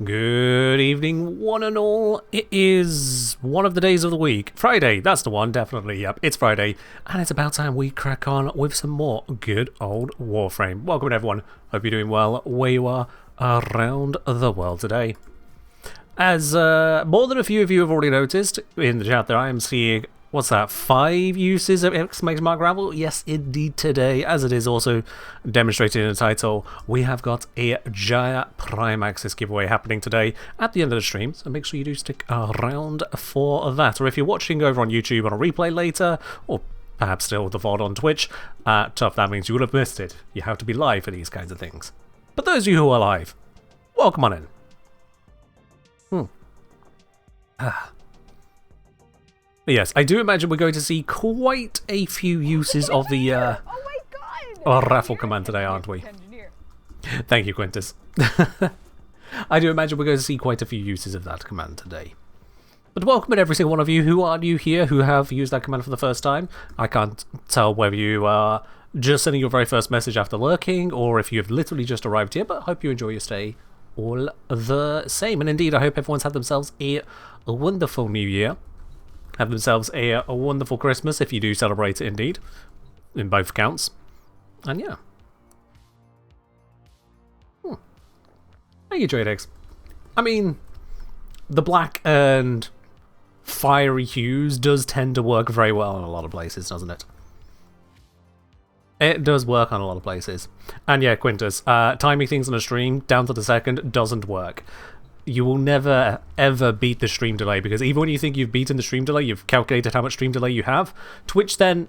Good evening, one and all. It is one of the days of the week. Friday, that's the one, definitely. Yep, it's Friday, and it's about time we crack on with some more good old Warframe. Welcome, everyone. Hope you're doing well where you are around the world today. As more than a few of you have already noticed in the chat there, I am seeing, what's that, 5 uses of exclamation mark gravel? Yes, indeed, today, as it is also demonstrated in the title, we have got a Gyre Prime Access giveaway happening today at the end of the stream, so make sure you do stick around for that. Or if you're watching over on YouTube on a replay later, or perhaps still the VOD on Twitch, tough, that means you will have missed it. You have to be live for these kinds of things. But those of you who are live, welcome on in. Yes, I do imagine we're going to see quite a few uses of the raffle command today, aren't we? Thank you, Quintus. I do imagine we're going to see quite a few uses of that command today. But welcome in every single one of you who are new here, who have used that command for the first time. I can't tell whether you are just sending your very first message after lurking, or if you've literally just arrived here, but I hope you enjoy your stay all the same. And indeed, I hope everyone's had themselves a wonderful new year. Have themselves a wonderful Christmas, if you do celebrate it indeed, in both accounts. And yeah. Thank you, Tradex. I mean, the black and fiery hues does tend to work very well in a lot of places, doesn't it? It does work on a lot of places. And yeah, Quintus, timing things on a stream down to the second doesn't work. You will never, ever beat the stream delay, because even when you think you've beaten the stream delay, you've calculated how much stream delay you have, Twitch then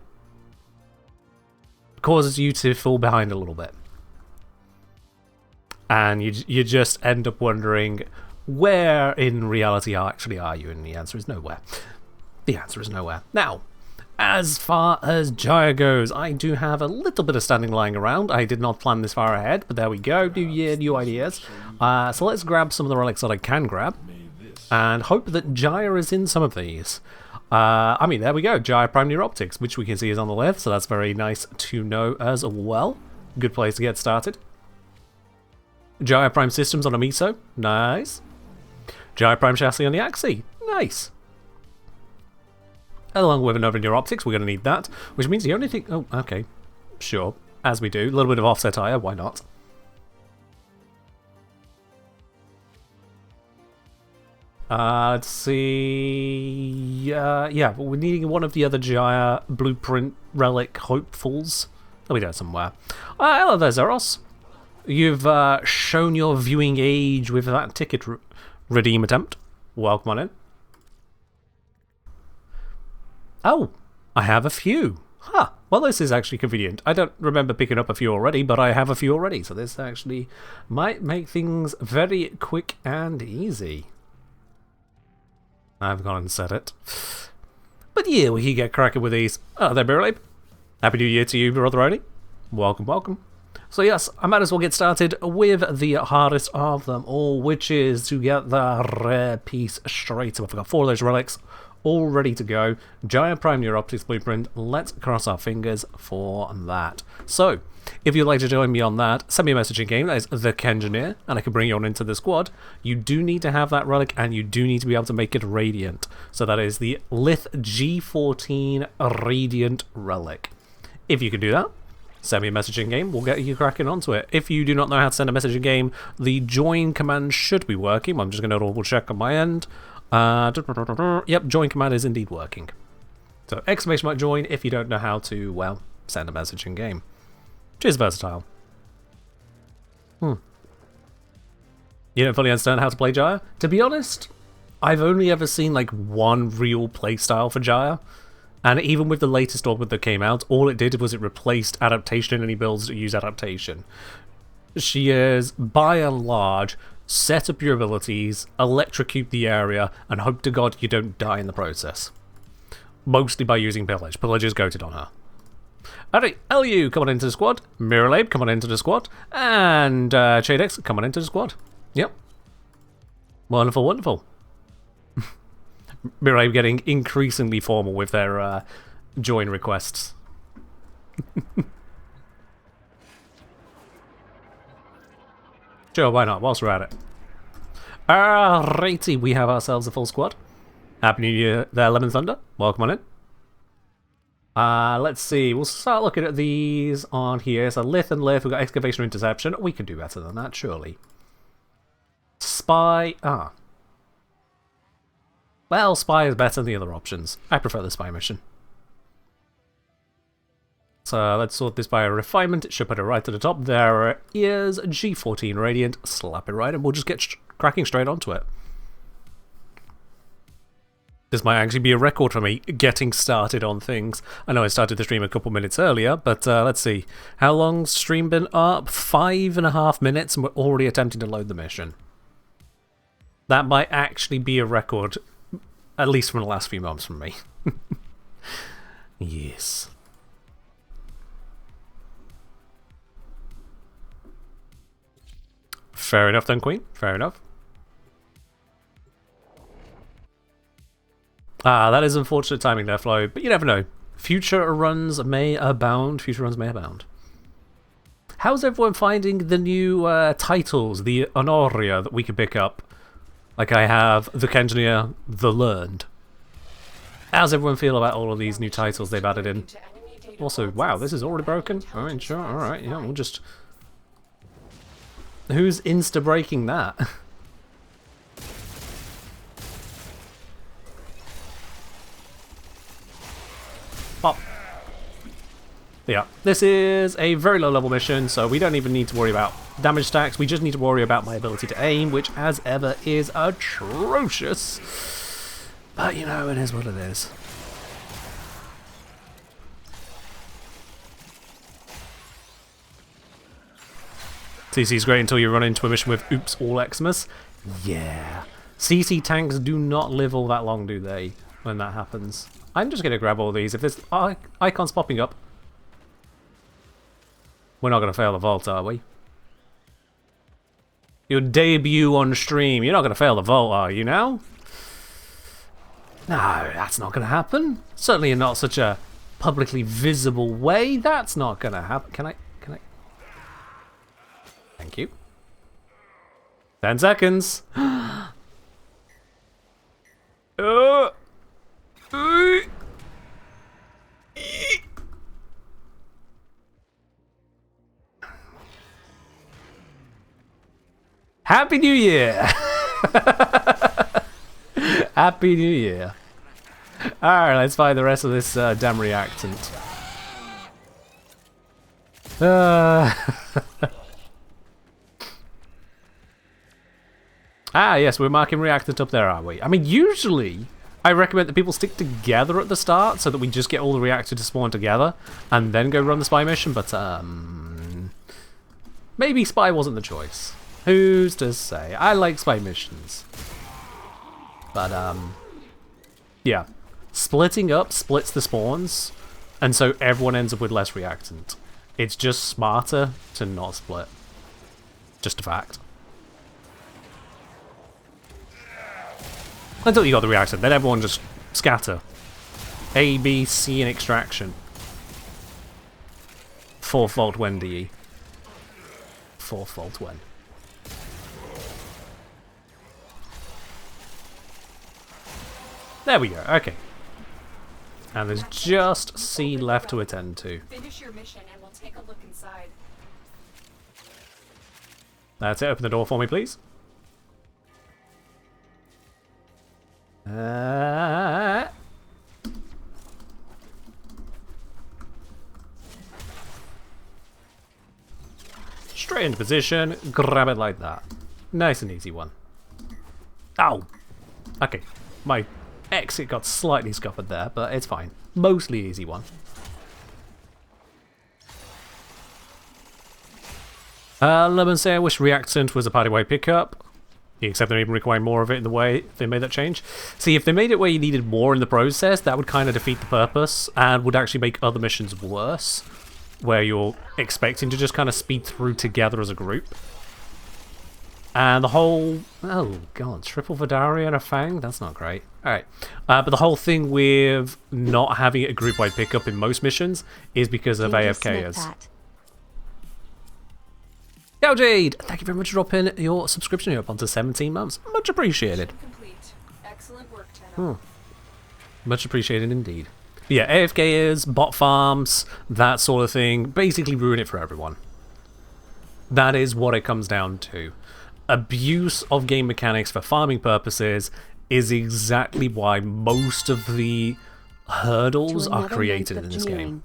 causes you to fall behind a little bit. And you just end up wondering, where in reality actually are you? And the answer is nowhere. The answer is nowhere. Now, as far as Gyre goes, I do have a little bit of standing lying around. I did not plan this far ahead, but there we go. New year, new ideas. So let's grab some of the relics that I can grab, and hope that Gyre is in some of these. I mean, there we go. Gyre Prime Neuroptics, which we can see is on the left, so that's very nice to know as well. Good place to get started. Gyre Prime Systems on a Miso. Nice. Gyre Prime Chassis on the Axie. Nice. Along with another Neuroptics, we're going to need that, which means the only thing... Oh, okay. Sure. As we do. A little bit of offset higher, why not? Let's see... yeah, but we're needing one of the other Gyre Blueprint Relic Hopefuls. There'll be there somewhere. Hello there, Zeros. You've shown your viewing age with that ticket redeem attempt. Welcome on in. Oh, I have a few. Huh. Well, this is actually convenient. I don't remember picking up a few already, but I have a few already, so this actually might make things very quick and easy. I've gone and said it. But yeah, we can get cracking with these. Oh, there, Beerlape. Happy New Year to you, Brother Oni. Welcome, welcome. So yes, I might as well get started with the hardest of them all, which is to get the rare piece straight. So I've got 4 of those relics all ready to go. Gyre Prime Neuroptics Blueprint. Let's cross our fingers for that. So, if you'd like to join me on that, send me a message in game. That is the Kengineer, and I can bring you on into the squad. You do need to have that relic, and you do need to be able to make it radiant. So that is the Lith G14 Radiant Relic. If you can do that, send me a message in game. We'll get you cracking onto it. If you do not know how to send a message in game, the join command should be working. I'm just going to double check on my end. Yep, join command is indeed working. So exclamation mark join if you don't know how to, well, send a message in game. Which is versatile. You don't fully understand how to play Gyre? To be honest, I've only ever seen like one real playstyle for Gyre. And even with the latest augment that came out, all it did was it replaced adaptation in any builds that use adaptation. She is, by and large, set up your abilities, electrocute the area, and hope to God you don't die in the process. Mostly by using Pillage. Pillage is goated on her. Alright, LU, come on into the squad. Miralabe, come on into the squad. And Chadex, come on into the squad. Yep. Wonderful, wonderful. Miralabe getting increasingly formal with their join requests. Sure, why not, whilst we're at it. Alrighty, we have ourselves a full squad. Happy New Year there, Lemon Thunder. Welcome on in. Let's see, we'll start looking at these on here. So Lith and Lith, we've got Excavation or Interception. We can do better than that, surely. Spy, well, Spy is better than the other options. I prefer the Spy mission. So let's sort this by a refinement. It should put it right to the top. There is G14 Radiant. Slap it right and we'll just get cracking straight onto it. This might actually be a record for me getting started on things. I know I started the stream a couple minutes earlier, but let's see. How long's stream been up? 5.5 minutes and we're already attempting to load the mission. That might actually be a record, at least from the last few months from me. Yes. Fair enough then, Queen. Fair enough. That is unfortunate timing there, Flo, but you never know. Future runs may abound. Future runs may abound. How's everyone finding the new titles, the Honoria that we can pick up? Like I have the Kengineer, the Learned. How's everyone feel about all of these new titles they've added in? Also, wow, this is already broken? Alright, sure, alright, yeah, we'll just... Who's insta-breaking that? Pop. Yeah, this is a very low level mission, so we don't even need to worry about damage stacks. We just need to worry about my ability to aim, which, as ever, is atrocious. But, you know, it is what it is. CC is great until you run into a mission with Oops All Xmas. Yeah. CC tanks do not live all that long, do they, when that happens? I'm just going to grab all these. If there's icons popping up, we're not going to fail the vault, are we? Your debut on stream. You're not going to fail the vault, are you now? No, that's not going to happen. Certainly in not such a publicly visible way. That's not going to happen. Can I? Thank you. 10 seconds. Happy New Year! Happy New Year. Alright, let's find the rest of this damn reactant. Yes, we're marking reactant up there, are we? I mean, usually, I recommend that people stick together at the start so that we just get all the reactors to spawn together and then go run the spy mission, but, maybe spy wasn't the choice. Who's to say? I like spy missions. But, yeah. Splitting up splits the spawns, and so everyone ends up with less reactant. It's just smarter to not split. Just a fact. Until you got the reactant, then everyone just scatter. A, B, C, and extraction. 4th Vault when, DE. 4th Vault when. There we go, okay. And there's just C left to attend to. Finish your mission and we'll take a look inside. That's it, open the door for me, please. Straight into position, grab it like that. Nice and easy one. Ow! Okay, my exit got slightly scuppered there, but it's fine. Mostly easy one. Lemon say I wish reactant was a party-wide pickup. Except they're even requiring more of it in the way they made that change. See, if they made it where you needed more in the process, that would kind of defeat the purpose and would actually make other missions worse, where you're expecting to just kind of speed through together as a group. And the whole... oh, God. Triple Vidari and a Fang? That's not great. Alright. But the whole thing with not having a group-wide pickup in most missions is because of AFKers. Yo, Jade! Thank you very much for dropping your subscription here up onto 17 months. Much appreciated. Complete. Excellent work, Tenno. Much appreciated indeed. But yeah, AFKers, bot farms, that sort of thing, basically ruin it for everyone. That is what it comes down to. Abuse of game mechanics for farming purposes is exactly why most of the hurdles are created in this game.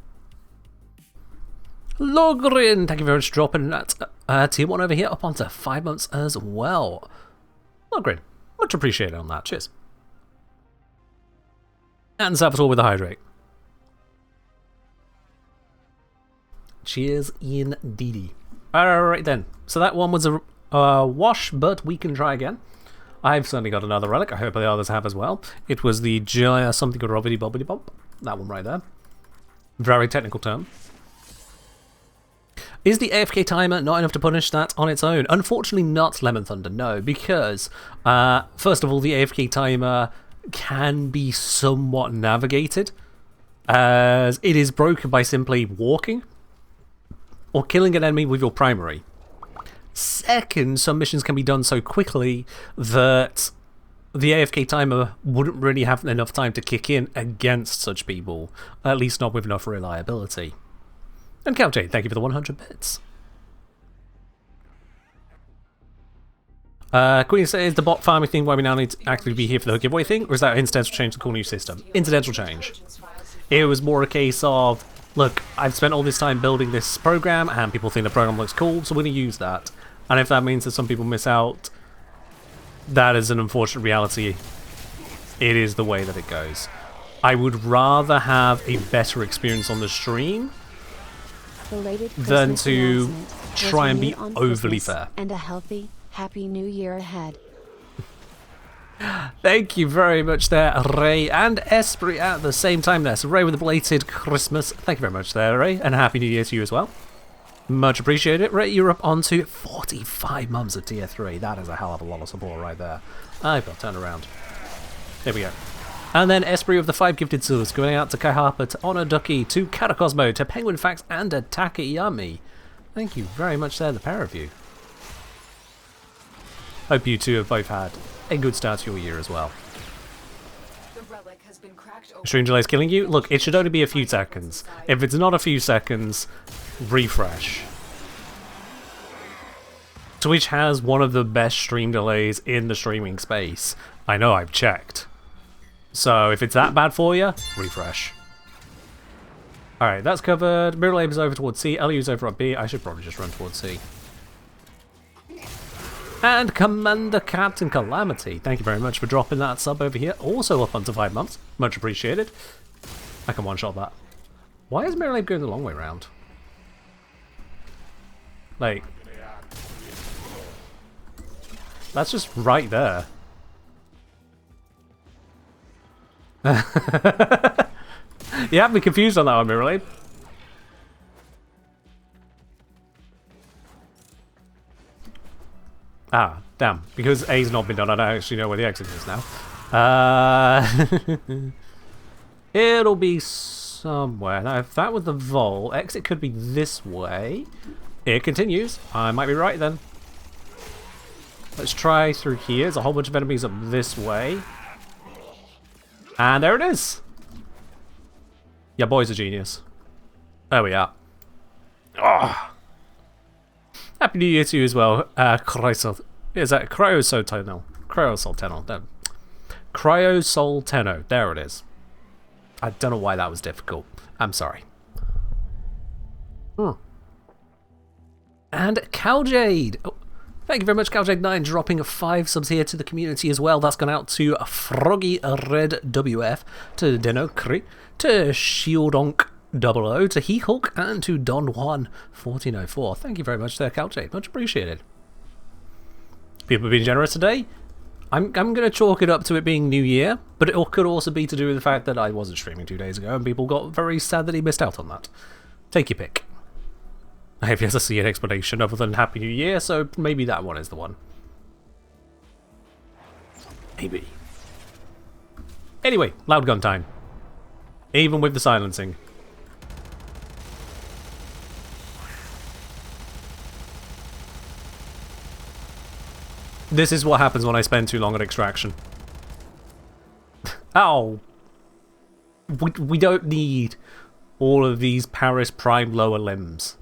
Logrin, thank you very much for dropping that tier 1 over here up onto 5 months as well. Logrin, much appreciated on that. Cheers. And Salvatore with the hydrate. Cheers indeedy. Alright then, so that one was a wash, but we can try again. I've certainly got another relic, I hope the others have as well. It was the Gyre something or robbity bobbity bump. That one right there. Very technical term. Is the AFK timer not enough to punish that on its own? Unfortunately not, Lemon Thunder, no, because first of all, the AFK timer can be somewhat navigated, as it is broken by simply walking or killing an enemy with your primary. Second, some missions can be done so quickly that the AFK timer wouldn't really have enough time to kick in against such people, at least not with enough reliability. And Count Jade, thank you for the 100 bits. Queen says, the bot farming thing why we now need to actually be here for the giveaway thing, or is that an incidental change to the cool new system? Incidental change. It was more a case of, look, I've spent all this time building this program, and people think the program looks cool, so we're going to use that. And if that means that some people miss out, that is an unfortunate reality. It is the way that it goes. I would rather have a better experience on the stream than to try and be overly fair. And a healthy, happy new year ahead. Thank you very much there, Ray and Esprit at the same time there. So Ray with a belated Christmas. Thank you very much there, Ray, and Happy New Year to you as well. Much appreciated. Ray, you're up onto 45 months of tier 3. That is a hell of a lot of support right there. I've got to turn around. There we go. And then Esprit of the 5 gifted souls going out to Kai Harper, to Honor Ducky, to Catacosmo, to Penguin Fax, and to Takayami. Thank you very much there, the pair of you. Hope you two have both had a good start to your year as well. The relic has been cracked open. Stream delay's killing you? Look, it should only be a few seconds. If it's not a few seconds, refresh. Twitch has one of the best stream delays in the streaming space. I know, I've checked. So if it's that bad for you, refresh. Alright, that's covered. Mirror is over towards C. LU's over at B. I should probably just run towards C. And Commander Captain Calamity, thank you very much for dropping that sub over here. Also up onto 5 months. Much appreciated. I can one-shot that. Why is Mirror going the long way round? Like, that's just right there. You have me confused on that one, Mirror. Ah, damn. Because A's not been done, I don't actually know where the exit is now. It'll be somewhere. Now, if that was the Vol, exit could be this way. It continues. I might be right then. Let's try through here. There's a whole bunch of enemies up this way. And there it is. Yeah, boy's a genius. There we are. Oh. Happy New Year to you as well. Is that Cryosolteno? Cryosolteno. Cryosolteno. There it is. I don't know why that was difficult. I'm sorry. And Caljade. Oh, thank you very much, Caljade9, dropping 5 subs here to the community as well. That's gone out to Froggy Red WF, to Denokri, to Shieldonk 00, to He Hulk, and to Don Juan 1404. Thank you very much there, Caljade. Much appreciated. People have been generous today. I'm going to chalk it up to it being New Year, but it could also be to do with the fact that I wasn't streaming 2 days ago and people got very sad that he missed out on that. Take your pick. I have yet to see an explanation other than Happy New Year, so maybe that one is the one. Maybe. Anyway, loud gun time. Even with the silencing. This is what happens when I spend too long at extraction. Ow! We don't need all of these Paris Prime lower limbs.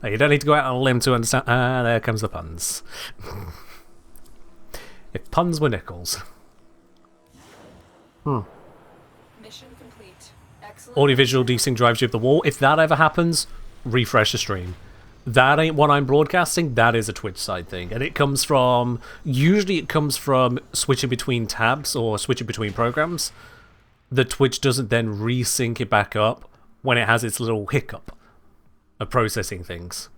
You don't need to go out on a limb to understand. Ah, there comes the puns. If puns were nickels. Mission complete. Excellent. Audiovisual desync drives you up the wall. If that ever happens, refresh the stream. That ain't what I'm broadcasting, that is a Twitch side thing. And it comes from, usually it comes from switching between tabs or switching between programs. The Twitch doesn't then resync it back up when it has its little hiccup of processing things.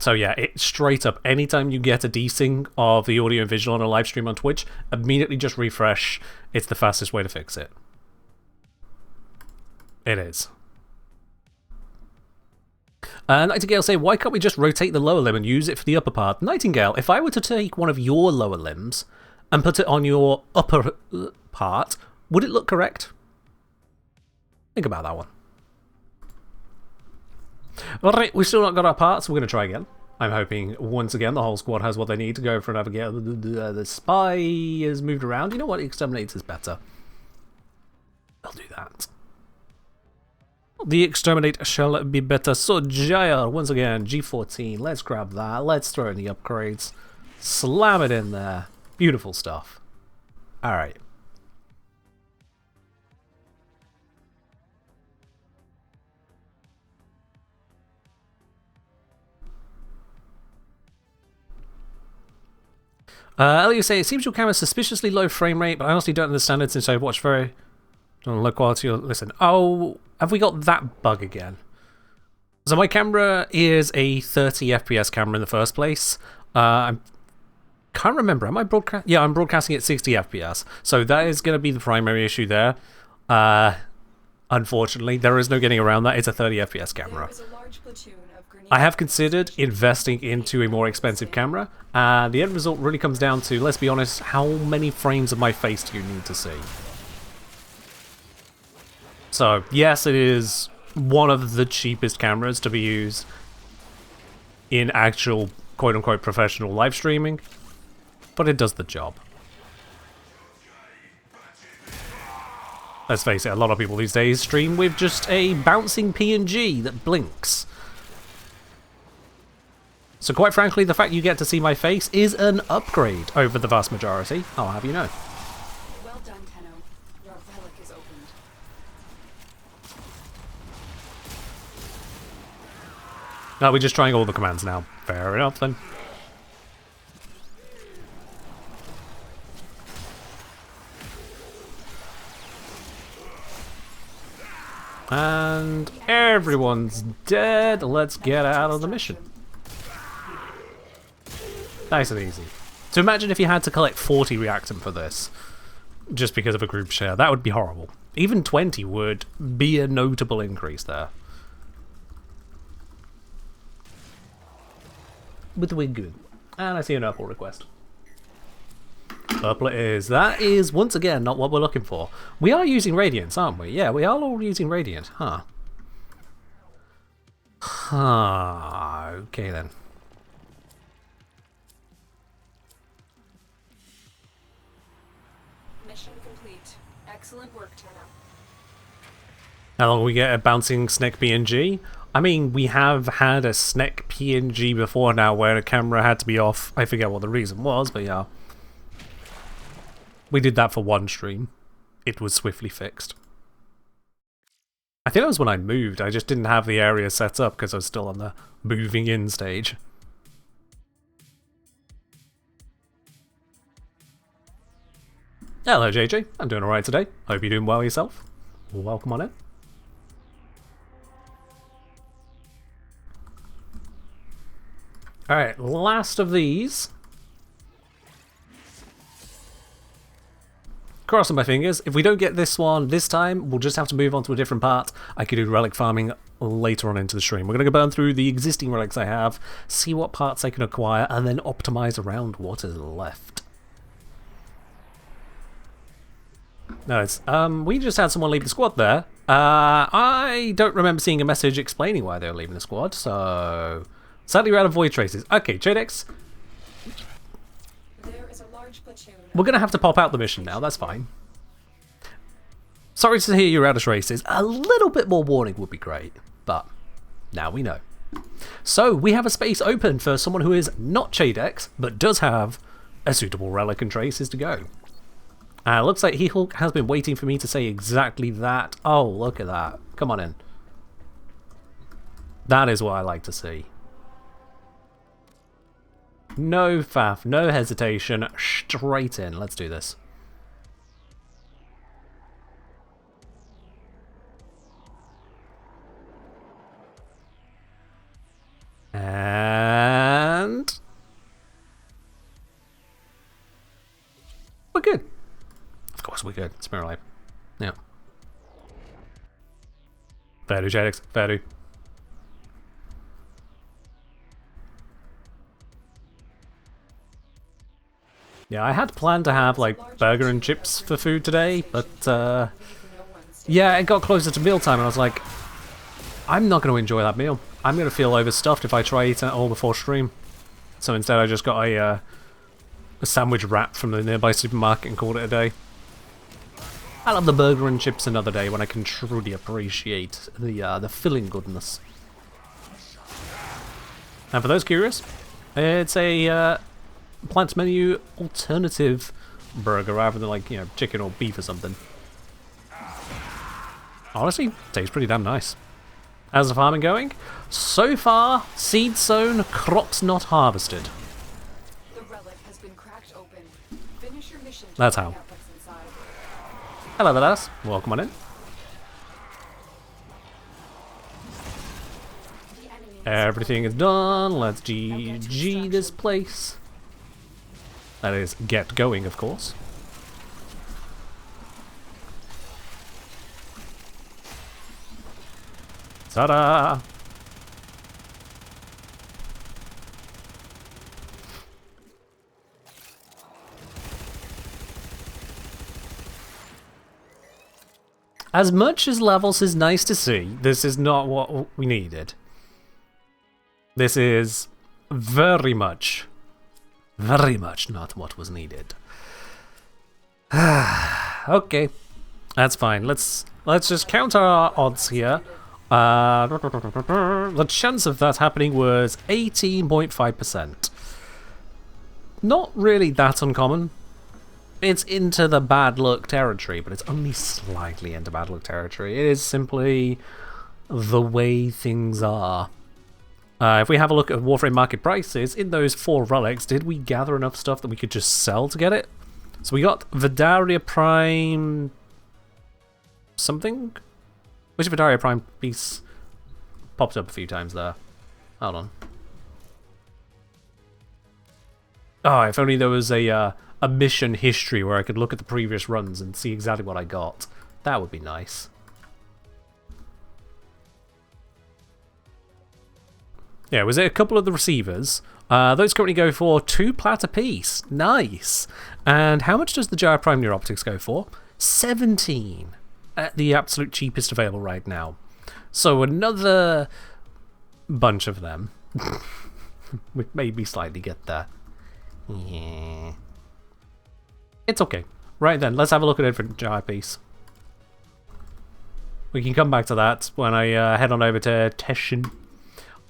So yeah, it straight up, anytime you get a desync of the audio and visual on a live stream on Twitch, immediately just refresh. It's the fastest way to fix it. It is. Nightingale say, why can't we just rotate the lower limb and use it for the upper part? Nightingale, if I were to take one of your lower limbs and put it on your upper part, would it look correct? Think about that one. Alright, we've still not got our parts, so we're going to try again. I'm hoping, once again, the whole squad has what they need to go for Navigator. The spy has moved around. You know what? Exterminator's better. I'll do that. The Exterminator shall be better. So, Gyre, once again, G14. Let's grab that. Let's throw in the upgrades. Slam it in there. Beautiful stuff. Alright. Elliot say, it seems your camera's suspiciously low frame rate, but I honestly don't understand it since I've watched very low quality. Listen, oh, have we got that bug again? So my camera is a 30 FPS camera in the first place. I can't remember, am I broadcasting? Yeah, I'm broadcasting at 60 FPS. So that is going to be the primary issue there. Unfortunately, there is no getting around that. It's a 30 FPS camera. I have considered investing into a more expensive camera, and the end result really comes down to, let's be honest, how many frames of my face do you need to see? So, yes, it is one of the cheapest cameras to be used in actual quote-unquote professional live streaming, but it does the job. Let's face it, a lot of people these days stream with just a bouncing PNG that blinks. So quite frankly, the fact you get to see my face is an upgrade over the vast majority, I'll have you know. Well done, Tenno. Your relic is opened. No, we're just trying all the commands now. Fair enough then. And everyone's dead. Let's get out of the mission. Nice and easy. So imagine if you had to collect 40 reactant for this, just because of a group share. That would be horrible. Even 20 would be a notable increase there. But we're good. And I see an Urple request. Purple it is. That is, once again, not what we're looking for. We are using Radiance, aren't we? Yeah, we are all using Radiant. Huh. Huh. Okay then. Mission complete. Excellent work, Tenno. How long we get a bouncing snake PNG? I mean, we have had a snake PNG before now where the camera had to be off. I forget what the reason was, but yeah. We did that for one stream. It was swiftly fixed. I think that was when I moved. I just didn't have the area set up because I was still on the moving in stage. Hello, JJ. I'm doing alright today. Hope you're doing well yourself. Welcome on in. Alright, last of these. Crossing my fingers. If we don't get this one this time, we'll just have to move on to a different part. I could do relic farming later on into the stream. We're going to go burn through the existing relics I have, see what parts I can acquire, and then optimize around what is left. No, it's, we just had someone leave the squad there. I don't remember seeing a message explaining why they were leaving the squad, so... Sadly, we're out of void traces. Okay, Jadex. There is a large platoon. We're going to have to pop out the mission now, that's fine. Sorry to hear you're out of traces. A little bit more warning would be great, but now we know. So, we have a space open for someone who is not Jadex, but does have a suitable relic and traces to go. Looks like he has been waiting for me to say exactly that. Oh, look at that. Come on in. That is what I like to see. No faff, no hesitation, straight in. Let's do this. And... we're good. Of course we're good. It's Mirror Life. Yeah. Fair do, Jadex. Fair do. Yeah, I had planned to have, like, burger and chips for food today, but, yeah, it got closer to mealtime, and I was like, I'm not going to enjoy that meal. I'm going to feel overstuffed if I try eating it all before stream. So instead I just got a sandwich wrap from the nearby supermarket and called it a day. I'll have the burger and chips another day when I can truly appreciate the filling goodness. And for those curious, it's a plant menu alternative burger rather than, like, you know, chicken or beef or something. Honestly, tastes pretty damn nice. How's the farming going? So far, seed sown, crops not harvested. The relic has been cracked open. Finish your mission. That's how. Hello there, lads. Welcome on in. Everything is done. Let's GG this place. That is, get going, of course. Ta-da! As much as levels is nice to see, this is not what we needed. This is very much not what was needed. Okay, that's fine. Let's just count our odds here. The chance of that happening was 18.5%. Not really that uncommon. It's into the bad luck territory, but it's only slightly into bad luck territory. It is simply the way things are. If we have a look at Warframe market prices, in those 4 relics, did we gather enough stuff that we could just sell to get it? So we got Vidaria Prime... something? Which Vidaria Prime piece popped up a few times there? Hold on. Oh, if only there was a mission history where I could look at the previous runs and see exactly what I got. That would be nice. Yeah, was it a couple of the receivers? Those currently go for 2 plat apiece. Nice. And how much does the Gyre Prime Neuroptics go for? 17. At the absolute cheapest available right now. So another bunch of them. We maybe slightly get there. Yeah. It's okay. Right then, let's have a look at a different Gyre piece. We can come back to that when I head on over to Teshin.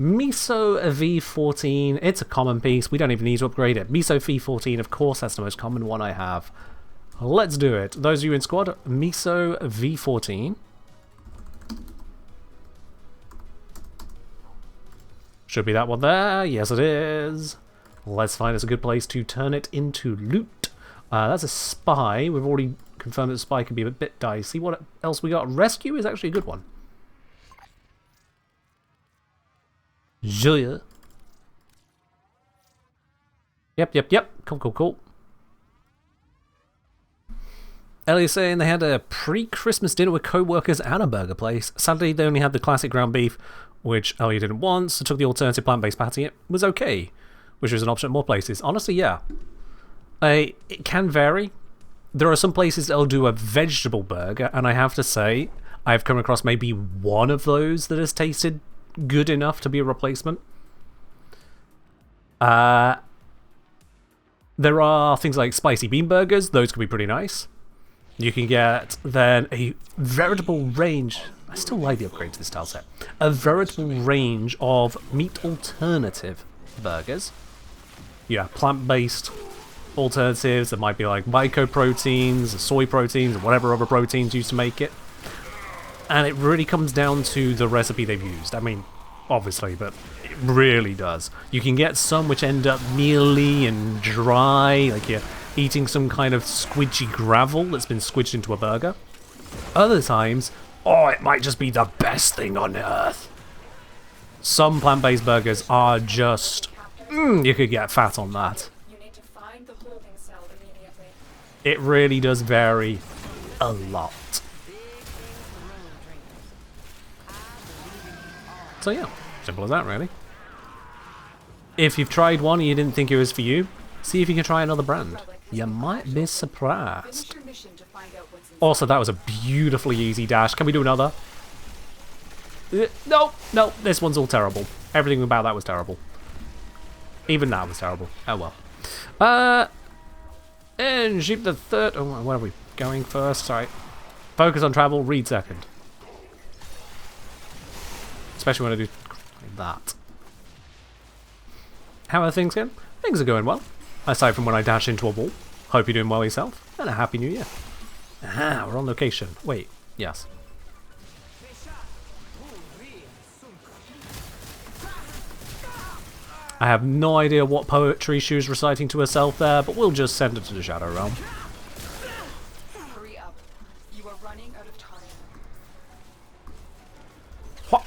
Miso V14, it's a common piece, we don't even need to upgrade it. Miso V14, of course, that's the most common one I have. Let's do it. Those of you in squad, Miso V14. Should be that one there. Yes, it is. Let's find us a good place to turn it into loot. That's a spy. We've already confirmed that spy can be a bit dicey. What else we got? Rescue is actually a good one. Gyre. Yep. Cool. Ellie's saying they had a pre-Christmas dinner with co-workers at a burger place. Sadly, they only had the classic ground beef, which Ellie didn't want, so took the alternative plant-based patty. It was okay, which was an option at more places. Honestly, yeah. It can vary. There are some places that'll do a vegetable burger, and I have to say, I've come across maybe one of those that has tasted good enough to be a replacement. There are things like spicy bean burgers. Those can be pretty nice. You can get then a veritable range. I still like the upgrade to this tile set. A veritable range of meat alternative burgers. Yeah, plant-based alternatives that might be like mycoproteins, soy proteins, or whatever other proteins used to make it. And it really comes down to the recipe they've used. I mean, obviously, but it really does. You can get some which end up mealy and dry, like you're eating some kind of squidgy gravel that's been squidged into a burger. Other times, oh, it might just be the best thing on earth. Some plant-based burgers are just, you could get fat on that. You need to find the holding cell immediately. It really does vary a lot. So yeah, simple as that really. If you've tried one and you didn't think it was for you, see if you can try another brand. You might be surprised. Finish your mission to find out what's inside. Also, that was a beautifully easy dash. Can we do another? No, this one's all terrible. Everything about that was terrible. Even that was terrible. Oh well. And sheep the third. Oh, where are we going first? Sorry. Focus on travel, read second. Especially when I do like that. How are things going? Things are going well. Aside from when I dash into a wall. Hope you're doing well yourself. And a happy new year. Aha, we're on location. Wait, yes. I have no idea what poetry she was reciting to herself there, but we'll just send her to the Shadow Realm. Hurry up. You are running out of time. What?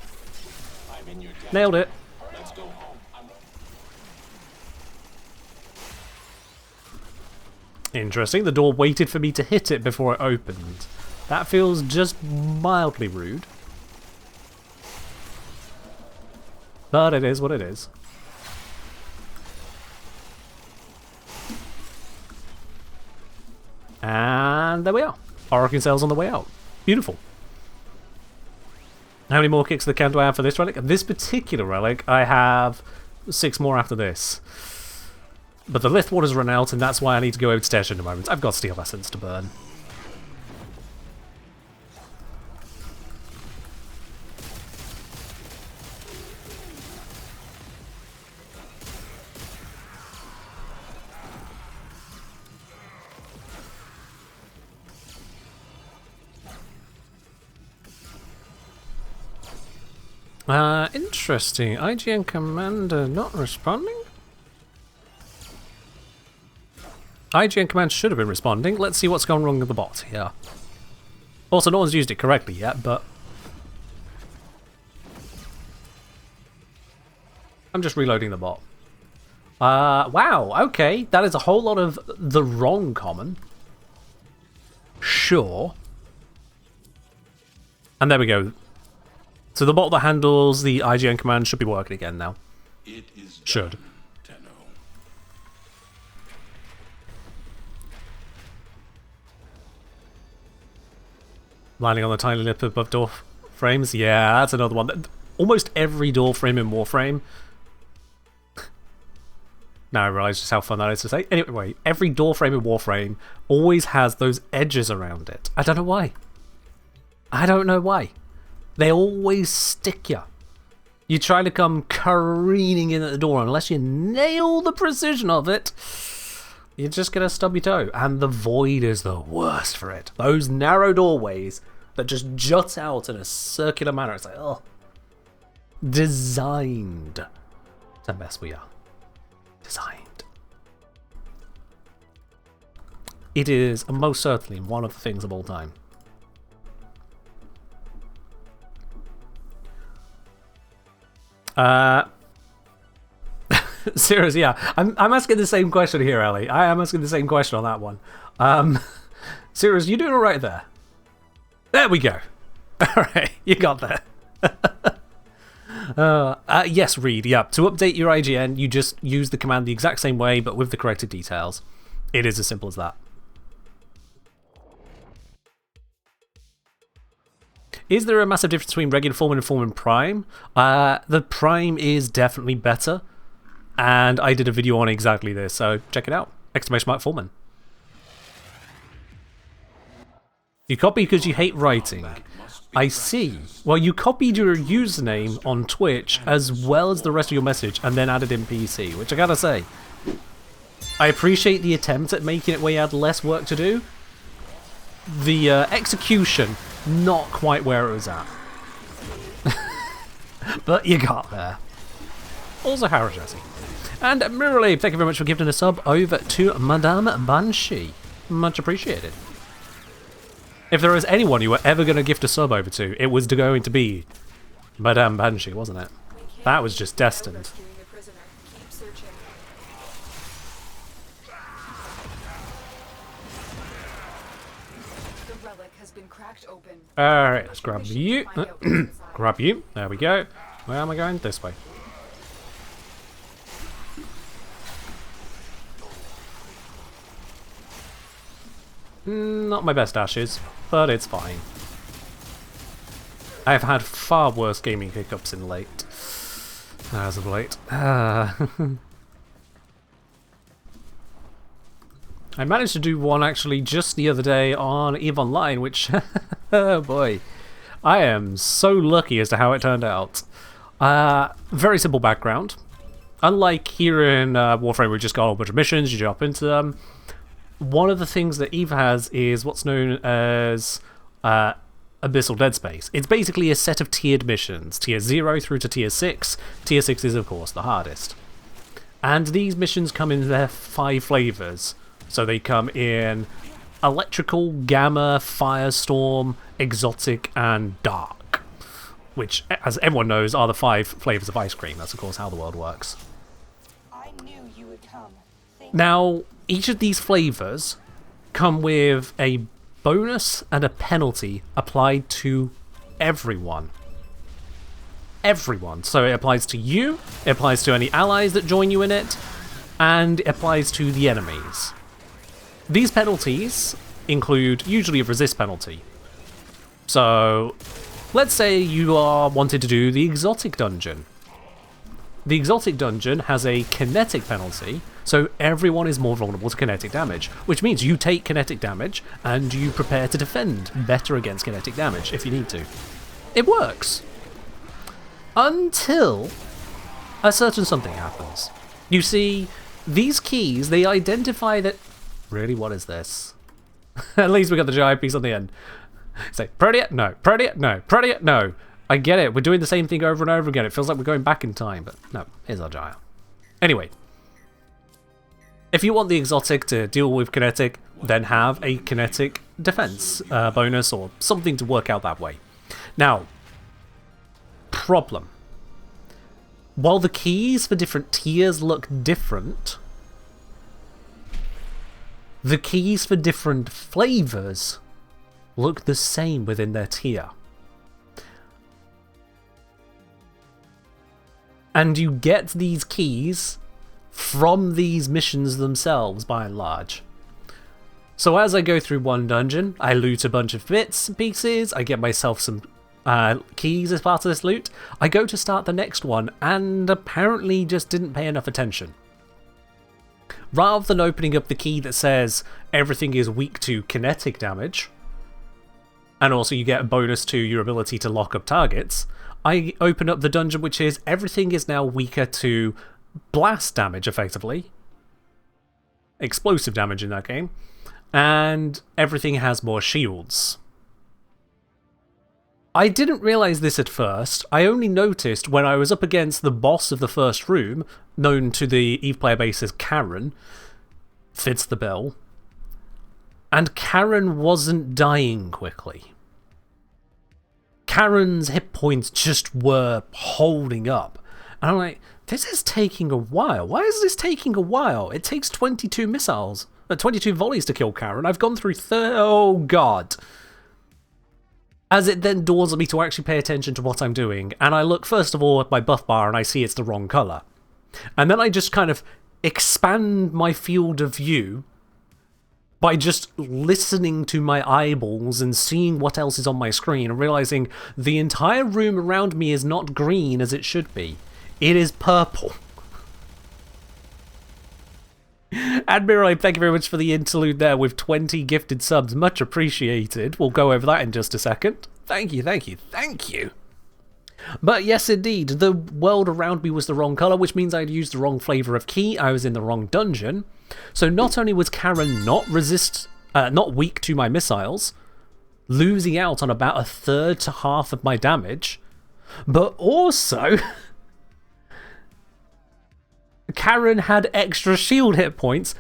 Nailed it. Interesting, the door waited for me to hit it before it opened. That feels just mildly rude. But it is what it is. And there we are. Orokin cells on the way out. Beautiful. How many more kicks of the can do I have for this relic? This particular relic, I have 6 more after this. But the Lith water's run out, and that's why I need to go over to Stash in a moment. I've got Steel Essence to burn. Interesting. IGN Commander not responding? IGN Command should have been responding. Let's see what's gone wrong with the bot here. Also, no one's used it correctly yet, but I'm just reloading the bot. Wow, okay. That is a whole lot of the wrong common. Sure. And there we go. So the bot that handles the IGN command should be working again now. It is should. done, Tenno. Landing on the tiny lip above door frames. Yeah, that's another one. Almost every door frame in Warframe. Now I realise just how fun that is to say. Anyway, every door frame in Warframe always has those edges around it. I don't know why. I don't know why. They always stick you. You try to come careening in at the door, unless you nail the precision of it, you're just going to stub your toe. And the void is the worst for it. Those narrow doorways that just jut out in a circular manner. It's like, oh. Designed the best we are. Designed. It is most certainly one of the things of all time. Seriously, yeah. I'm asking the same question here, Ellie. I am asking the same question on that one. Sirius, you doing all right there? There we go. All right, you got there. Yes, Reed. Yeah. To update your IGN, you just use the command the exact same way, but with the corrected details. It is as simple as that. Is there a massive difference between regular Foreman and Foreman Prime? The Prime is definitely better, and I did a video on exactly this, so check it out. Exclamation mark Foreman. You copy because you hate writing. I see. Well, you copied your username on Twitch as well as the rest of your message and then added in PC, which I gotta say, I appreciate the attempt at making it where you had less work to do. The execution, not quite where it was at. But you got there. Also, Harry Jesse. And Mirrorly, thank you very much for giving a sub over to Madame Banshee. Much appreciated. If there was anyone you were ever going to gift a sub over to, it was going to be Madame Banshee, wasn't it? That was just destined. Alright, let's grab you. Grab you. There we go. Where am I going? This way. Not my best dashes, but it's fine. I've had far worse gaming hiccups in late. As of late. I managed to do one actually just the other day on EVE Online, which, oh boy, I am so lucky as to how it turned out. Very simple background. Unlike here in Warframe, we just got a whole bunch of missions, you jump into them. One of the things that EVE has is what's known as Abyssal Dead Space. It's basically a set of tiered missions, tier 0 through to tier 6. Tier 6 is, of course, the hardest. And these missions come in their 5 flavours. So they come in electrical, gamma, firestorm, exotic, and dark. Which, as everyone knows, are the 5 flavours of ice cream. That's, of course, how the world works. I knew you would come. Now, each of these flavours come with a bonus and a penalty applied to everyone. Everyone. So it applies to you, it applies to any allies that join you in it, and it applies to the enemies. These penalties include usually a resist penalty. So, let's say you are wanted to do the exotic dungeon. The exotic dungeon has a kinetic penalty, so everyone is more vulnerable to kinetic damage, which means you take kinetic damage and you prepare to defend better against kinetic damage if you need to. It works. Until a certain something happens. You see, these keys, they identify that... Really, what is this? At least we got the giant piece on the end. Say, Perita, no, Perita, no, Perita, no. I get it, we're doing the same thing over and over again. It feels like we're going back in time, but no, here's our giant. Anyway. If you want the exotic to deal with kinetic, then have a kinetic defense bonus or something to work out that way. Now, problem. While the keys for different tiers look different, the keys for different flavors look the same within their tier. And you get these keys from these missions themselves, by and large. So as I go through one dungeon, I loot a bunch of bits and pieces, I get myself some keys as part of this loot, I go to start the next one, and apparently just didn't pay enough attention. Rather than opening up the key that says everything is weak to kinetic damage, and also you get a bonus to your ability to lock up targets, I open up the dungeon which is everything is now weaker to blast damage, effectively. Explosive damage in that game. And everything has more shields. I didn't realise this at first. I only noticed when I was up against the boss of the first room, known to the EVE player base as Karen. Fits the bill. And Karen wasn't dying quickly. Karen's hit points just were holding up. And I'm like, this is taking a while. Why is this taking a while? It takes 22 missiles, 22 volleys to kill Karen. I've gone through oh god. As it then dawns on me to actually pay attention to what I'm doing, and I look first of all at my buff bar and I see it's the wrong colour. And then I just kind of expand my field of view by just listening to my eyeballs and seeing what else is on my screen and realising the entire room around me is not green as it should be. It is purple. Admiral, thank you very much for the interlude there with 20 gifted subs. Much appreciated. We'll go over that in just a second. Thank you, thank you, thank you. But yes, indeed, the world around me was the wrong colour, which means I'd used the wrong flavour of key. I was in the wrong dungeon. So not only was Karen not weak to my missiles, losing out on about a third to half of my damage, but also Karen had extra shield hit points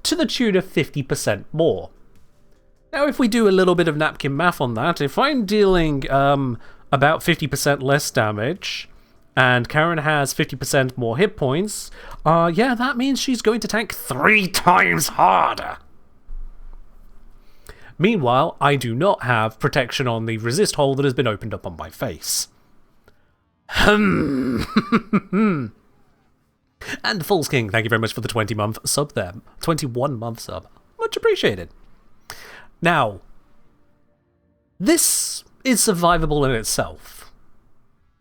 to the tune of 50% more. Now, if we do a little bit of napkin math on that, if I'm dealing about 50% less damage, and Karen has 50% more hit points, yeah, that means she's going to tank 3 times harder. Meanwhile, I do not have protection on the resist hole that has been opened up on my face. And Falls King, thank you very much for the 20-month sub there. 21-month sub. Much appreciated. Now, this is survivable in itself.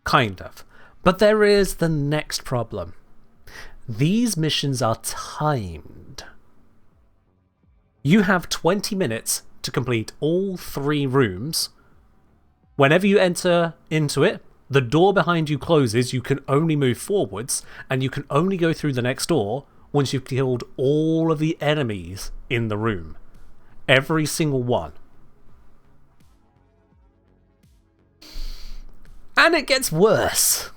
Kind of. But there is the next problem. These missions are timed. You have 20 minutes to complete all 3 rooms. Whenever you enter into it, the door behind you closes, you can only move forwards, and you can only go through the next door once you've killed all of the enemies in the room. Every single one. And it gets worse.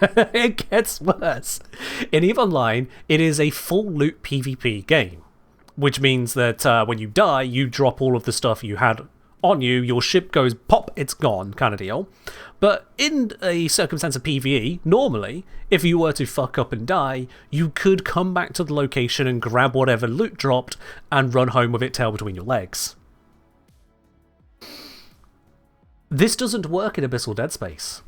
It gets worse. In EVE Online, it is a full loot PvP game, which means that when you die, you drop all of the stuff you had on you, your ship goes pop, it's gone, kind of deal. But in a circumstance of PvE, normally, if you were to fuck up and die, you could come back to the location and grab whatever loot dropped and run home with it tail between your legs. This doesn't work in Abyssal Dead Space.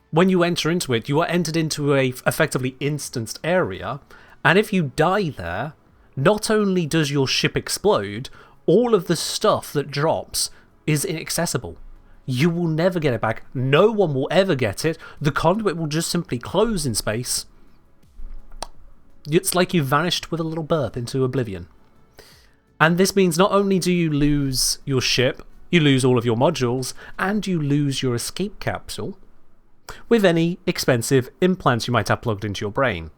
When you enter into it, you are entered into a effectively instanced area, and if you die there, not only does your ship explode, all of the stuff that drops is inaccessible. You will never get it back. No one will ever get it. The conduit will just simply close in space. It's like you vanished with a little burp into oblivion. And this means not only do you lose your ship, you lose all of your modules, and you lose your escape capsule with any expensive implants you might have plugged into your brain.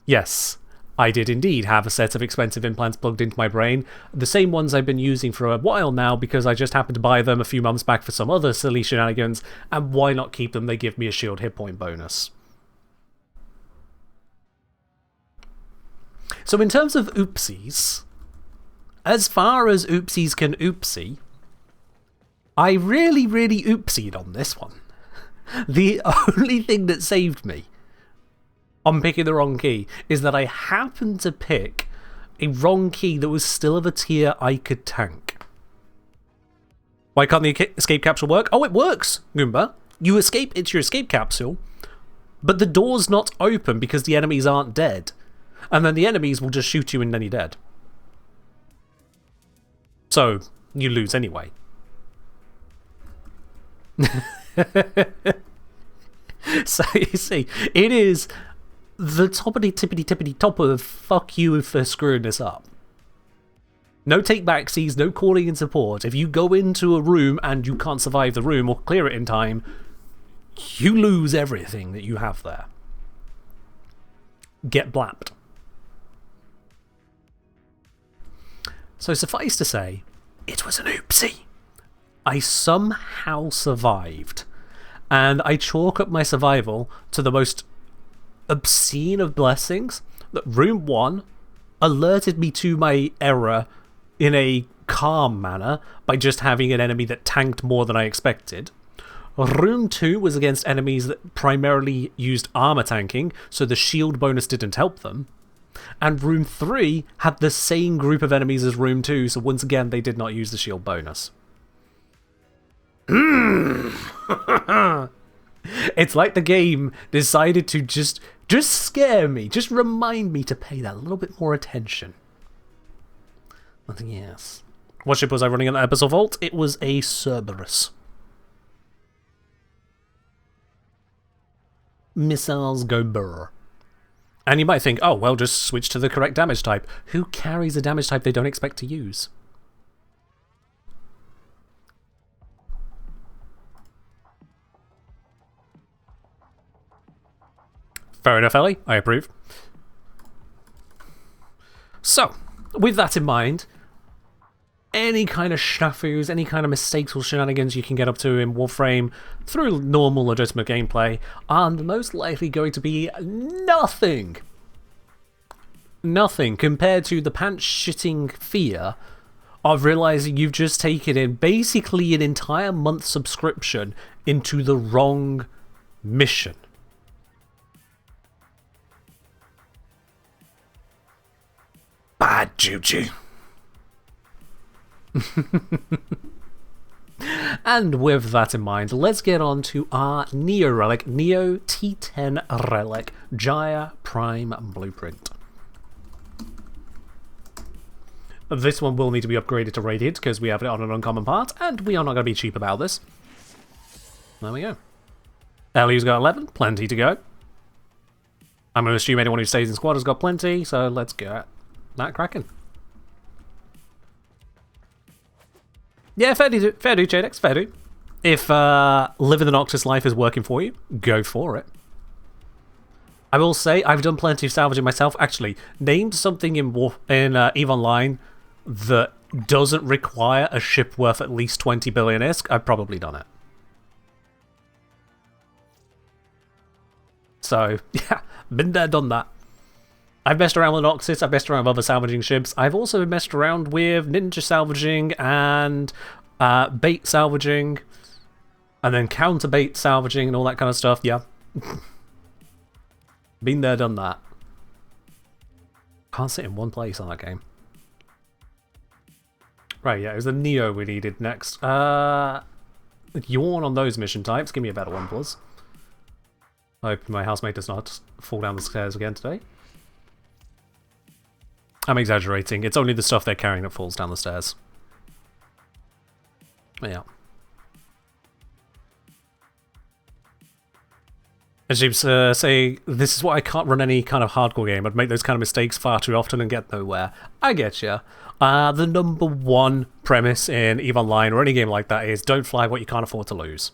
Yes, I did indeed have a set of expensive implants plugged into my brain, the same ones I've been using for a while now because I just happened to buy them a few months back for some other silly shenanigans, and why not keep them? They give me a shield hit point bonus. So in terms of oopsies, as far as oopsies can oopsie, I really oopsied on this one. The only thing that saved me on picking the wrong key is that I happened to pick a wrong key that was still of a tier I could tank. Why can't the escape capsule work? Oh, it works, Goomba. You escape into your escape capsule, but the door's not open because the enemies aren't dead. And then the enemies will just shoot you and then you're dead. So, you lose anyway. So, you see, it is the tippity top of fuck you for screwing this up. No take backsies, no calling in support. If you go into a room and you can't survive the room or clear it in time, you lose everything that you have there. Get blapped. So suffice to say, it was an oopsie. I somehow survived, and I chalk up my survival to the most obscene of blessings that Room 1 alerted me to my error in a calm manner by just having an enemy that tanked more than I expected. Room 2 was against enemies that primarily used armor tanking, so the shield bonus didn't help them. And Room 3 had the same group of enemies as Room 2, so once again they did not use the shield bonus. It's like the game decided to just scare me, just remind me to pay that little bit more attention. But yes. What ship was I running in the Abyssal Vault? It was a Cerberus. Missiles go burr. And you might think, oh, well, just switch to the correct damage type. Who carries a damage type they don't expect to use? Fair enough, Ellie. I approve. So, with that in mind, any kind of snafus, any kind of mistakes or shenanigans you can get up to in Warframe through normal legitimate gameplay are most likely going to be nothing. Nothing compared to the pants-shitting fear of realizing you've just taken in basically an entire month subscription into the wrong mission. Bad juju. And with that in mind, let's get on to our Neo relic, Neo T10 relic, Gyre Prime Blueprint. This one will need to be upgraded to Radiant because we have it on an uncommon part, and we are not going to be cheap about this. There we go. Ellie's got 11, plenty to go. I'm going to assume anyone who stays in squad has got plenty, so let's get that cracking. Yeah, fair do, JDX, fair do. If living the Noctis life is working for you, go for it. I will say, I've done plenty of salvaging myself. Actually, name something in EVE Online that doesn't require a ship worth at least 20 billion ISK. I've probably done it. So, yeah, been there, done that. I've messed around with Noxus, I've messed around with other salvaging ships. I've also messed around with ninja salvaging and bait salvaging, and then counter bait salvaging and all that kind of stuff, yeah. Been there, done that. Can't sit in one place on that game. Right, yeah, it was the Neo we needed next. Yawn on those mission types. Give me a better one, please. I hope my housemate does not fall down the stairs again today. I'm exaggerating. It's only the stuff they're carrying that falls down the stairs. Yeah. As you say, this is why I can't run any kind of hardcore game. I'd make those kind of mistakes far too often and get nowhere. I get ya. The number one premise in EVE Online or any game like that is don't fly what you can't afford to lose.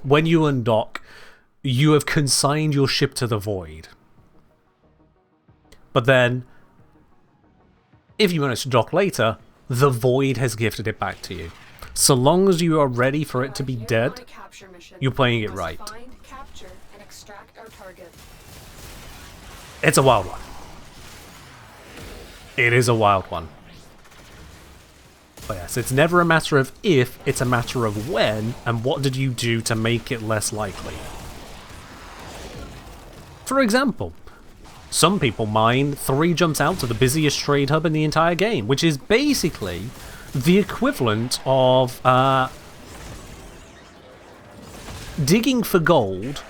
When you undock, you have consigned your ship to the void. But then, if you manage to dock later, the void has gifted it back to you. So long as you are ready for it to be dead, you're playing it right. It's a wild one. It is a wild one. But yes, it's never a matter of if, it's a matter of when, and what did you do to make it less likely. For example, some people mine 3 jumps out to the busiest trade hub in the entire game, which is basically the equivalent of digging for gold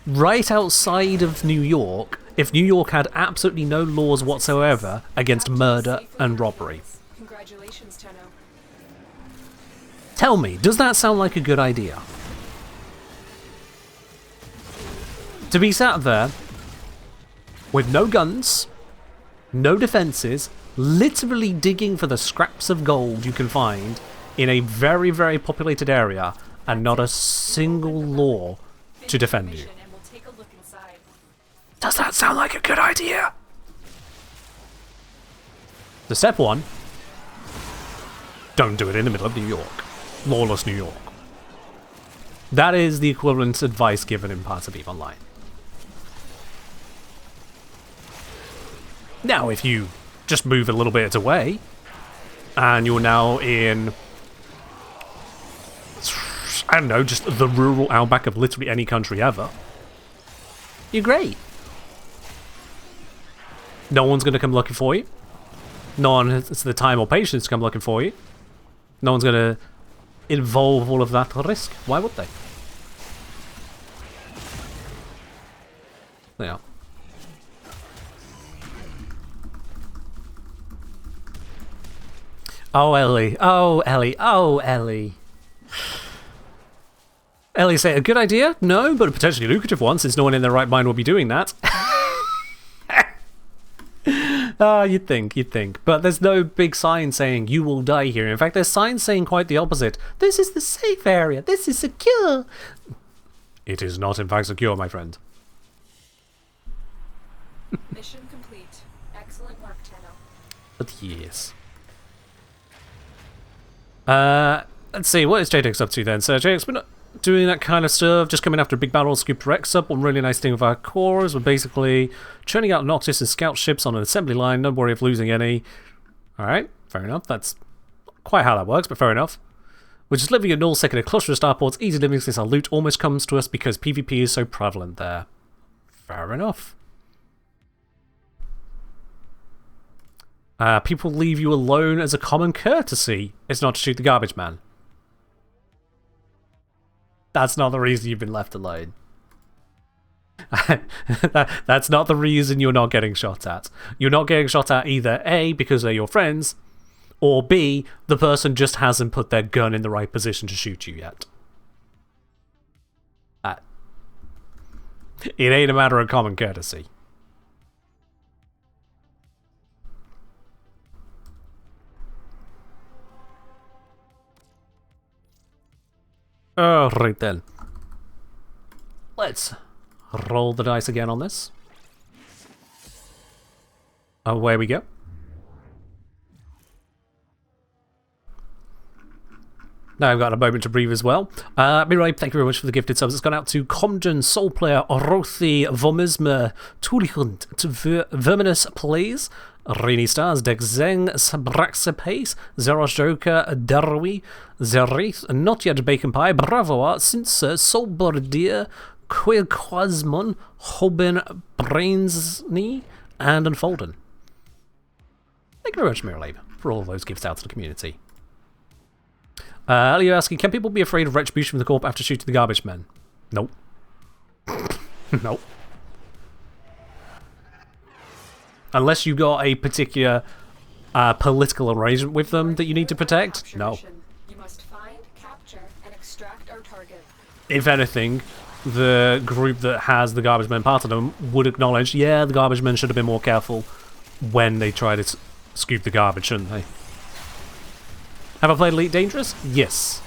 right outside of New York if New York had absolutely no laws whatsoever against murder and robbery. Congratulations, Tenno. Tell me, does that sound like a good idea? To be sat there with no guns, no defenses, literally digging for the scraps of gold you can find in a very, very populated area and not a single law to defend you. Does that sound like a good idea? The step one, don't do it in the middle of New York. Lawless New York. That is the equivalent advice given in parts of EVE Online. Now, if you just move a little bit away, and you're now in, I don't know, just the rural outback of literally any country ever, you're great. No one's going to come looking for you. No one has the time or patience to come looking for you. No one's going to involve all of that risk. Why would they? Yeah. Oh, Ellie. Oh, Ellie. Oh, Ellie. Ellie say, a good idea? No, but a potentially lucrative one, since no one in their right mind will be doing that. Ah, you'd think. But there's no big sign saying, you will die here. In fact, there's signs saying quite the opposite. This is the safe area. This is secure. It is not, in fact, secure, my friend. Mission complete. Excellent work, Tenno. But yes. Let's see, what is JDX up to then? So JDX, we're not doing that kind of stuff, just coming after a big battle, scooped Rex up. One really nice thing with our cores, we're basically churning out Noctis and scout ships on an assembly line, no worry of losing any. Alright, fair enough, that's quite how that works, but fair enough. We're just living in nullsec in a cluster of starports, easy living since our loot almost comes to us because PvP is so prevalent there. Fair enough. People leave you alone as a common courtesy. It's not to shoot the garbage man. That's not the reason you've been left alone. That's not the reason you're not getting shot at. You're not getting shot at either A, because they're your friends, or B, the person just hasn't put their gun in the right position to shoot you yet. It ain't a matter of common courtesy. Alright then. Let's roll the dice again on this. Away we go. Now I've got a moment to breathe as well. Mirai, thank you very much for the gifted subs. It's gone out to Comden, Soul Player, Orothi, Vomisma, Tulihund, Verminous Plays, Rainy Stars, Dexeng, Sabraxapace, Zeros Joker, Darwi, Zerith, Not Yet Bacon Pie, Bravoa, Sincer, Soulbordier, Quilquasmon, Hobin, Brainsney, and Unfolden. Thank you very much, Mirai, for all of those gifts out to the community. Elio asking, can people be afraid of retribution from the corp after shooting the garbage men? Nope. Nope. Unless you got a particular political arrangement with them that you need to protect, no. You must find, capture, and extract our target. If anything, the group that has the garbage men part of them would acknowledge, yeah, the garbage men should have been more careful when they tried to scoop the garbage, shouldn't they? Have I played Elite Dangerous? Yes.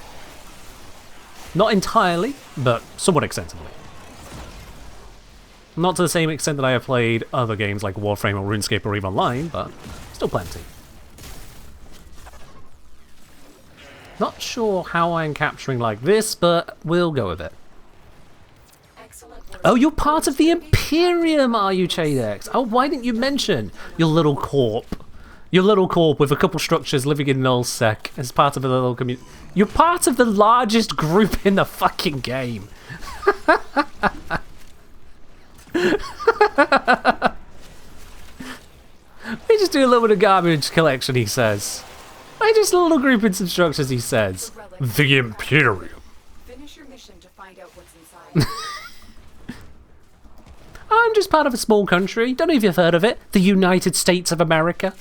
Not entirely, but somewhat extensively. Not to the same extent that I have played other games like Warframe or RuneScape or EVE Online, but still plenty. Not sure how I'm capturing like this, but we'll go with it. Oh, you're part of the Imperium, are you, Chadex? Oh, why didn't you mention your little corp? Your little corp with a couple structures living in nullsec as part of a little community. You're part of the largest group in the fucking game. We just do a little bit of garbage collection, he says. I just a little group in some structures, he says. The Imperium. Finish your mission to find out what's inside. I'm just part of a small country. Don't know if you've heard of it. The United States of America.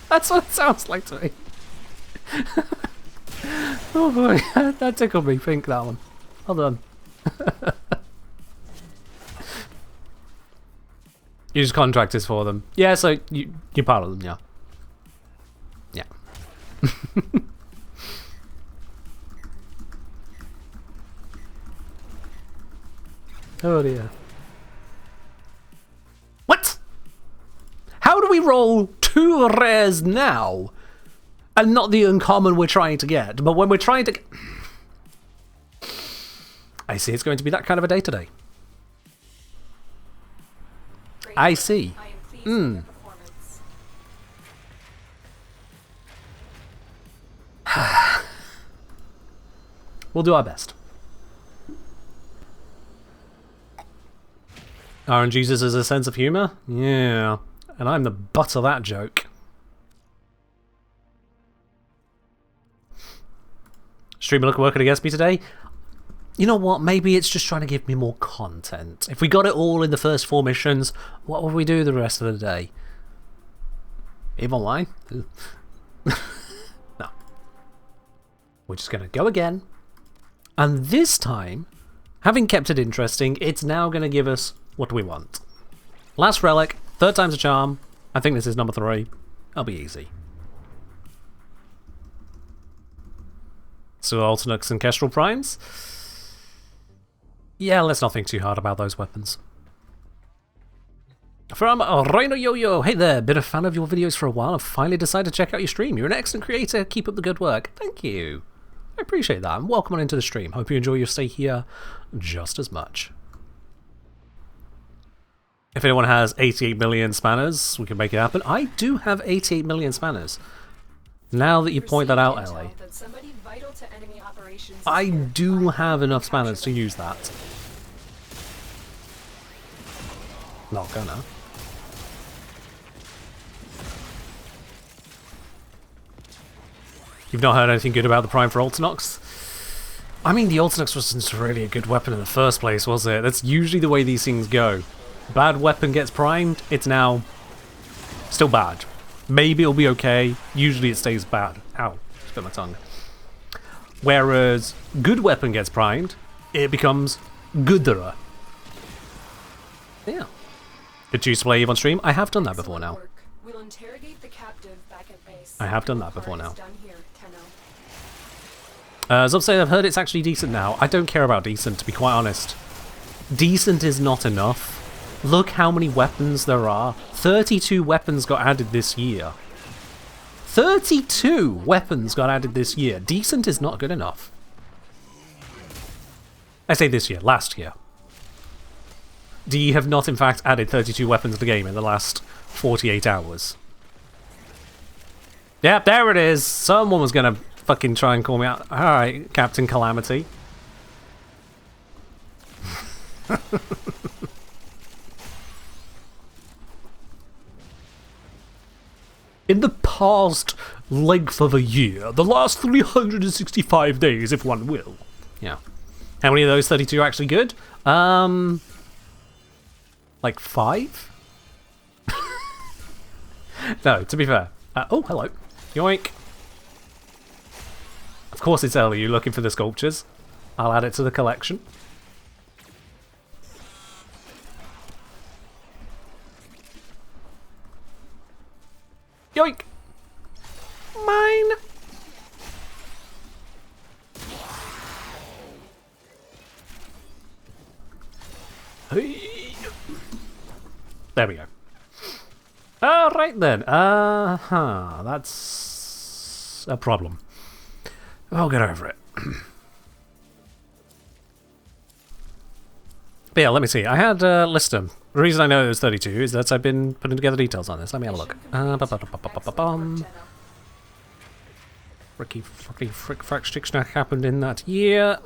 That's what it sounds like to me. Oh boy, that tickled me pink, that one. Hold on. You just contractors for them. Yeah, so you're part of them, yeah. Yeah. Oh dear. What? How do we roll 2 rares now, and not the uncommon we're trying to get, but when we're trying to... I see it's going to be that kind of a day today. I see. I am pleased with your performance. We'll do our best. RNGesus is a sense of humour? Yeah. And I'm the butt of that joke. Streamer look working against me today? You know what? Maybe it's just trying to give me more content. If we got it all in the first 4 missions, what would we do the rest of the day? EVE Online? No. We're just going to go again. And this time, having kept it interesting, it's now going to give us what we want. Last relic, 3rd time's a charm. I think this is number 3. That'll be easy. So Alternux and Kestrel Primes? Yeah, let's not think too hard about those weapons. From Rhino Yo-Yo, hey there, been a fan of your videos for a while and finally decided to check out your stream. You're an excellent creator, keep up the good work. Thank you. I appreciate that, and welcome on into the stream. Hope you enjoy your stay here just as much. If anyone has 88 million spanners, we can make it happen. I do have 88 million spanners. Now that you point that out, Ellie, I do have enough spanners to use that. Not gonna. You've not heard anything good about the Prime for Alternux? I mean, the Alternux wasn't really a good weapon in the first place, was it? That's usually the way these things go. Bad weapon gets primed, it's now still bad. Maybe it'll be okay, usually it stays bad. Ow, spit my tongue. Whereas good weapon gets primed, it becomes gooder. Yeah. Good choose to play EVE on stream? I have done that before now. We'll interrogate the captive back at base. I have done that before now. Done here, Tenno. As I've said, I've heard it's actually decent now. I don't care about decent, to be quite honest. Decent is not enough. Look how many weapons there are. 32 weapons got added this year. 32 weapons got added this year. Decent is not good enough. I say this year, last year. DE have not in fact added 32 weapons to the game in the last 48 hours. Yep, there it is. Someone was gonna fucking try and call me out. Alright, Captain Calamity. In the past length of a year, the last 365 days, if one will. Yeah. How many of those 32 are actually good? Like 5? No, to be fair. Oh, hello. Yoink. Of course it's early, you're looking for the sculptures. I'll add it to the collection. Yoink! Mine! There we go. Alright then. That's a problem. I'll get over it. But yeah, let me see. I had list them. The reason I know it was 32 is that I've been putting together details on this. Let me have a look. Fricky frick frack happened in that year.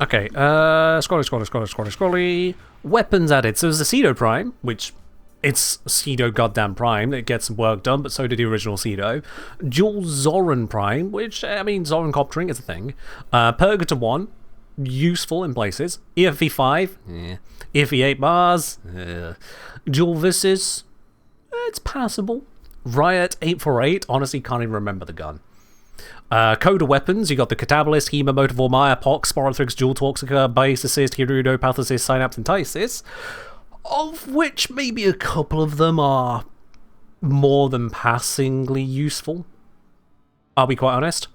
Okay, scrolly. Weapons added. So there's the Cedo Prime, which it's Cedo goddamn Prime. It gets some work done, but so did the original Cedo. Dual Zoran Prime, which, I mean, Zoran Coptering is a thing. Purgator 1, useful in places. EFV 5, EFV 8 bars. Dual Visses, it's passable. Riot 848, honestly can't even remember the gun. Coda weapons, you got the Catabolist, Hema, Motivore, Pox, Sporothrix, Dual Toxica, Base Assist, Hirudo, Path Assist, Synapse, and Tysis, of which maybe a couple of them are more than passingly useful. I'll be quite honest.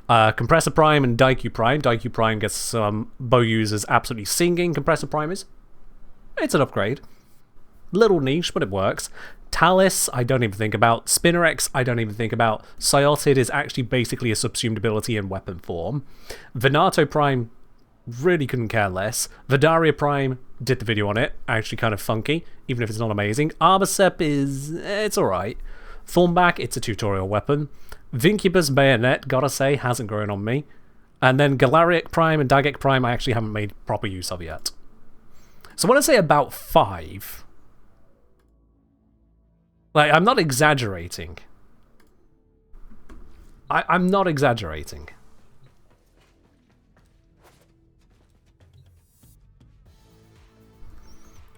Compressor Prime and Daikyu Prime. Daikyu Prime gets some bow users absolutely singing. Compressor Prime is. It's an upgrade. Little niche, but it works. Talus, I don't even think about. Spinnerex, I don't even think about. Cyotid is actually basically a subsumed ability in weapon form. Venato Prime, really couldn't care less. Vidaria Prime, did the video on it. Actually kind of funky, even if it's not amazing. Arbacep is... it's alright. Thornback, it's a tutorial weapon. Vincubus Bayonet, gotta say, hasn't grown on me. And then Galaric Prime and Dagic Prime I actually haven't made proper use of yet. So when I say about 5... like, I'm not exaggerating. I'm not exaggerating.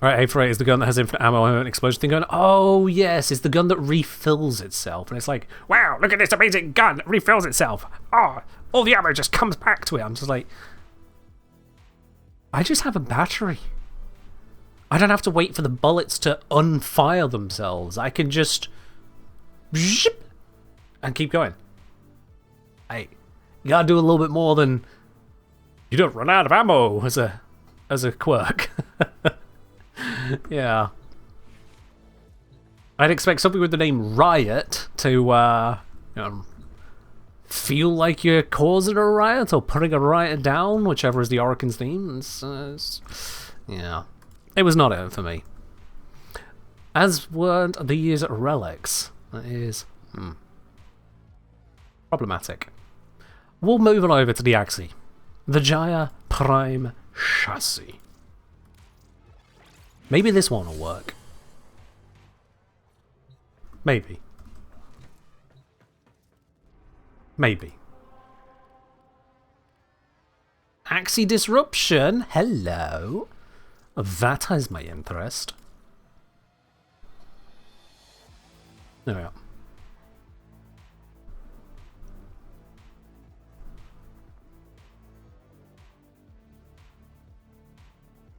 Alright, A4 is the gun that has infinite ammo and an explosion thing going. Oh, yes, it's the gun that refills itself. And it's like, wow, look at this amazing gun. It refills itself. Oh, all the ammo just comes back to it. I'm just like, I just have a battery. I don't have to wait for the bullets to unfire themselves. I can just... zip, and keep going. Hey, you gotta do a little bit more than... you don't run out of ammo as a quirk. Yeah. I'd expect something with the name Riot to, you know, feel like you're causing a riot or putting a riot down, whichever is the Orokin's theme. Yeah. It was not it for me. As weren't these relics. That is... problematic. We'll move on over to the Axie. The Gyre Prime Chassis. Maybe this one will work. Maybe. Maybe. Axie Disruption, hello. That has my interest. There we are.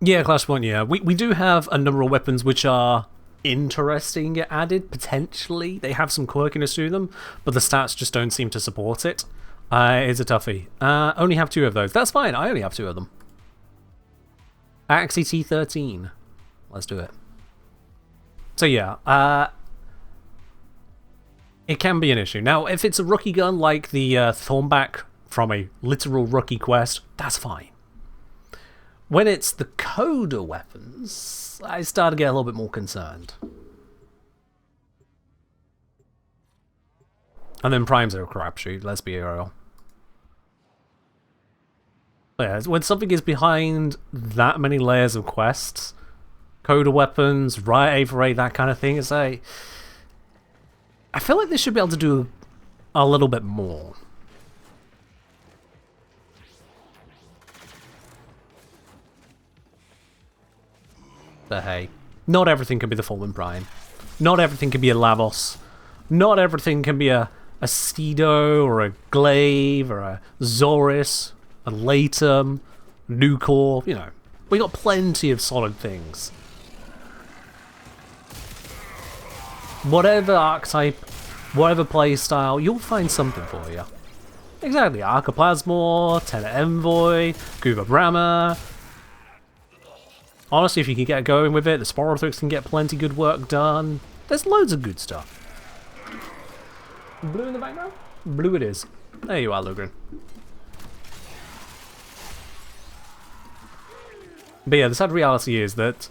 Yeah, Clash 1, yeah. We do have a number of weapons which are interesting added, potentially. They have some quirkiness to them, but the stats just don't seem to support it. It's a toughie. Only have 2 of those. That's fine, I only have 2 of them. Axie T13. Let's do it. So yeah, it can be an issue. Now, if it's a rookie gun like the Thornback from a literal rookie quest, that's fine. When it's the coda weapons, I start to get a little bit more concerned. And then primes are a crapshoot, let's be real. Yeah, when something is behind that many layers of quests, coda weapons, Riot A4A, that kind of thing, it's like... I feel like they should be able to do a little bit more. But hey, not everything can be the Fallen Prime. Not everything can be a Lavos. Not everything can be a Steedo or a Glaive or a Zoris, a Latum, Nucor, you know. We got plenty of solid things. Whatever archetype, whatever playstyle, you'll find something for you. Exactly, Archoplasmor, Tenor Envoy, Guba Brahma. Honestly, if you can get going with it, the Sporothrix can get plenty good work done. There's loads of good stuff. Blue in the background? Blue it is. There you are, Lugrin. But yeah, the sad reality is that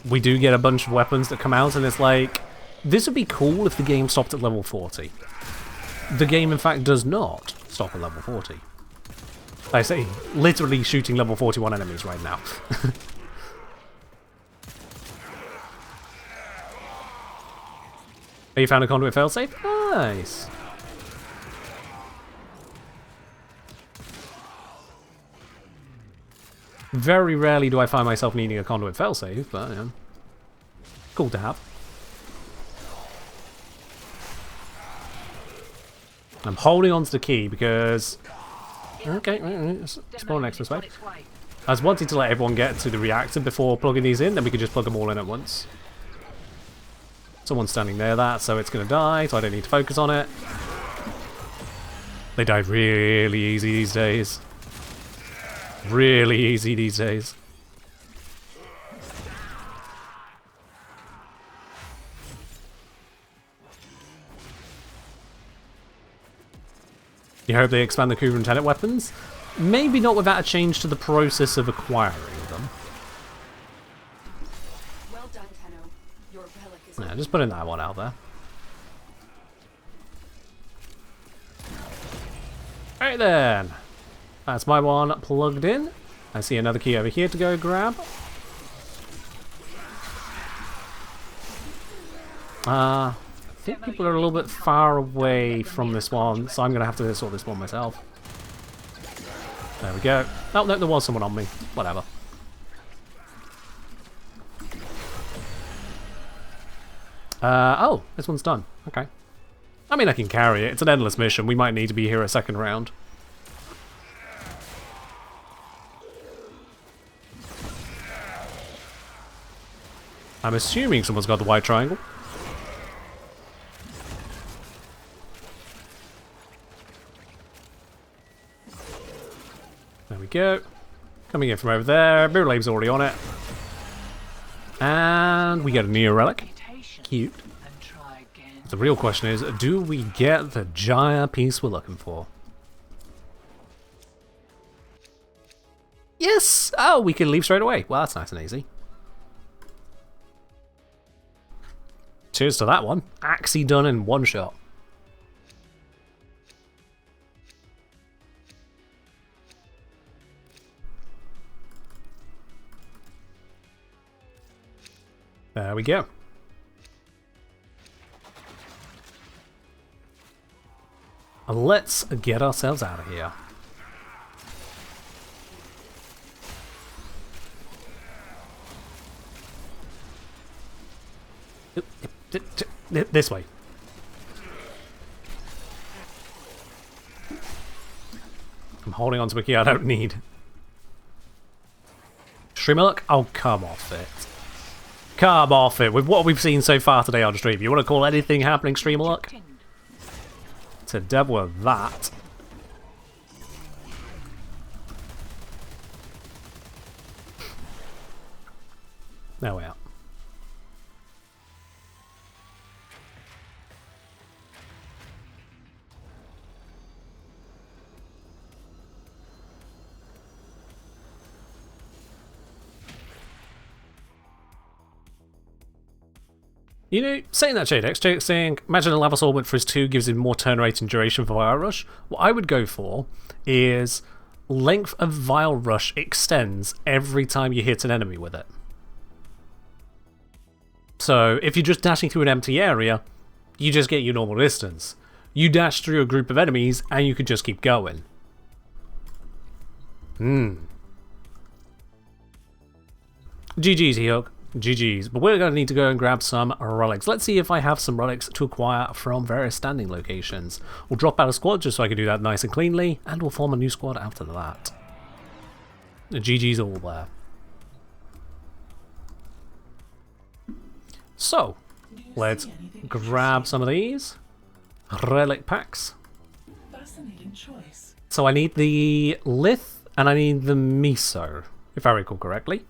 we do get a bunch of weapons that come out, and it's like, this would be cool if the game stopped at level 40. The game, in fact, does not stop at level 40. I say, literally shooting level 41 enemies right now. You found a conduit failsafe? Nice. Very rarely do I find myself needing a conduit failsafe, but yeah, cool to have. I'm holding on to the key because... Okay, spawn next this way. I was wanting to let everyone get to the reactor before plugging these in, then we could just plug them all in at once. Someone's standing there, so it's going to die, so I don't need to focus on it. They die really easy these days. Really easy these days. You hope they expand the Cougar and Tenet weapons? Maybe not without a change to the process of acquiring them. Well done, Tenno. Your relic is Yeah, open. just putting that one out there. Alright then. That's my one plugged in. I see another key over here to go grab. I think people are a little bit far away from this one, so I'm going to have to sort this one myself. There we go. Oh, no, there was someone on me. Whatever. Oh, this one's done. Okay. I mean, I can carry it. It's an endless mission. We might need to be here a second round. I'm assuming someone's got the white triangle. There we go. Coming in from over there. Bootlame's already on it. And we get a Neo Relic. Cute. The real question is, do we get the Gyre piece we're looking for? Yes! Oh, we can leave straight away. Well, that's nice and easy. Cheers to that one. Axie done in one shot. There we go. And let's get ourselves out of here. This way. I'm holding on to a key I don't need. Streamer luck? Oh, come off it. Come off it. With what we've seen so far today on stream, you want to call anything happening streamer luck? To devil with that. There we are. You know, saying that, Jadex saying, imagine a lava sword with Frizz 2 gives him more turn rate and duration for Vial Rush. What I would go for is length of Vial Rush extends every time you hit an enemy with it. So, if you're just dashing through an empty area, you just get your normal distance. You dash through a group of enemies, and you could just keep going. GG's, He-Hook. GG's. But we're going to need to go and grab some relics. Let's see if I have some relics to acquire from various standing locations. We'll drop out a squad just so I can do that nice and cleanly, and we'll form a new squad after that. The GG's all there. So, let's grab some of these relic packs. Fascinating choice. So I need the Lith and I need the Miso, if I recall correctly.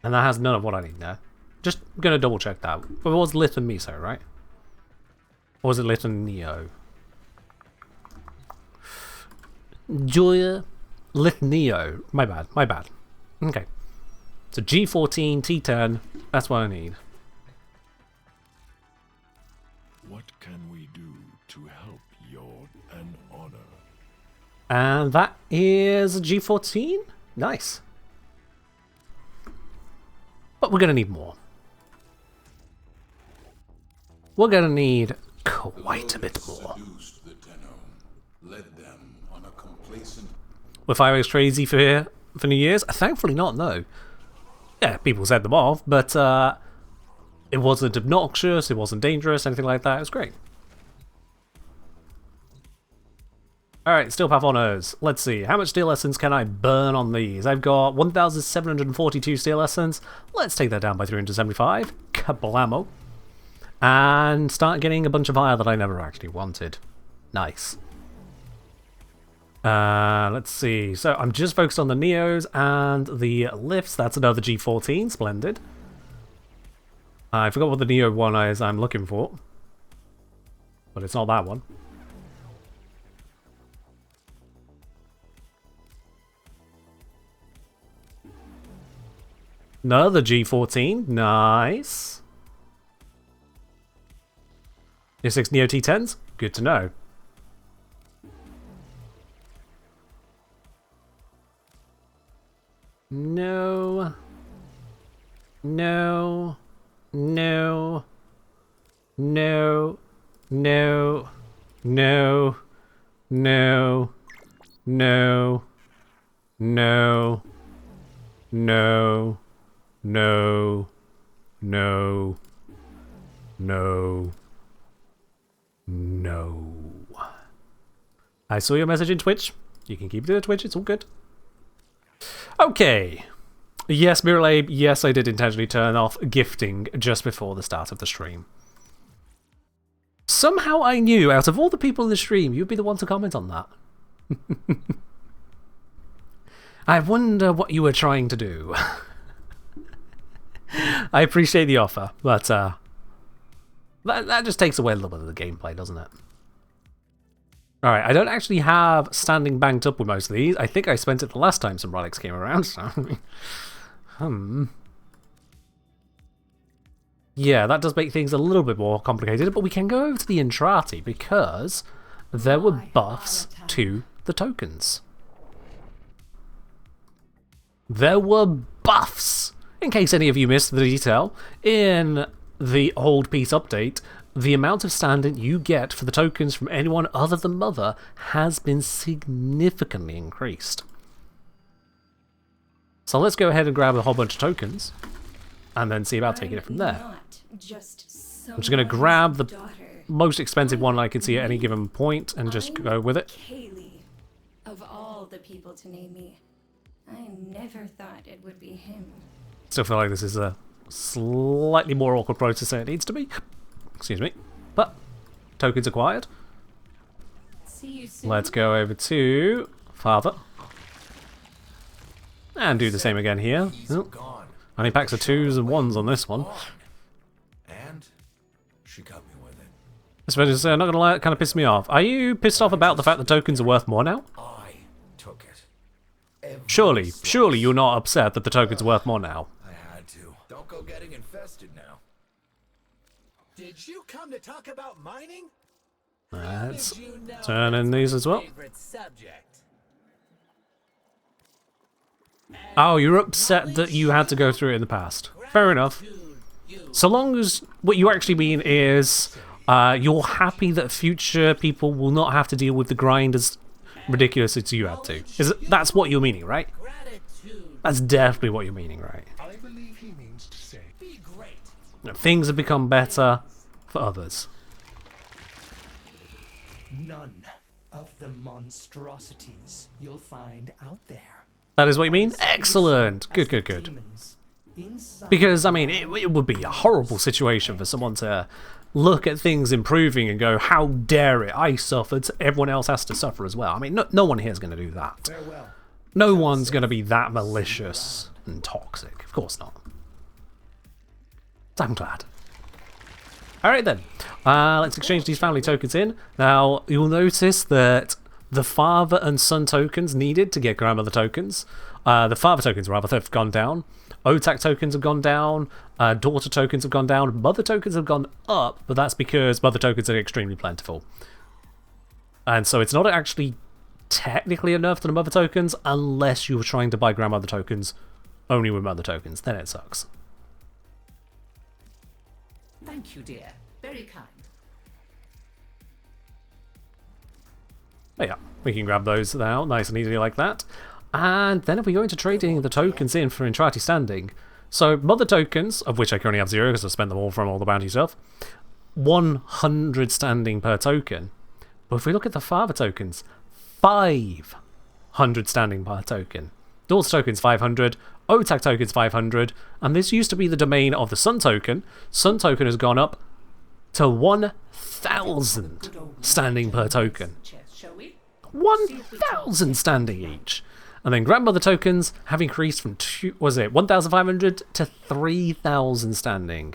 And that has none of what I need there. Just gonna double check that. But it was Lith and Miso, right? Or was it Lith and Neo? Joya. Lith Neo. My bad, my bad. Okay. So G14, T10, that's what I need. What can we do to help Yord and Honor? And that is a G14? Nice. But we're gonna need more. We're gonna need quite a bit more. Were fireworks crazy for New Year's? Thankfully not, no. Yeah, people set them off, but it wasn't obnoxious, it wasn't dangerous, anything like that. It was great. Alright, Steel Path Honors. Let's see, how much Steel Essence can I burn on these? I've got 1,742 Steel Essence. Let's take that down by 375. Kablamo. And start getting a bunch of fire that I never actually wanted. Nice. Let's see. So I'm just focused on the Neos and the lifts. That's another G14. Splendid. I forgot what the Neo one is I'm looking for. But it's not that one. Another G14. Nice. Tier 6 Neo T10s? Good to know. No. No. No. No. No. No. No. No. No. No. No. No. No. No. I saw your message in Twitch. You can keep it in Twitch, it's all good. Okay. Yes, Miralabe, yes, I did intentionally turn off gifting just before the start of the stream. Somehow I knew, out of all the people in the stream, you'd be the one to comment on that. I wonder what you were trying to do. I appreciate the offer, but that just takes away a little bit of the gameplay, doesn't it? Alright, I don't actually have standing banked up with most of these. I think I spent it the last time some relics came around, so... Yeah, that does make things a little bit more complicated, but we can go over to the Entrati because there were buffs to the tokens. There were buffs! In case any of you missed the detail, in the old piece update, the amount of standing you get for the tokens from anyone other than Mother has been significantly increased. So let's go ahead and grab a whole bunch of tokens, and then see about taking it from there. I'm just going to grab the most expensive one I can see at any given point, and just go with it. Kaylee. Of all the people to name me, I never thought it would be him. Still feel like this is a slightly more awkward process than it needs to be. Excuse me. But, tokens acquired. See you soon. Let's go over to Father. And do the same again here. Oh. Only packs of 2s and 1s on this one. And she got me with it. This is not gonna lie, it kind of pissed me off. Are you pissed off about the fact that tokens are worth more now? I took it. Surely you're not upset that the tokens are worth more now. I had to. Don't go getting infested now. Did you come to talk about mining? Let's turn in these as well. Oh, you're upset that you had to go through it in the past. Fair enough. So long as what you actually mean is you're happy that future people will not have to deal with the grind as ridiculous as you had to. That's what you're meaning, right? That's definitely what you're meaning, right? I believe he means to say, be great. Things have become better for others. None of the monstrosities you'll find out there. That is what you mean? Excellent! Good, good, good. Because, I mean, it would be a horrible situation for someone to look at things improving and go, how dare it, I suffered, everyone else has to suffer as well. I mean, no one here is going to do that. No one's going to be that malicious and toxic. Of course not. I'm glad. Alright then, let's exchange these family tokens in. Now, you'll notice that the father and son tokens needed to get grandmother tokens, the father tokens rather, have gone down. OTAC tokens have gone down, daughter tokens have gone down, mother tokens have gone up, but that's because mother tokens are extremely plentiful. And so it's not actually technically a nerf to the mother tokens unless you're trying to buy grandmother tokens only with mother tokens, then it sucks. Thank you, dear. Very kind. But yeah, we can grab those now, nice and easily like that. And then if we go into trading the tokens in for Entrati standing, so mother tokens, of which I currently have 0 because I spent them all from all the bounty stuff, 100 standing per token. But if we look at the father tokens, 500 standing per token. Daughter tokens 500, OTAC tokens 500, and this used to be the domain of the son token. Son token has gone up to 1,000 standing per token. 1,000 standing each. And then grandmother tokens have increased from 1,500 to 3,000 standing.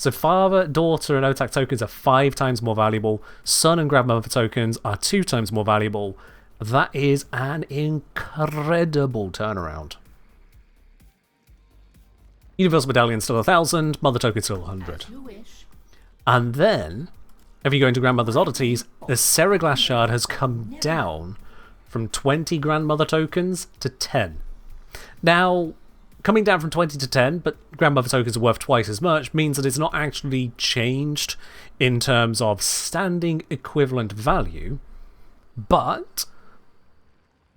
So father, daughter, and OTAC tokens are 5 times more valuable. Son and grandmother tokens are 2 times more valuable. That is an incredible turnaround. Universal Medallion still 1,000, Mother Token still 100. And then, if you go into Grandmother's Oddities, the Seriglass Shard has come down from 20 Grandmother tokens to 10. Now, coming down from 20 to 10, but Grandmother tokens are worth twice as much, means that it's not actually changed in terms of standing equivalent value, but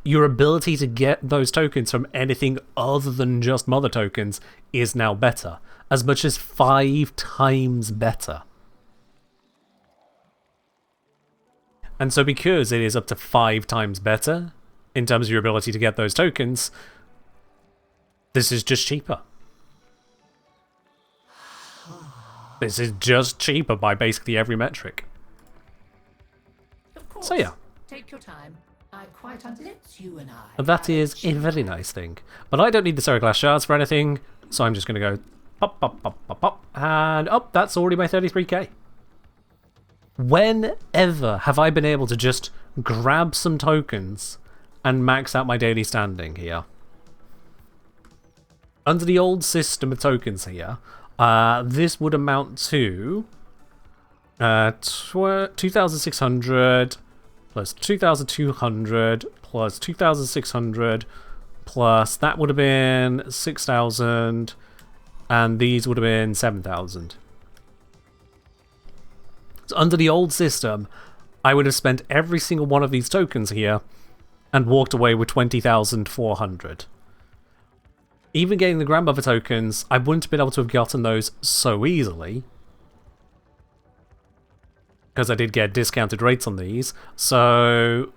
your ability to get those tokens from anything other than just Mother tokens is now better, as much as 5 times better. And so because it is up to 5 times better in terms of your ability to get those tokens, this is just cheaper. This is just cheaper by basically every metric. Of course. So yeah. Take your time. I quite understand you and I. That is a very nice thing. But I don't need the Seriglass Shards for anything, so I'm just going to go pop, pop, pop, pop, pop, and oh, that's already my 33k. Whenever have I been able to just grab some tokens and max out my daily standing here? Under the old system of tokens here, this would amount to 2,600 plus 2,200 plus 2,600 plus that would have been 6,000, and these would have been 7,000. So under the old system, I would have spent every single one of these tokens here and walked away with 20,400. Even getting the grandmother tokens, I wouldn't have been able to have gotten those so easily, because I did get discounted rates on these, so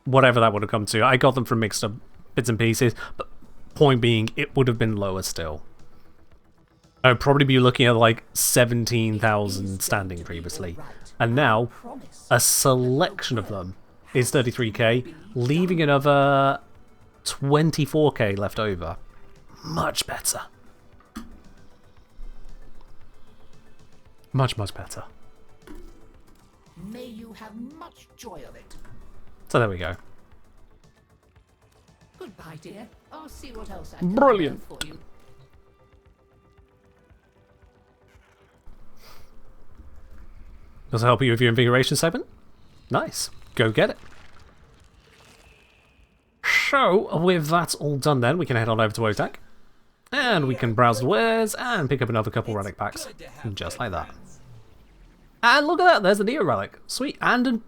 whatever that would have come to, I got them from mixed up bits and pieces, but point being, it would have been lower still. I would probably be looking at like 17,000 standing previously, and now a selection of them is 33k, leaving another 24k left over. Much better. Much, much better. May you have much joy of it. So there we go. Goodbye, dear. I'll see what else I can Brilliant. do for you. Does it help you with your invigoration segment? Nice. Go get it. So, with that all done then, we can head on over to OTAC. And we can browse the wares and pick up another couple relic packs. Just like that. And look at that, there's the Neo relic. Sweet. And a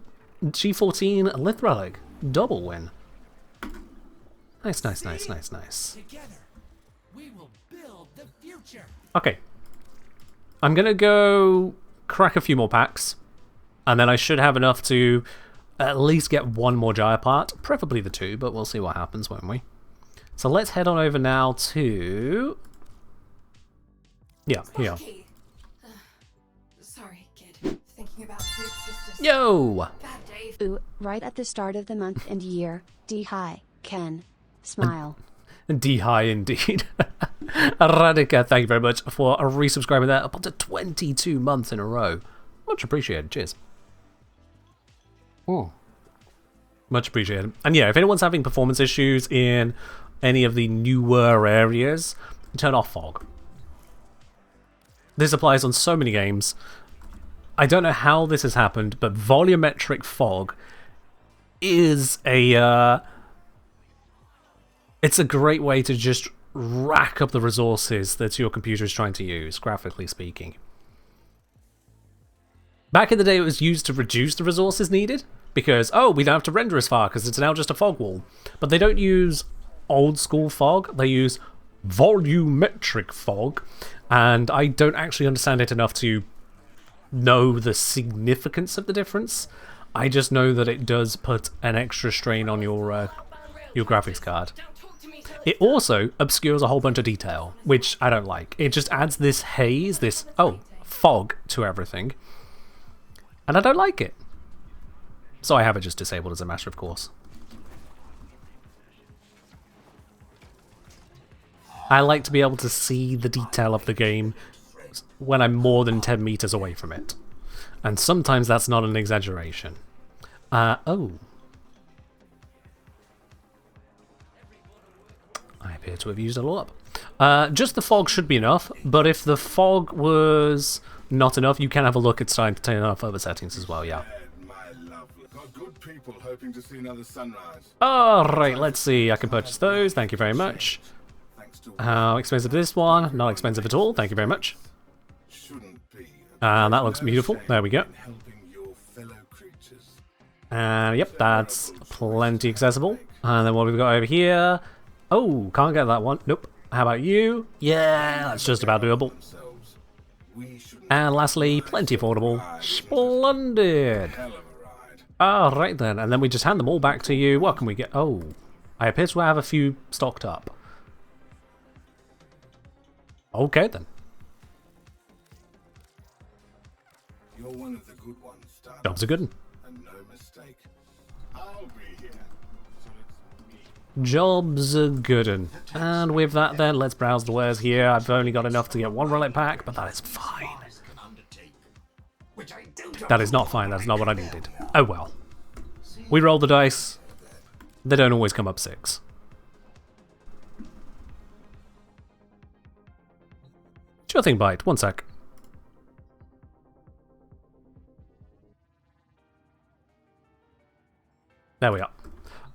G14 Lith relic. Double win. Nice, nice, nice, nice, nice. Together, we will build the future. Okay. I'm going to go crack a few more packs. And then I should have enough to at least get one more Gyre part. Preferably the 2, but we'll see what happens, won't we? So let's head on over now to... Yeah, here. Sorry, kid. Thinking about food's just a Yo! bad day. Ooh, right at the start of the month and year. D-hi, Ken. Smile. D-high indeed. Radika, thank you very much for resubscribing there up to 22 months in a row. Much appreciated. Cheers. Oh. Much appreciated. And yeah, if anyone's having performance issues in any of the newer areas, turn off fog. This applies on so many games. I don't know how this has happened, but volumetric fog is a... it's a great way to just rack up the resources that your computer is trying to use, graphically speaking. Back in the day, it was used to reduce the resources needed, because, oh, we don't have to render as far, because it's now just a fog wall. But they don't use old school fog, they use volumetric fog, and I don't actually understand it enough to know the significance of the difference. I just know that it does put an extra strain on your graphics card. It also obscures a whole bunch of detail, which I don't like. It just adds this haze, this, oh, fog to everything. And I don't like it. So I have it just disabled as a matter of course. I like to be able to see the detail of the game when I'm more than 10 meters away from it. And sometimes that's not an exaggeration. Oh. I appear to have used it all up. Just the fog should be enough, but if the fog was not enough, you can have a look at starting to turn off other settings as well, yeah. Alright, let's see. I can purchase those. Thank you very much. How expensive is this one? Not expensive at all. Thank you very much. And that looks beautiful. There we go. And yep, that's plenty accessible. And then what we've got over here... Oh, can't get that one. Nope. How about you? Yeah, that's just about doable. And lastly, plenty affordable. Splendid! Alright then, and then we just hand them all back to you. What can we get? Oh, I appear to have a few stocked up. Okay then. You're one of the good ones, Job's a good one. and no mistake. I'll be here. Job's a good one. And with that then, let's browse the wares here. I've only got enough to get one relic pack, but that is fine. That is not fine, that's not what I needed. Oh well. We roll the dice. They don't always come up 6. Sure thing, Bite. One sec. There we are.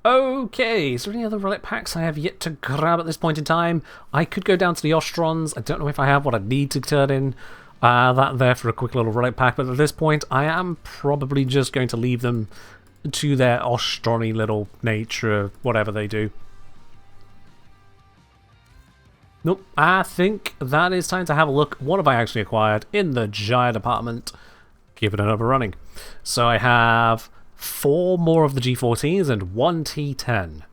Okay, is there any other relic packs I have yet to grab at this point in time? I could go down to the Ostrons. I don't know if I have what I need to turn in. That there for a quick little relic pack, but at this point I am probably just going to leave them to their Ostrony little nature, whatever they do. Nope, I think that is time to have a look. What have I actually acquired in the Gyre department? Give it another running. So I have 4 more of the G14s and 1 T10.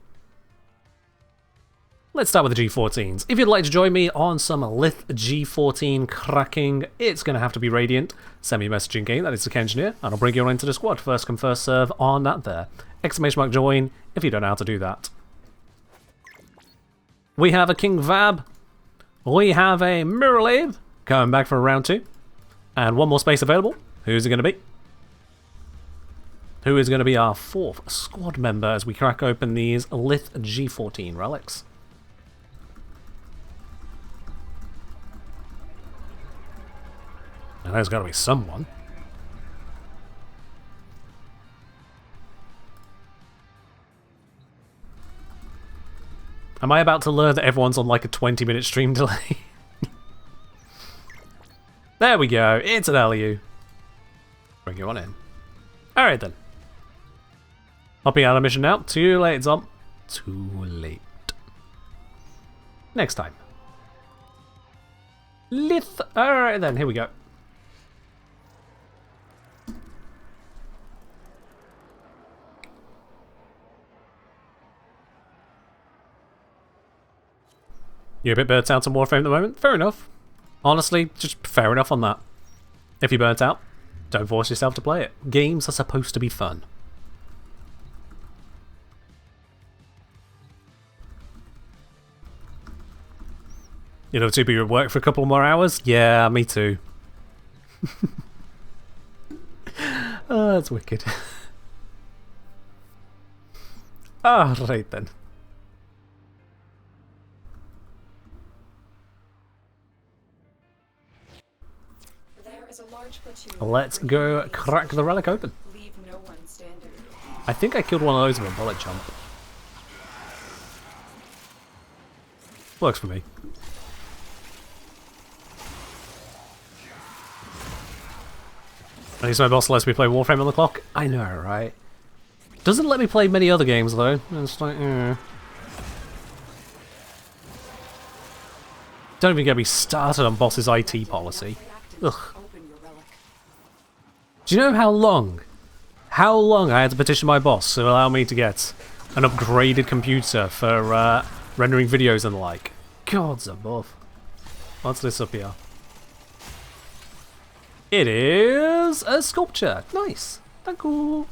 Let's start with the G14s. If you'd like to join me on some Lith G14 cracking, it's going to have to be Radiant. Send me a message in game, that is the Engineer, and I'll bring you on into the squad. First come, first serve on that there. Exclamation mark join if you don't know how to do that. We have a King Vab. We have a Mirrorlave coming back for round 2. And 1 more space available. Who's it going to be? Who is going to be our 4th squad member as we crack open these Lith G14 relics? Now there's got to be someone. Am I about to learn that everyone's on like a 20-minute stream delay? There we go, it's an LU. Bring you on in. Alright then. Hopping out of mission now. Too late, Zom. Too late. Next time. Lith. Alright then, here we go. You're a bit burnt out on Warframe at the moment? Fair enough. Honestly, just fair enough on that. If you're burnt out, don't force yourself to play it. Games are supposed to be fun. You know, to be at work for a couple more hours? Yeah, me too. Oh, that's wicked. Ah, right then. Let's go crack the relic open. I think I killed one of those with a bullet jump. Works for me. At least my boss lets me play Warframe on the clock. I know, right? Doesn't let me play many other games though. It's like, Don't even get me started on boss's IT policy. Ugh. Do you know how long I had to petition my boss to allow me to get an upgraded computer for rendering videos and the like? Gods above. What's this up here? It is a sculpture. Nice. Thank you.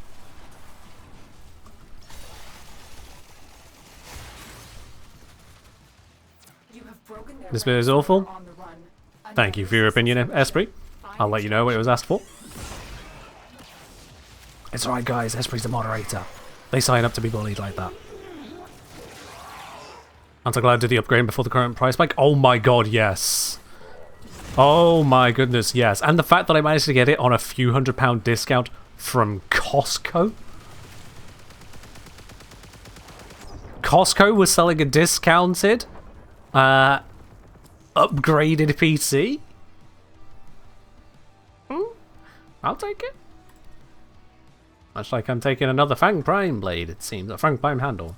This bit is awful. Thank you for your opinion, Esprit. I'll let you know what it was asked for. It's alright, guys. Esprit's the moderator. They sign up to be bullied like that. Aren't I glad to do the upgrade before the current price spike? Oh my god, yes. Oh my goodness, yes. And the fact that I managed to get it on a few £100 discount from Costco. Costco was selling a discounted, upgraded PC. I'll take it. Much like I'm taking another Fang Prime blade, it seems. A Fang Prime handle.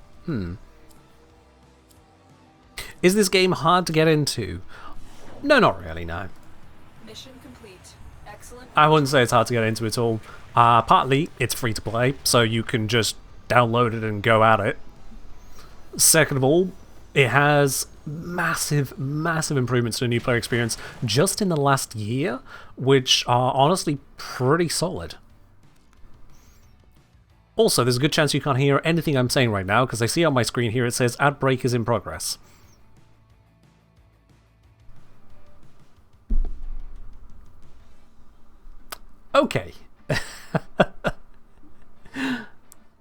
Is this game hard to get into? No, not really, no. Mission complete. Excellent. I wouldn't say it's hard to get into at all. Partly, it's free to play, so you can just download it and go at it. Second of all, it has massive, massive improvements to the new player experience just in the last year, which are honestly pretty solid. Also, there's a good chance you can't hear anything I'm saying right now, because I see on my screen here it says ad break is in progress. Okay.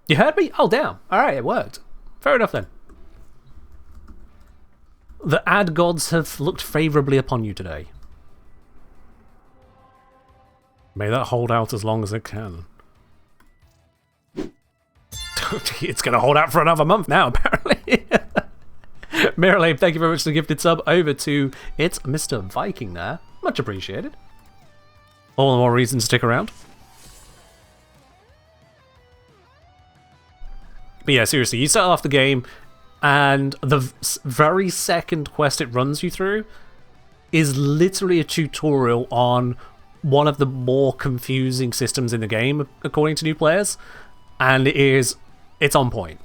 You heard me? Oh, damn. Alright, it worked. Fair enough then. The ad gods have looked favourably upon you today. May that hold out as long as it can. It's going to hold out for another month now, apparently. Mirrorlame, thank you very much for the gifted sub. Over to it's Mr. Viking there. Much appreciated. All the more reason to stick around. But yeah, seriously, you start off the game, and the very second quest it runs you through is literally a tutorial on one of the more confusing systems in the game, according to new players, and it's on point.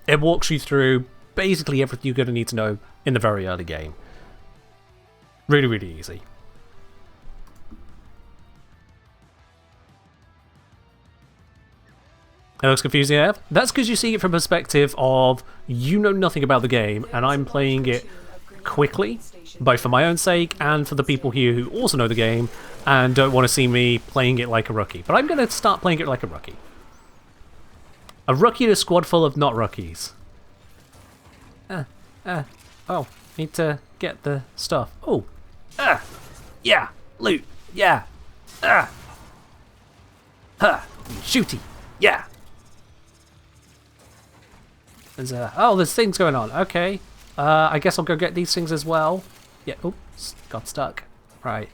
It walks you through basically everything you're going to need to know in the very early game. Really, really easy. It looks confusing, Ev. That's because you see it from a perspective of you know nothing about the game, and I'm playing it quickly, both for my own sake and for the people here who also know the game and don't want to see me playing it like a rookie. But I'm going to start playing it like a rookie. A rookie in a squad full of not rookies. Oh, need to get the stuff. Oh, yeah, loot, yeah, shooty, yeah. There's things going on. Okay. I guess I'll go get these things as well. Yeah. Oops. Got stuck. Right.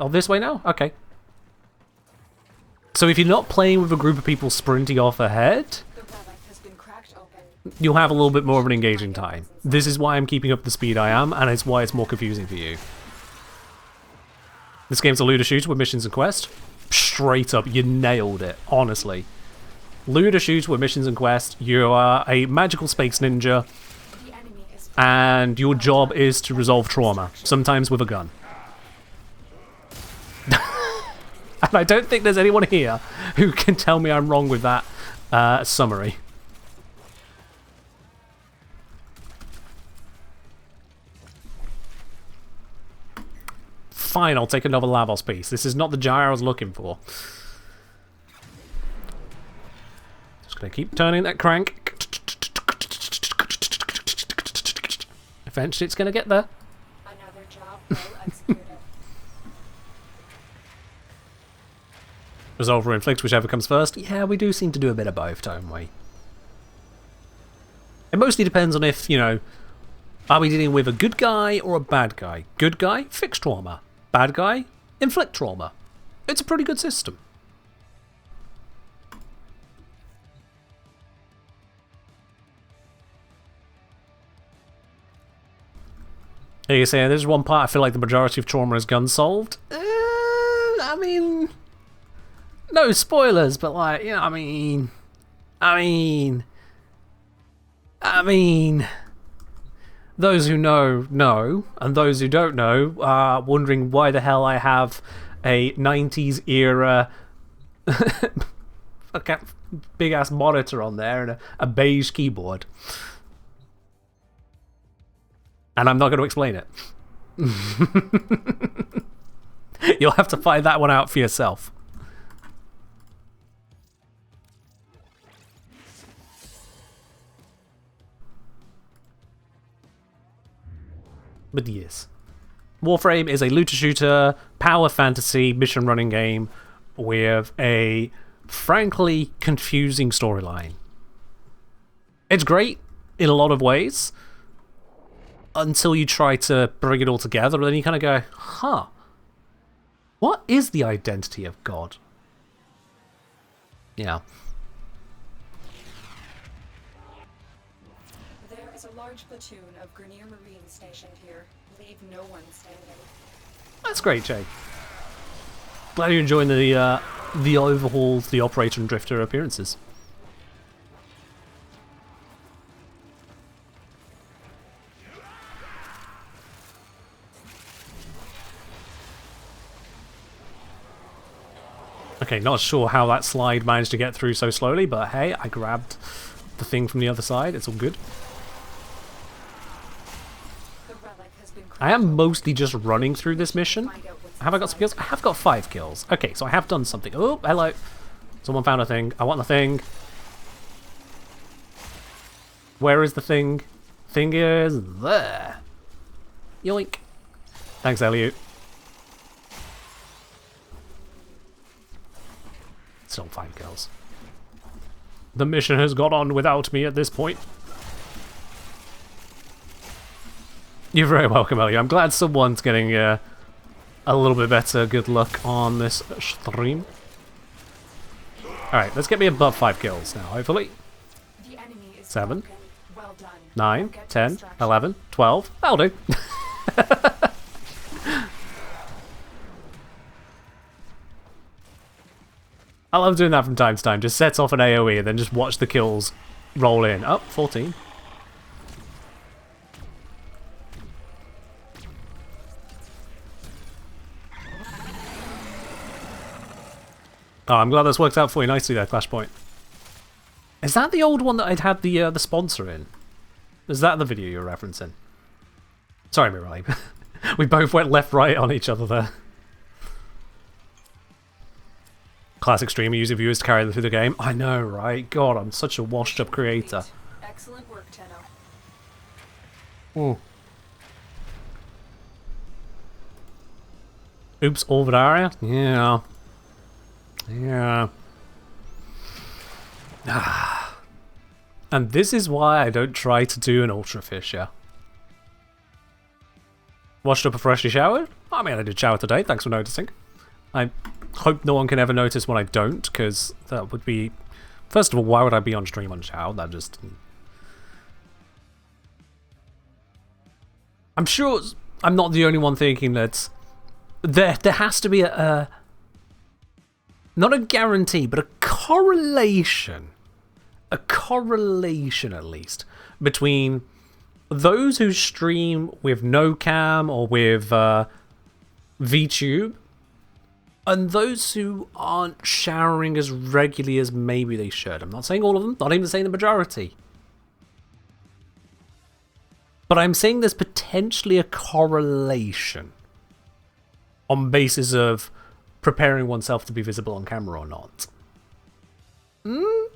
This way now? Okay. So if you're not playing with a group of people sprinting off ahead, you'll have a little bit more of an engaging time. This is why I'm keeping up the speed I am, and it's why it's more confusing for you. This game's a looter shooter with missions and quests. Straight up, you nailed it. Honestly. Looter shooter with missions and quests. You are a magical space ninja, and your job is to resolve trauma, sometimes with a gun. And I don't think there's anyone here who can tell me I'm wrong with that summary. Fine, I'll take another Lavos piece. This is not the gyre I was looking for. Just gonna keep turning that crank. Eventually it's gonna get there. Another job well executed. Resolve or inflict, whichever comes first. Yeah, we do seem to do a bit of both, don't we? It mostly depends on if, you know, are we dealing with a good guy or a bad guy? Good guy, fix trauma. Bad guy, inflict trauma. It's a pretty good system. Here you say, there's one part I feel like the majority of trauma is gun solved. I mean, no spoilers, but like, you know, I mean, those who know, know, and those who don't know are wondering why the hell I have a 90s era big ass monitor on there and a beige keyboard. And I'm not going to explain it. You'll have to find that one out for yourself. But yes. Warframe is a looter shooter, power fantasy, mission running game with a frankly confusing storyline. It's great in a lot of ways until you try to bring it all together, and then you kind of go, huh, what is the identity of God? Yeah. There is a large platoon of Grenier Marines stationed here. Leave no one standing. That's great, Jake. Glad you're enjoying the overhauls, the Operator and Drifter appearances. Okay, not sure how that slide managed to get through so slowly, but hey, I grabbed the thing from the other side. It's all good. The relic has been I am mostly just running through this mission. Have I got some kills? I have got 5 kills. Okay, so I have done something. Oh, hello. Someone found a thing. I want the thing. Where is the thing? Thing is there. Yoink. Thanks, Elliot. Still 5 kills. The mission has got on without me at this point. You're very welcome, Elliot. I'm glad someone's getting a little bit better good luck on this stream. Alright, let's get me above 5 kills now, hopefully. The enemy is 7, broken. Well done. 9, Get 10, distraction. 11, 12. That'll do. I love doing that from time to time. Just sets off an AoE and then just watch the kills roll in. Oh, 14. Oh, I'm glad this worked out for you nicely there, Clashpoint. Is that the old one that I'd had the sponsor in? Is that the video you're referencing? Sorry, Mirai. We both went left-right on each other there. Classic streamer using viewers to carry them through the game. I know, right? God, I'm such a washed-up creator. Excellent work, Tenno. Ooh. Oops, orbit area? Yeah. Yeah. And this is why I don't try to do an Ultra Fisher. Washed up and freshly showered? I mean, I did shower today, thanks for noticing. I hope no one can ever notice when I don't, because that would be... First of all, why would I be on stream unshowered? That just... I'm sure I'm not the only one thinking that there has to be a not a guarantee, but a correlation at least between those who stream with no cam or with VTube and those who aren't showering as regularly as maybe they should. I'm not saying all of them, not even saying the majority. But I'm saying there's potentially a correlation on basis of preparing oneself to be visible on camera or not. You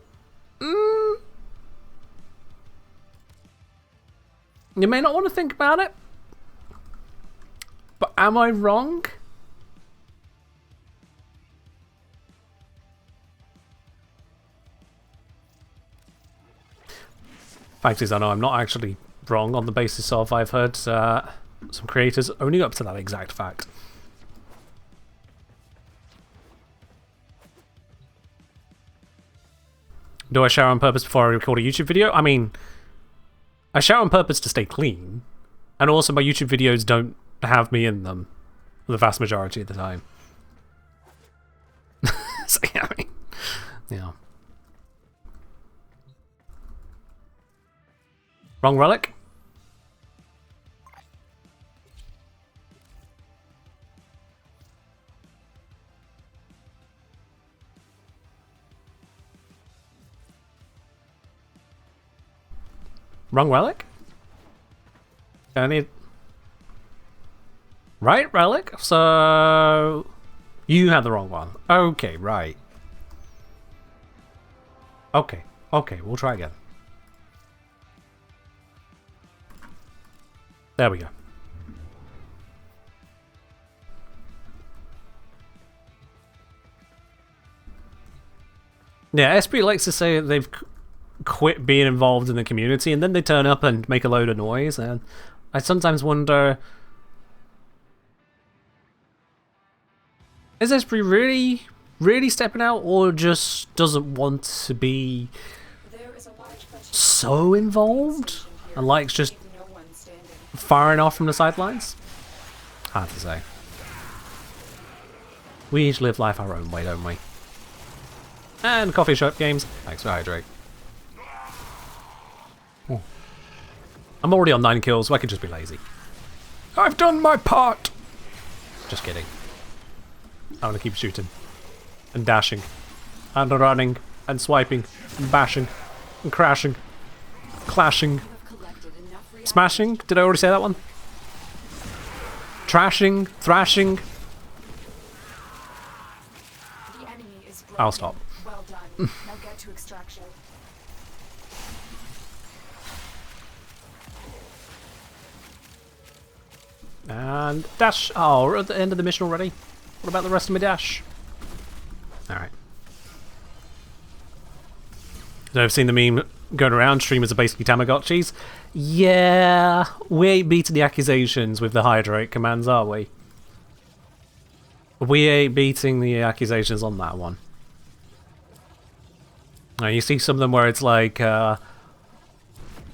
may not want to think about it, but am I wrong? Fact is, I know I'm not actually wrong on the basis of I've heard some creators owning up to that exact fact. Do I shower on purpose before I record a YouTube video? I mean, I shower on purpose to stay clean, and also my YouTube videos don't have me in them the vast majority of the time. So, yeah, I mean, yeah. Wrong relic? Wrong relic? I need... Right, relic? So... You had the wrong one. Okay, right. Okay, we'll try again. There we go. Yeah, Esprit likes to say that they've quit being involved in the community, and then they turn up and make a load of noise, and I sometimes wonder... Is Esprit really stepping out, or just doesn't want to be so involved and likes just firing off from the sidelines? Hard to say. We each live life our own way, don't we? And coffee shop games. Thanks for hydrate. Oh. I'm already on 9 kills, so I can just be lazy. I've done my part! Just kidding. I want to keep shooting. And dashing. And running. And swiping. And bashing. And crashing. Clashing. Smashing? Did I already say that one? Trashing. Thrashing. I'll stop. Well done. Now get to extraction. And dash. Oh, we're at the end of the mission already. What about the rest of my dash? Alright. So I've seen the meme going around, streamers are basically Tamagotchis. Yeah, we ain't beating the accusations with the hydrate commands, are we? We ain't beating the accusations on that one. Now, you see some of them where it's like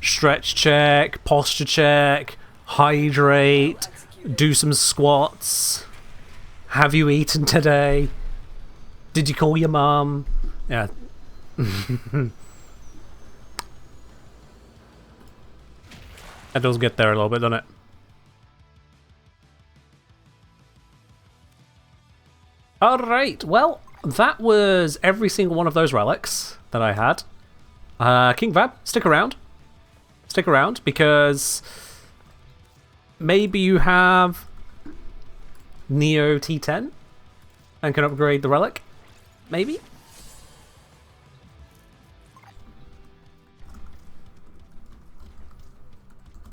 stretch check, posture check, hydrate, do some squats. Have you eaten today? Did you call your mum? Yeah. That does get there a little bit, doesn't it? Alright, well, that was every single one of those relics that I had. King Vab, stick around. Stick around, because maybe you have Neo T10 and can upgrade the relic. Maybe?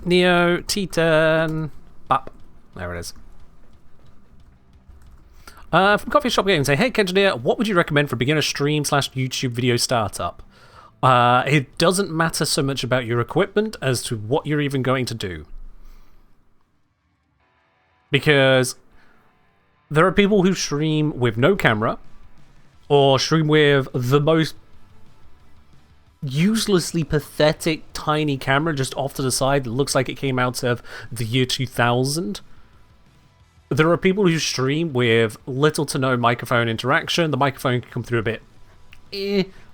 Neo T10 Bap. There it is. From Coffee Shop Games, say, hey Kenjineer, what would you recommend for beginner stream / YouTube video startup? It doesn't matter so much about your equipment as to what you're even going to do. Because there are people who stream with no camera, or stream with the most uselessly pathetic tiny camera just off to the side that looks like it came out of the year 2000. There are people who stream with little to no microphone interaction. The microphone can come through a bit,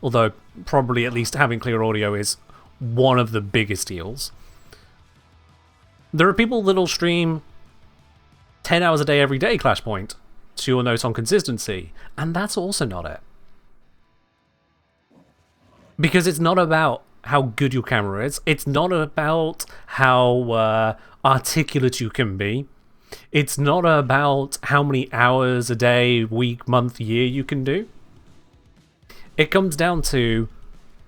although probably at least having clear audio is one of the biggest deals. There are people that'll stream 10 hours a day every day, Clashpoint, to your note on consistency, and that's also not it. Because it's not about how good your camera is, it's not about how articulate you can be, it's not about how many hours a day, week, month, year you can do. It comes down to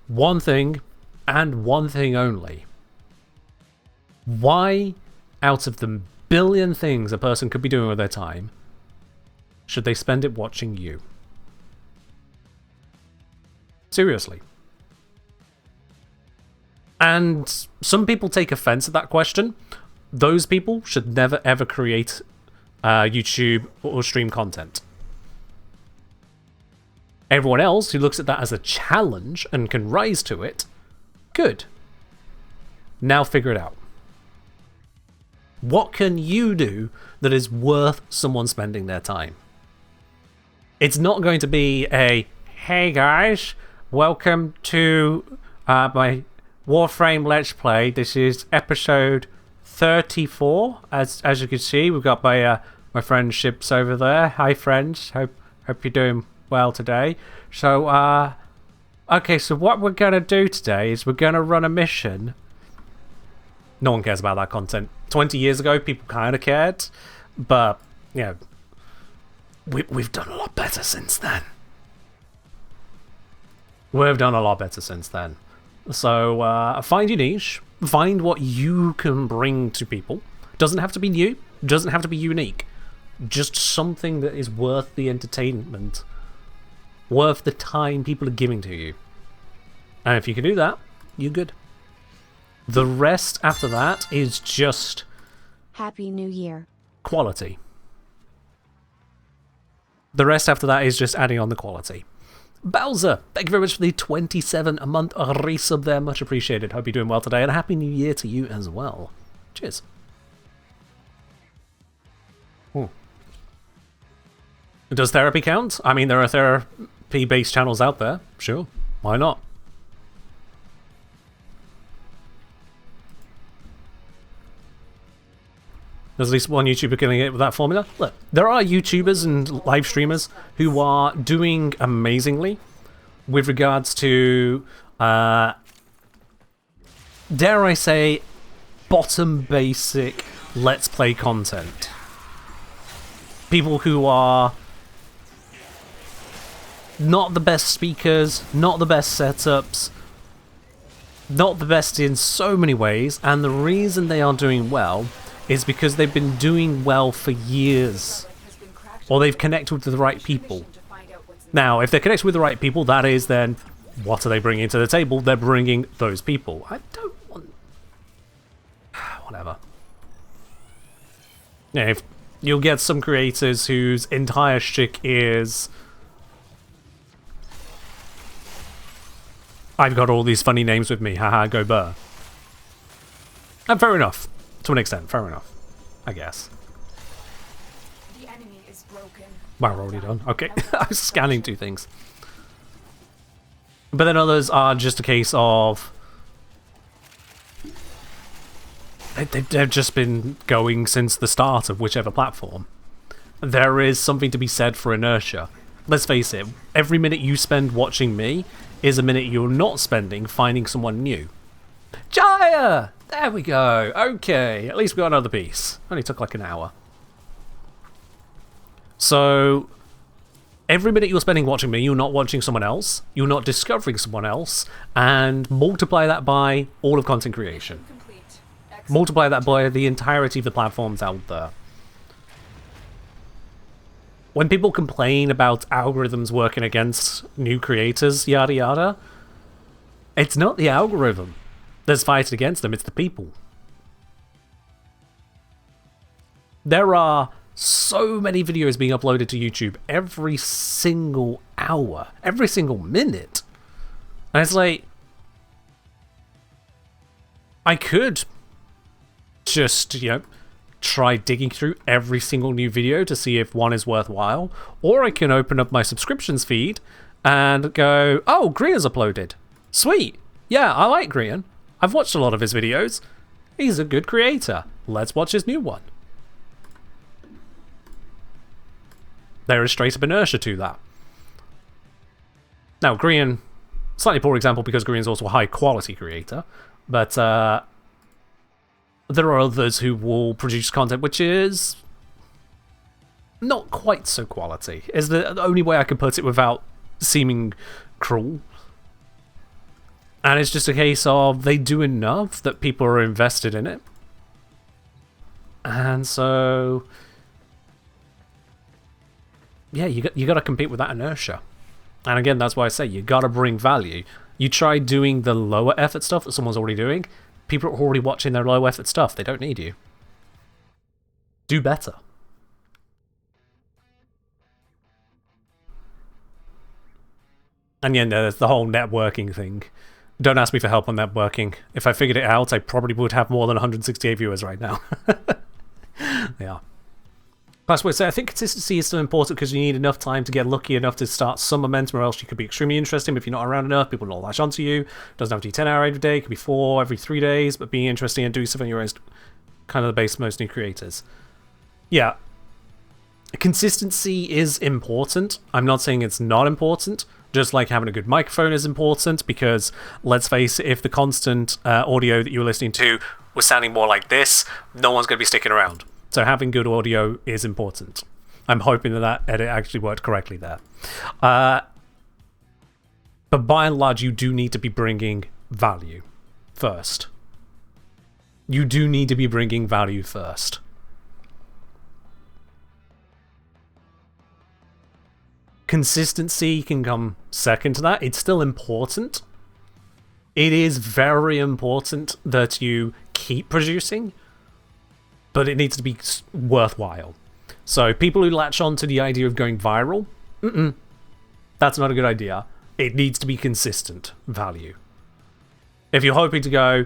one thing, and one thing only. Why, out of the billion things a person could be doing with their time, should they spend it watching you? Seriously. And some people take offense at that question. Those people should never ever create YouTube or stream content. Everyone else who looks at that as a challenge and can rise to it, good. Now figure it out. What can you do that is worth someone spending their time? It's not going to be a, hey guys, welcome to my Warframe Let's Play. This is episode 34. As you can see, we've got my friend Ships over there. Hi friends, hope you're doing well today. So okay, so what we're gonna do today is we're gonna run a mission No one cares about that content. 20 years ago, people kind of cared, but, you know, we've done a lot better since then. We've done a lot better since then. So, find your niche. Find what you can bring to people. Doesn't have to be new. Doesn't have to be unique. Just something that is worth the entertainment. Worth the time people are giving to you. And if you can do that, you're good. The rest after that is just... Happy New Year. quality. The rest after that is just adding on the quality. Bowser, thank you very much for the 27-month resub there. Much appreciated. Hope you're doing well today. And a Happy New Year to you as well. Cheers. Ooh. Does therapy count? I mean, there are therapy-based channels out there. Sure. Why not? There's at least one YouTuber killing it with that formula. Look, there are YouTubers and live streamers who are doing amazingly with regards to, dare I say, bottom basic Let's Play content. People who are not the best speakers, not the best setups, not the best in so many ways, and the reason they are doing well is because they've been doing well for years. Or they've connected with the right people. Now, if they're connected with the right people, that is then, what are they bringing to the table? They're bringing those people. I don't want... whatever. Yeah, if you'll get some creators whose entire shtick is... I've got all these funny names with me, haha, go burr. And fair enough. To an extent, fair enough. I guess. The enemy is broken. Wow, we're already done. Okay, I was scanning two things. But then others are just a case of... They've just been going since the start of whichever platform. There is something to be said for inertia. Let's face it, every minute you spend watching me is a minute you're not spending finding someone new. Gyre! There we go. Okay, at least we got another piece. Only took like an hour. So, every minute you're spending watching me, you're not watching someone else, you're not discovering someone else, and multiply that by all of content creation. Multiply that by the entirety of the platforms out there. When people complain about algorithms working against new creators, yada yada, it's not the algorithm that's fighting against them, it's the people. There are so many videos being uploaded to YouTube every single hour, every single minute. And it's like, I could just, you know, try digging through every single new video to see if one is worthwhile, or I can open up my subscriptions feed and go, oh, Grian's uploaded. Sweet. Yeah, I like Grian. I've watched a lot of his videos. He's a good creator. Let's watch his new one. There is straight up inertia to that. Now, Grian, slightly poor example because Grian's also a high quality creator, but there are others who will produce content which is not quite so quality, is the only way I can put it without seeming cruel. And it's just a case of they do enough that people are invested in it. And so... yeah, you got to compete with that inertia. And again, that's why I say you got to bring value. You try doing the lower effort stuff that someone's already doing. People are already watching their low effort stuff. They don't need you. Do better. And yeah, there's the whole networking thing. Don't ask me for help on networking. If I figured it out, I probably would have more than 168 viewers right now. Yeah. Plus, I say I think consistency is so important because you need enough time to get lucky enough to start some momentum, or else you could be extremely interesting. But if you're not around enough, people will latch onto you. Doesn't have to be 10 hours every day. It could be 4 every 3 days. But being interesting and doing something is kind of the base of most new creators. Yeah. Consistency is important. I'm not saying it's not important. Just like having a good microphone is important, because let's face it, if the constant audio that you're listening to was sounding more like this, no one's going to be sticking around. So having good audio is important. I'm hoping that edit actually worked correctly there. But by and large, you do need to be bringing value first. You do need to be bringing value first. Consistency can come second to that. It's still important. It is very important that you keep producing, but it needs to be worthwhile. So people who latch on to the idea of going viral, that's not a good idea. It needs to be consistent value. If you're hoping to go,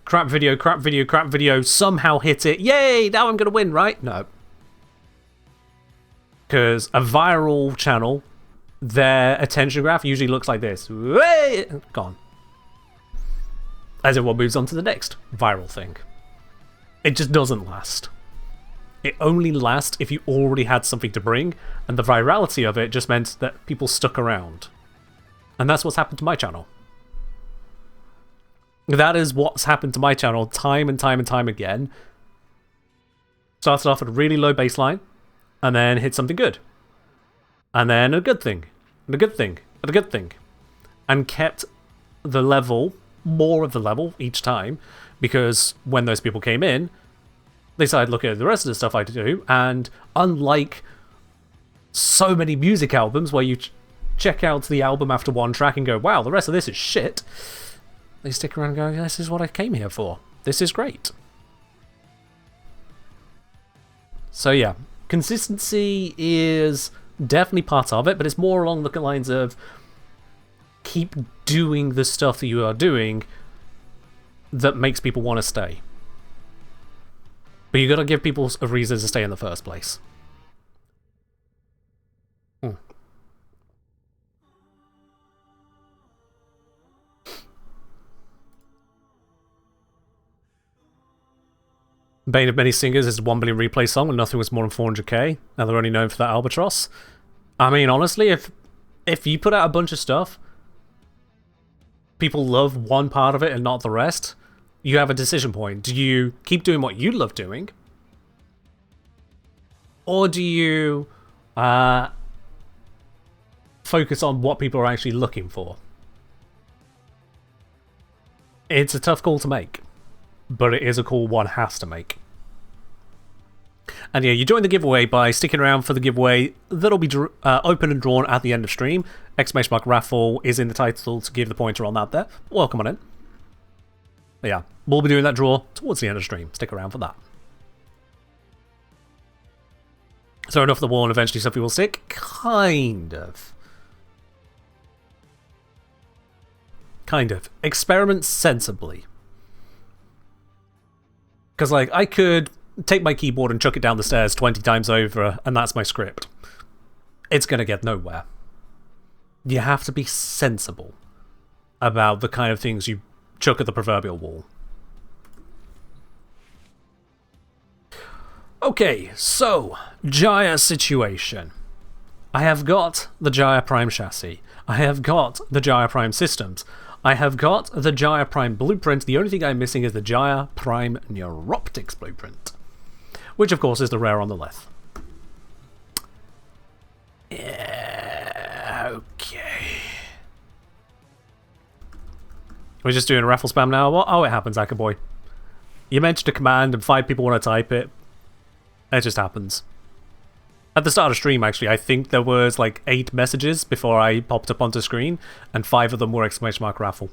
crap video, crap video, crap video, somehow hit it, yay, now I'm going to win, right? No. Because a viral channel, their attention graph usually looks like this. Gone. As everyone moves on to the next viral thing. It just doesn't last. It only lasts if you already had something to bring, and the virality of it just meant that people stuck around. And that's what's happened to my channel. That is what's happened to my channel time and time and time again. Started off at a really low baseline, and then hit something good. And then a good thing, and a good thing, and a good thing. And kept the level, more of the level each time, because when those people came in, they started looking at the rest of the stuff I do, and unlike so many music albums where you check out the album after one track and go, wow, the rest of this is shit, they stick around and go, this is what I came here for. This is great. So yeah, consistency is definitely part of it, but it's more along the lines of keep doing the stuff that you are doing that makes people want to stay. But you got to give people a reason to stay in the first place. Bane of Many Singers is a 1 billion replay song and nothing was more than 400k. Now they're only known for that albatross. I mean, honestly, if you put out a bunch of stuff, people love one part of it and not the rest, you have a decision point. Do you keep doing what you love doing? Or do you focus on what people are actually looking for? It's a tough call to make, but it is a call one has to make. And yeah, you join the giveaway by sticking around for the giveaway that'll be open and drawn at the end of stream. ! raffle is in the title to give the pointer on that there. Welcome on in. But yeah, we'll be doing that draw towards the end of stream. Stick around for that. So enough of the wall and eventually something will stick? Kind of. Kind of. Experiment sensibly. Because, like, I could take my keyboard and chuck it down the stairs 20 times over, and that's my script. It's going to get nowhere. You have to be sensible about the kind of things you chuck at the proverbial wall. Okay, so, Gyre situation. I have got the Gyre Prime chassis. I have got the Gyre Prime systems. I have got the Gyre Prime blueprint. The only thing I'm missing is the Gyre Prime Neuroptics blueprint, which of course is the rare on the left. Yeah, okay. We're just doing a raffle spam now. What? Oh, it happens, Hacker Boy. You mentioned a command and 5 people want to type it. It just happens. At the start of stream, actually, I think there was like 8 messages before I popped up onto screen, and 5 of them were ! Raffle.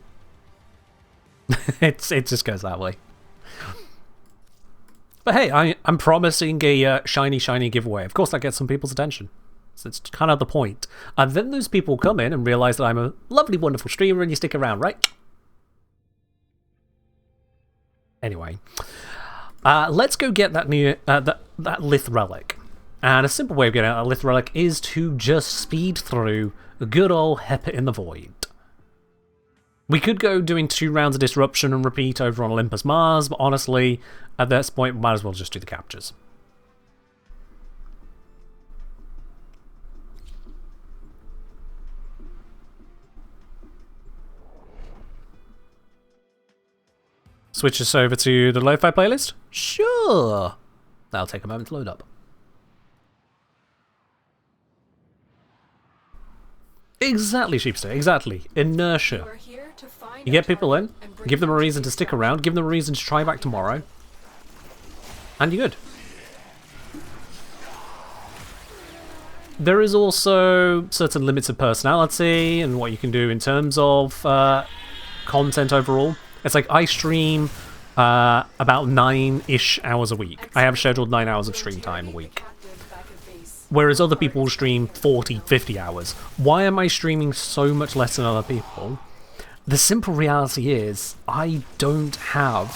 It just goes that way. But hey, I'm promising a shiny giveaway. Of course, that gets some people's attention. So it's kind of the point. And then those people come in and realize that I'm a lovely, wonderful streamer, and you stick around, right? Anyway, let's go get that new that Lith relic. And a simple way of getting out a Lith relic is to just speed through a good old Hepit in the Void. We could go doing 2 rounds of Disruption and repeat over on Olympus Mars, but honestly, at this point, we might as well just do the captures. switch us over to the lo-fi playlist? Sure. That'll take a moment to load up. Exactly, Sheepster, exactly. Inertia. We're here to find You get our people in, target and bring give them a to reason the to stick extraction. around, give them a reason to try back tomorrow, and you're good. There is also certain limits of personality and what you can do in terms of content overall. It's like I stream about 9-ish hours a week. I have scheduled 9 hours of stream time a week. Whereas other people stream 40, 50 hours. Why am I streaming so much less than other people? The simple reality is, I don't have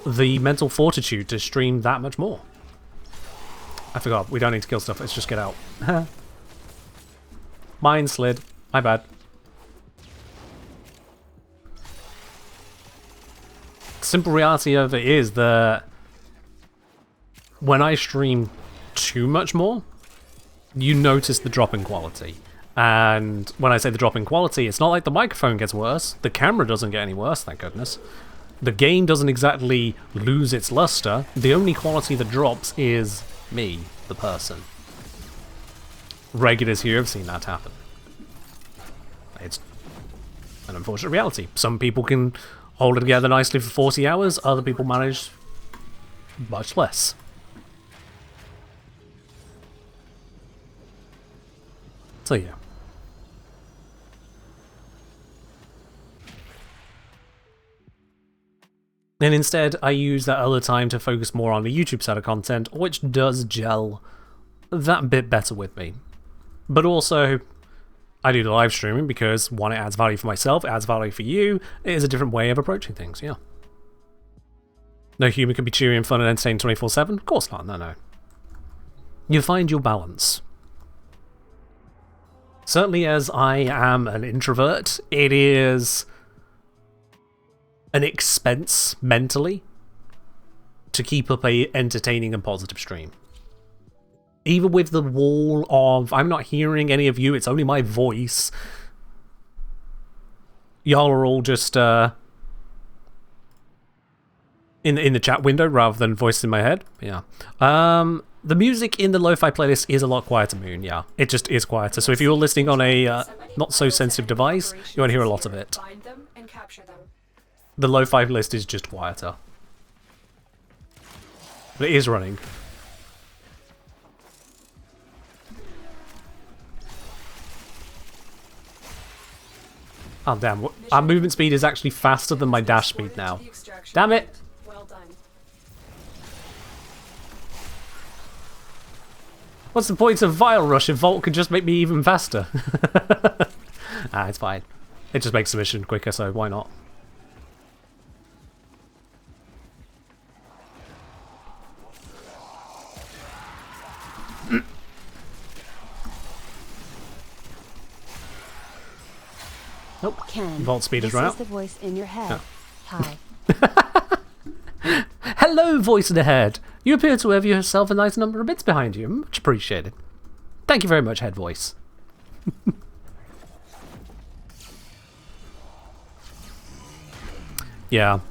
the mental fortitude to stream that much more. I forgot, we don't need to kill stuff, let's just get out. Mine slid, my bad. Simple reality of it is that when I stream too much more, you notice the drop in quality. And when I say the drop in quality, it's not like the microphone gets worse, the camera doesn't get any worse, thank goodness. The game doesn't exactly lose its luster, the only quality that drops is me, the person. Regulars here have seen that happen. It's an unfortunate reality. Some people can hold it together nicely for 40 hours, other people manage much less. So yeah. And instead, I use that other time to focus more on the YouTube side of content, which does gel that bit better with me. But also, I do the live streaming because, one, it adds value for myself, it adds value for you, it is a different way of approaching things, yeah. No human can be cheery and fun and entertaining 24/7? Of course not, no. You find your balance. Certainly as I am an introvert, it is an expense mentally to keep up a entertaining and positive stream. Even with the wall of, I'm not hearing any of you, it's only my voice. Y'all are all just in the chat window rather than voice in my head. Yeah. The music in the lo-fi playlist is a lot quieter, Moon, yeah. It just is quieter. So if you're listening on a not so sensitive device, you won't hear a lot of it. Find them and capture them. The lo-fi list is just quieter. But it is running. Oh damn, our movement speed is actually faster than my dash speed now. Damn it! Well done. What's the point of Vile Rush if Vault could just make me even faster? Ah, it's fine. It just makes the mission quicker, so why not? Nope. Ken, Vault speed has run this out. is the voice in your head. Hi. Hello, voice in the head. You appear to have yourself a nice number of bits behind you. Much appreciated. Thank you very much, head voice. Yeah.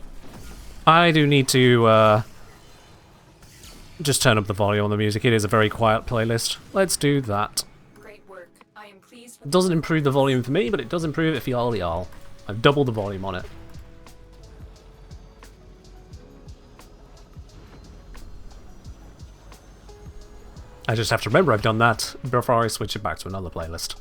I do need to just turn up the volume on the music. It is a very quiet playlist. Let's do that. Great work. I am pleased It with doesn't improve the volume for me, but it does improve it for y'all. I've doubled the volume on it. I just have to remember I've done that before I switch it back to another playlist.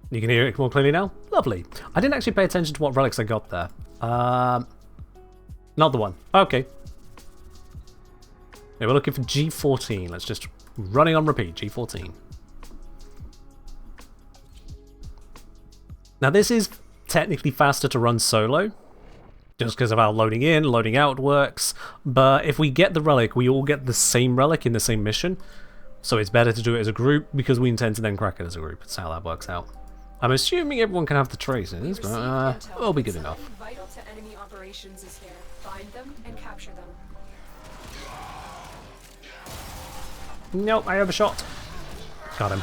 You can hear it more clearly now? Lovely. I didn't actually pay attention to what relics I got there. Not the one. Okay. Yeah, we're looking for G14. Let's just running on repeat. G14. Now this is technically faster to run solo, just because of how loading in, loading out works, but if we get the relic, we all get the same relic in the same mission, so it's better to do it as a group, because we intend to then crack it as a group. That's how that works out. I'm assuming everyone can have the traces, but it'll be good enough. something vital to enemy operations is here. Find them and capture them. Nope, I overshot. Got him.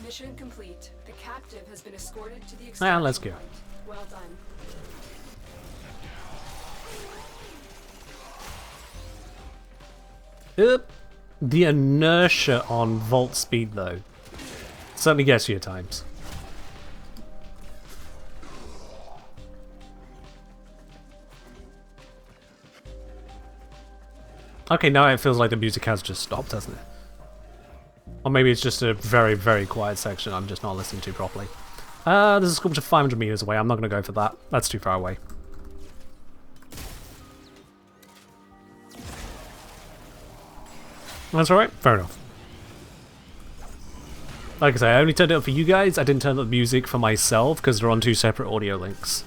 Mission complete. The captive has been escorted to the Ah, extraction let's go. point. Well done. Oop. The inertia on vault speed, though, certainly gets you at times. Okay, now it feels like the music has just stopped, hasn't it? Or maybe it's just a very, very quiet section I'm just not listening to properly. There's a sculpture 500 meters away. I'm not going to go for that. That's too far away. That's alright. Fair enough. Like I say, I only turned it up for you guys. I didn't turn up the music for myself because they're on two separate audio links.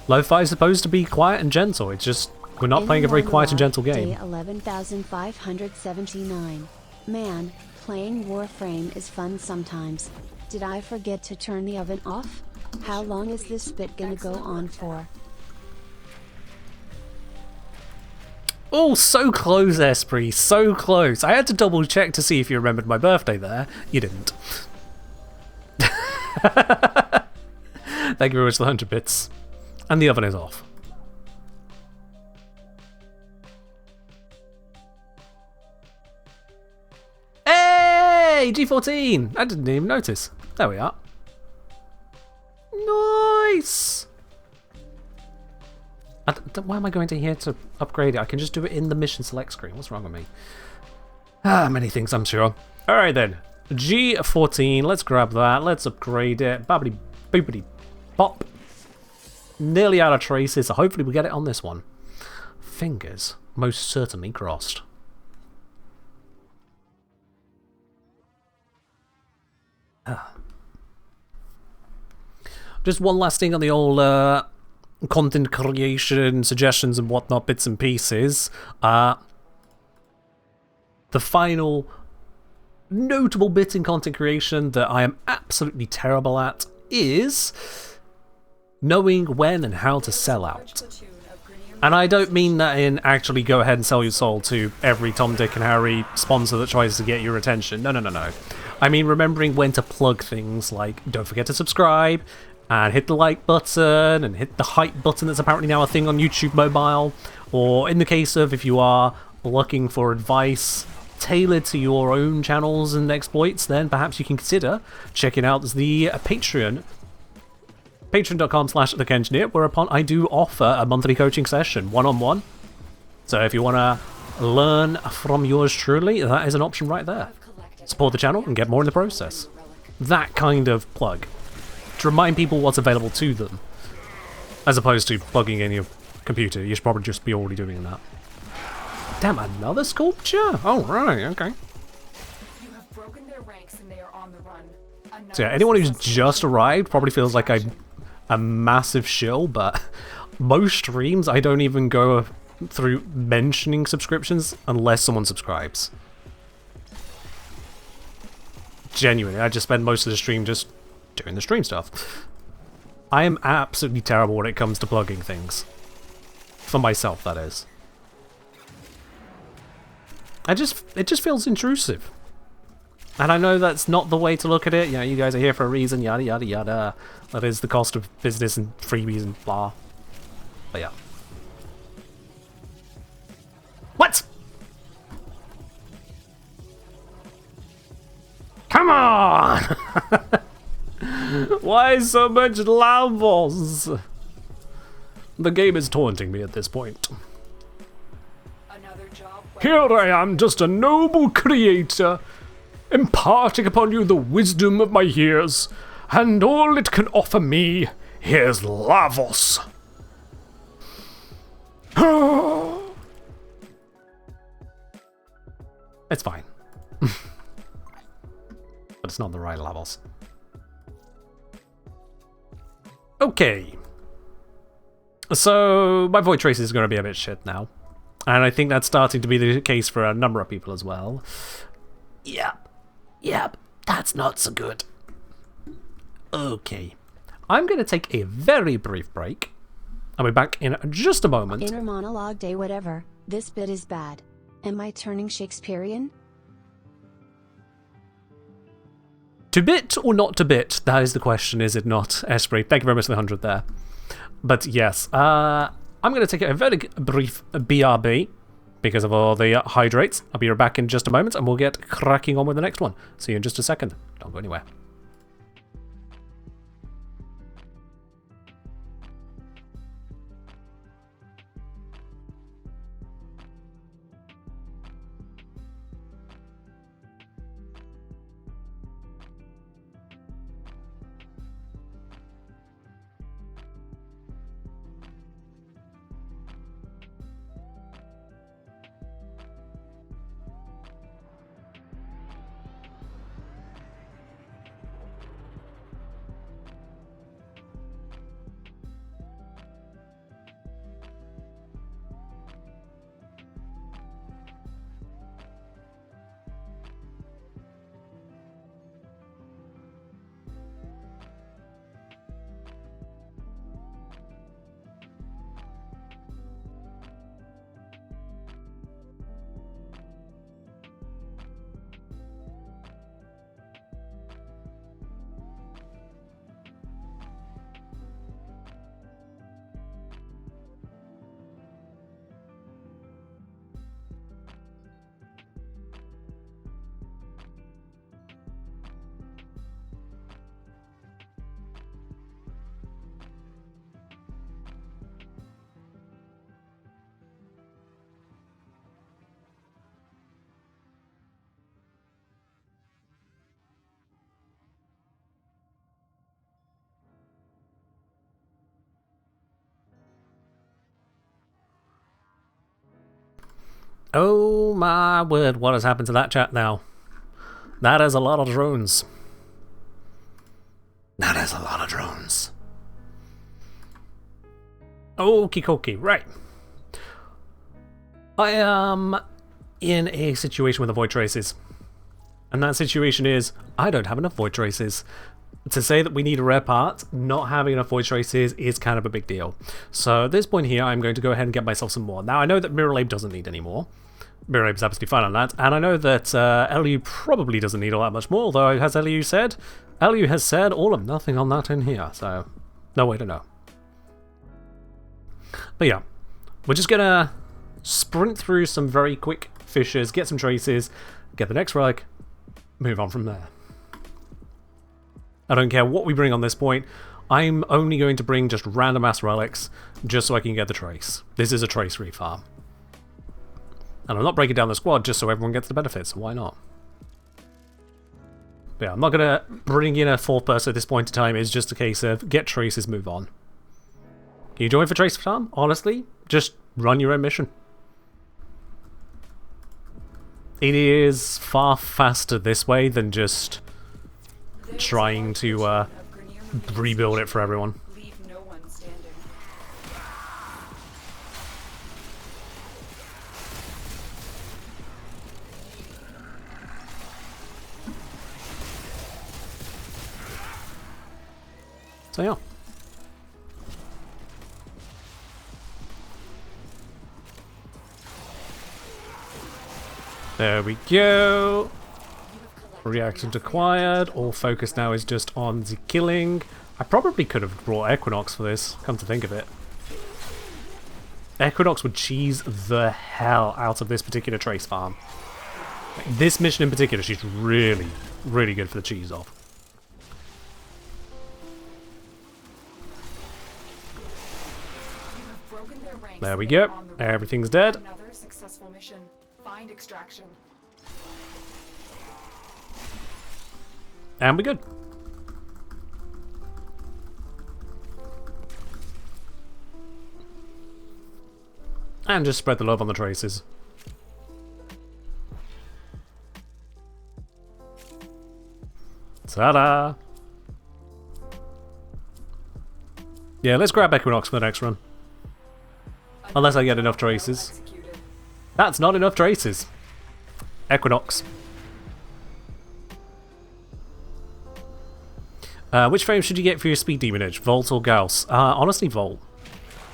Lo-fi is supposed to be quiet and gentle. It's just we're not playing a very quiet and gentle game. Day 11,579. Man, playing Warframe is fun sometimes. Did I forget to turn the oven off? How long is this bit gonna go on for? Oh, so close, Esprit. So close. I had to double check to see if you remembered my birthday there. You didn't. Thank you very much for the 100 bits. And the oven is off. Hey! G14! I didn't even notice. There we are. Nice! Why am I going to here to upgrade it? I can just do it in the mission select screen. What's wrong with me? Ah, many things, I'm sure. Alright then. G14, let's grab that. Let's upgrade it. Babbity boopity pop. Nearly out of traces, so hopefully we get it on this one. Fingers most certainly crossed. Just one last thing on the old content creation, suggestions and whatnot, bits and pieces. The final notable bit in content creation that I am absolutely terrible at is knowing when and how to sell out. And I don't mean that in actually go ahead and sell your soul to every Tom, Dick and Harry sponsor that tries to get your attention. No, no, no, no. I mean remembering when to plug things like don't forget to subscribe and hit the like button and hit the hype button that's apparently now a thing on YouTube Mobile. Or in the case of if you are looking for advice tailored to your own channels and exploits, then perhaps you can consider checking out the Patreon. Patreon.com/TheKengineer, whereupon I do offer a monthly coaching session, one-on-one. So if you want to learn from yours truly, that is an option right there. Support the channel and get more in the process. That kind of plug. To remind people what's available to them. As opposed to plugging in your computer, you should probably just be already doing that. Damn, another sculpture? Oh, right, okay. You have broken their ranks and they are on the run. So yeah, anyone who's just arrived probably feels like I'm a massive shill, but most streams I don't even go through mentioning subscriptions unless someone subscribes. Genuinely, I just spend most of the stream just doing the stream stuff. I am absolutely terrible when it comes to plugging things. For myself, that is. It just feels intrusive. And I know that's not the way to look at it. You know, you guys are here for a reason, yada yada yada. That is the cost of business and freebies and blah. But yeah. What? Come on! Why so much levels? The game is taunting me at this point. Another job. Here I am, just a noble creator, imparting upon you the wisdom of my years, and all it can offer me is Lavos. It's fine. But it's not the right levels. Okay. So, my void trace is going to be a bit shit now. And I think that's starting to be the case for a number of people as well. Yep, that's not so good. Okay. I'm going to take a very brief break. I'll be back in just a moment. Inner monologue day whatever, this bit is bad. Am I turning Shakespearean? To bit or not to bit? That is the question, is it not, Esprit? Thank you very much for the 100 there. But yes, I'm going to take a very brief BRB because of all the hydrates. I'll be right back in just a moment and we'll get cracking on with the next one. See you in just a second. Don't go anywhere. Oh my word, what has happened to that chat now? That is a lot of drones. That is a lot of drones. Okie dokie, right. I am in a situation with the void traces. And that situation is, I don't have enough void traces. To say that we need a rare part, not having enough void traces is kind of a big deal. So at this point here, I'm going to go ahead and get myself some more. Now I know that Mirrorlabe doesn't need any more. Mirrorlabe's absolutely fine on that. And I know that LU probably doesn't need all that much more, although as LU said? LU has said all of nothing on that in here, so no way to know. But yeah, we're just gonna sprint through some very quick fissures, get some traces, get the next relic, move on from there. I don't care what we bring on this point. I'm only going to bring just random ass relics just so I can get the trace. This is a trace refarm. And I'm not breaking down the squad just so everyone gets the benefits, so why not? But yeah, I'm not going to bring in a fourth person at this point in time. It's just a case of get traces, move on. Can you join for trace farm? Honestly, just run your own mission. It is far faster this way than just trying to rebuild it for everyone. Leave no one standing. So yeah. There we go. Reaction acquired. All focus now is just on the killing. I probably could have brought Equinox for this, come to think of it. Equinox would cheese the hell out of this particular trace farm. Like, this mission in particular, she's really, really good for the cheese off. There we go. Everything's dead. Another successful mission. Find extraction. And we're good. And just spread the love on the traces. Ta-da! Yeah, let's grab Equinox for the next run. Unless I get enough traces. That's not enough traces. Equinox. Which frame should you get for your speed demonage? Volt or Gauss? Honestly, Volt.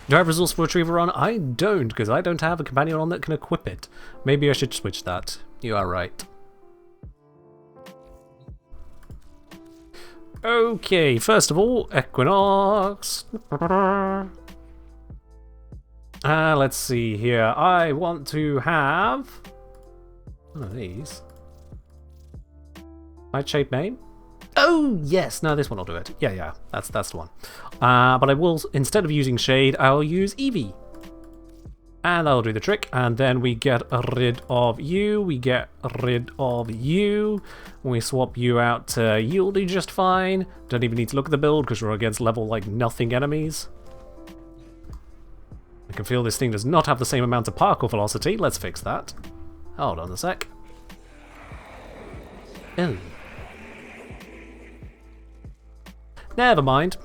Do I have resource for Retriever on? I don't, because I don't have a companion on that can equip it. Maybe I should switch that. You are right. Okay, first of all, Equinox. Let's see here. I want to have one of these. Light-shaped main? Oh, yes. No, this one will do it. Yeah, that's the one. But I will, instead of using Shade, I'll use Eevee. And that'll do the trick. And then we get rid of you. We get rid of you. We swap you out to you'll do just fine. Don't even need to look at the build because we're against level like nothing enemies. I can feel this thing does not have the same amount of particle velocity. Let's fix that. Hold on a sec. Ew. Never mind.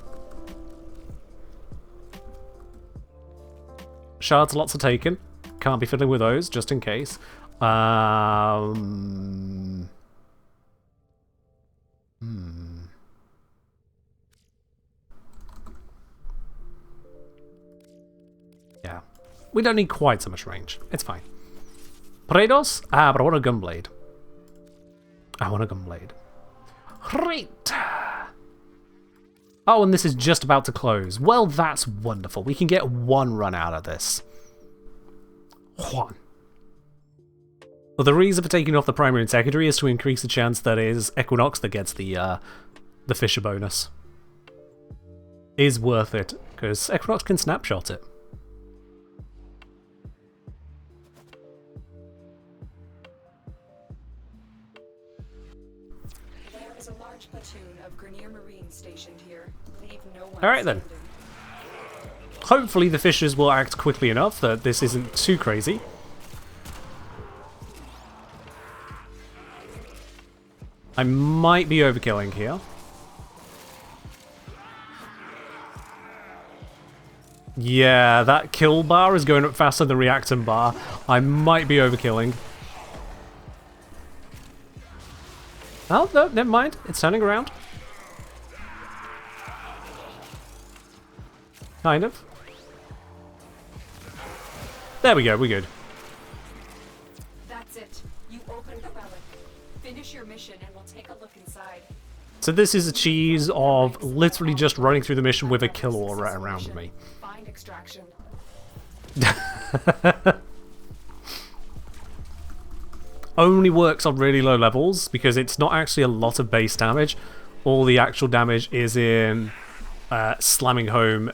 Shards lots are taken. Can't be fiddling with those, just in case. Yeah. We don't need quite so much range. It's fine. Predos? But I want a gunblade. Great! Oh, and this is just about to close. Well, that's wonderful. We can get one run out of this. One. Well, the reason for taking off the primary and secondary is to increase the chance that it is Equinox that gets the Fisher bonus. Is worth it, because Equinox can snapshot it. There is a large platoon of Grenier Marines stationed here. Leave no one Alright then. standing. Hopefully the Fishers will act quickly enough that this isn't too crazy. I might be overkilling here. Yeah, that kill bar is going up faster than the reactant bar. I might be overkilling. Oh, no, never mind. It's turning around. Kind of. There we go, we're good. That's it. You opened the relic. Finish your mission and we'll take a look inside. So this is a cheese of literally just running through the mission with a kill aura around me. Find extraction. Only works on really low levels because it's not actually a lot of base damage. All the actual damage is in slamming home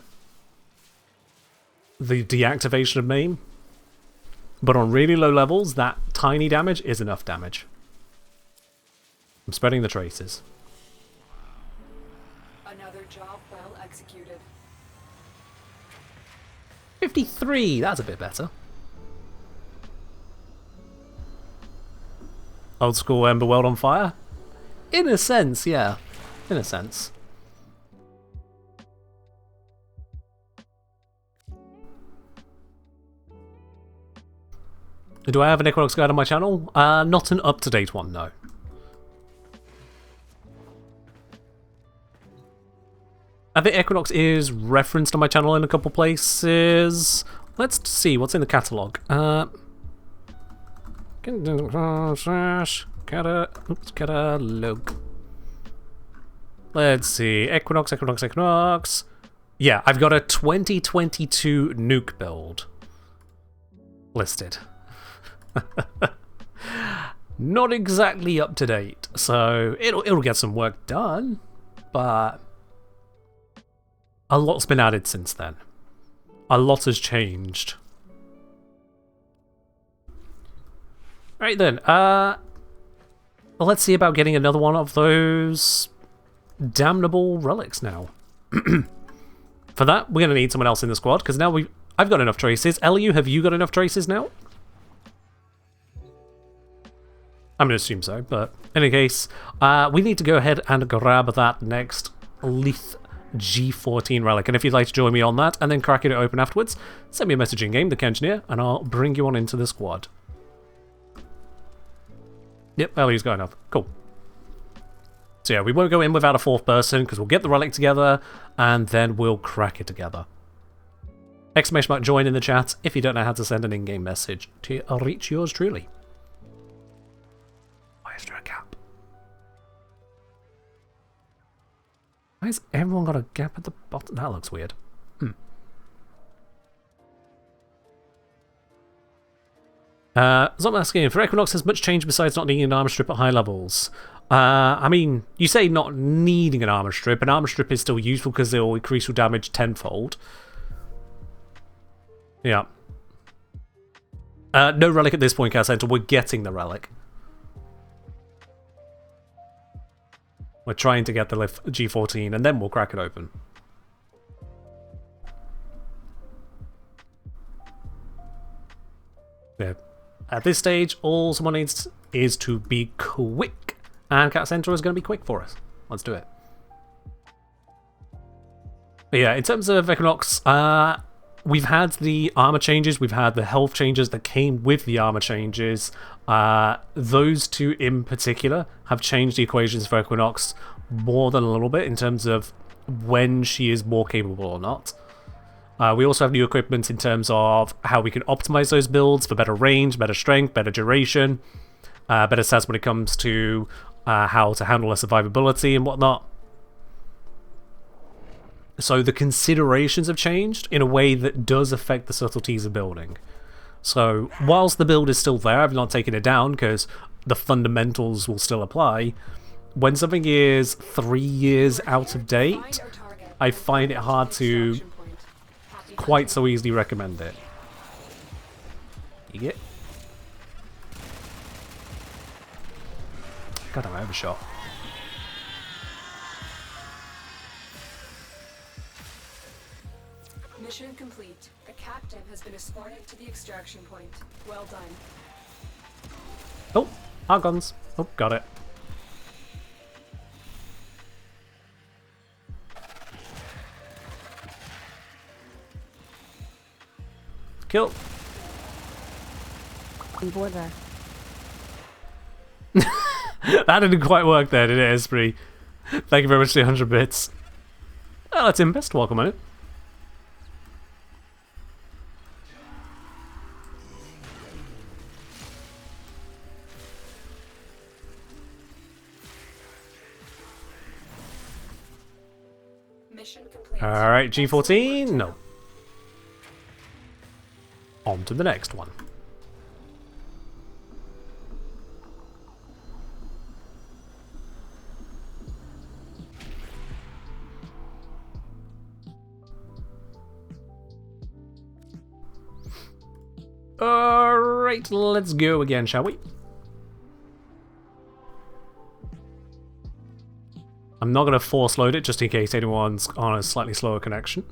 the deactivation of main. But on really low levels, that tiny damage is enough damage. I'm spreading the traces. Another job well executed. 53, that's a bit better. Old school Ember World on fire? In a sense, yeah. In a sense. Do I have an Equinox guide on my channel? Not an up-to-date one, no. I think Equinox is referenced on my channel in a couple places. Let's see what's in the catalogue. Catalog. Let's see. Equinox. Yeah, I've got a 2022 nuke build listed. Not exactly up to date, so it'll get some work done, but a lot's been added since then. A lot has changed. Right then, let's see about getting another one of those damnable relics now. For that, we're going to need someone else in the squad, because now I've got enough traces. Eliu, have you got enough traces now? I'm going to assume so, but in any case, we need to go ahead and grab that next Lith G14 relic. And if you'd like to join me on that and then cracking it open afterwards, send me a message in game, the Kengineer, and I'll bring you on into the squad. Yep, Eliu's going up. Cool. So yeah, we won't go in without a fourth person because we'll get the relic together and then we'll crack it together. Exclamation mark join in the chat if you don't know how to send an in-game message to reach yours truly. Why is there a gap? Why has everyone got a gap at the bottom? That looks weird. So I'm asking if Equinox has much change besides not needing an armor strip at high levels. I mean, you say not needing an armor strip. An armor strip is still useful because it will increase your damage tenfold. Yeah. No relic at this point, Cat Center. We're getting the relic. We're trying to get the lift G14 and then we'll crack it open. Yeah. At this stage, all someone needs is to be quick. And Cat Center is going to be quick for us. Let's do it. But yeah, in terms of Equinox, we've had the armor changes, we've had the health changes that came with the armor changes. Those two in particular have changed the equations for Equinox more than a little bit in terms of when she is more capable or not. We also have new equipment in terms of how we can optimize those builds for better range, better strength, better duration, better stats when it comes to how to handle their survivability and whatnot. So the considerations have changed in a way that does affect the subtleties of building. So whilst the build is still there, I've not taken it down because the fundamentals will still apply. When something is 3 years out of date, I find it hard to quite so easily recommend it. You get? God, I overshot. Mission complete. The captain has been escorted to the extraction point. Well done. Oh, our guns. Oh, got it. Kill. Border. That didn't quite work there, did it, Esprit? Thank you very much for the 100 bits. Oh, that's Impest. Welcome on it. Mission complete. Alright, G14. No. On to the next one. Alright, let's go again, shall we? I'm not going to force load it just in case anyone's on a slightly slower connection.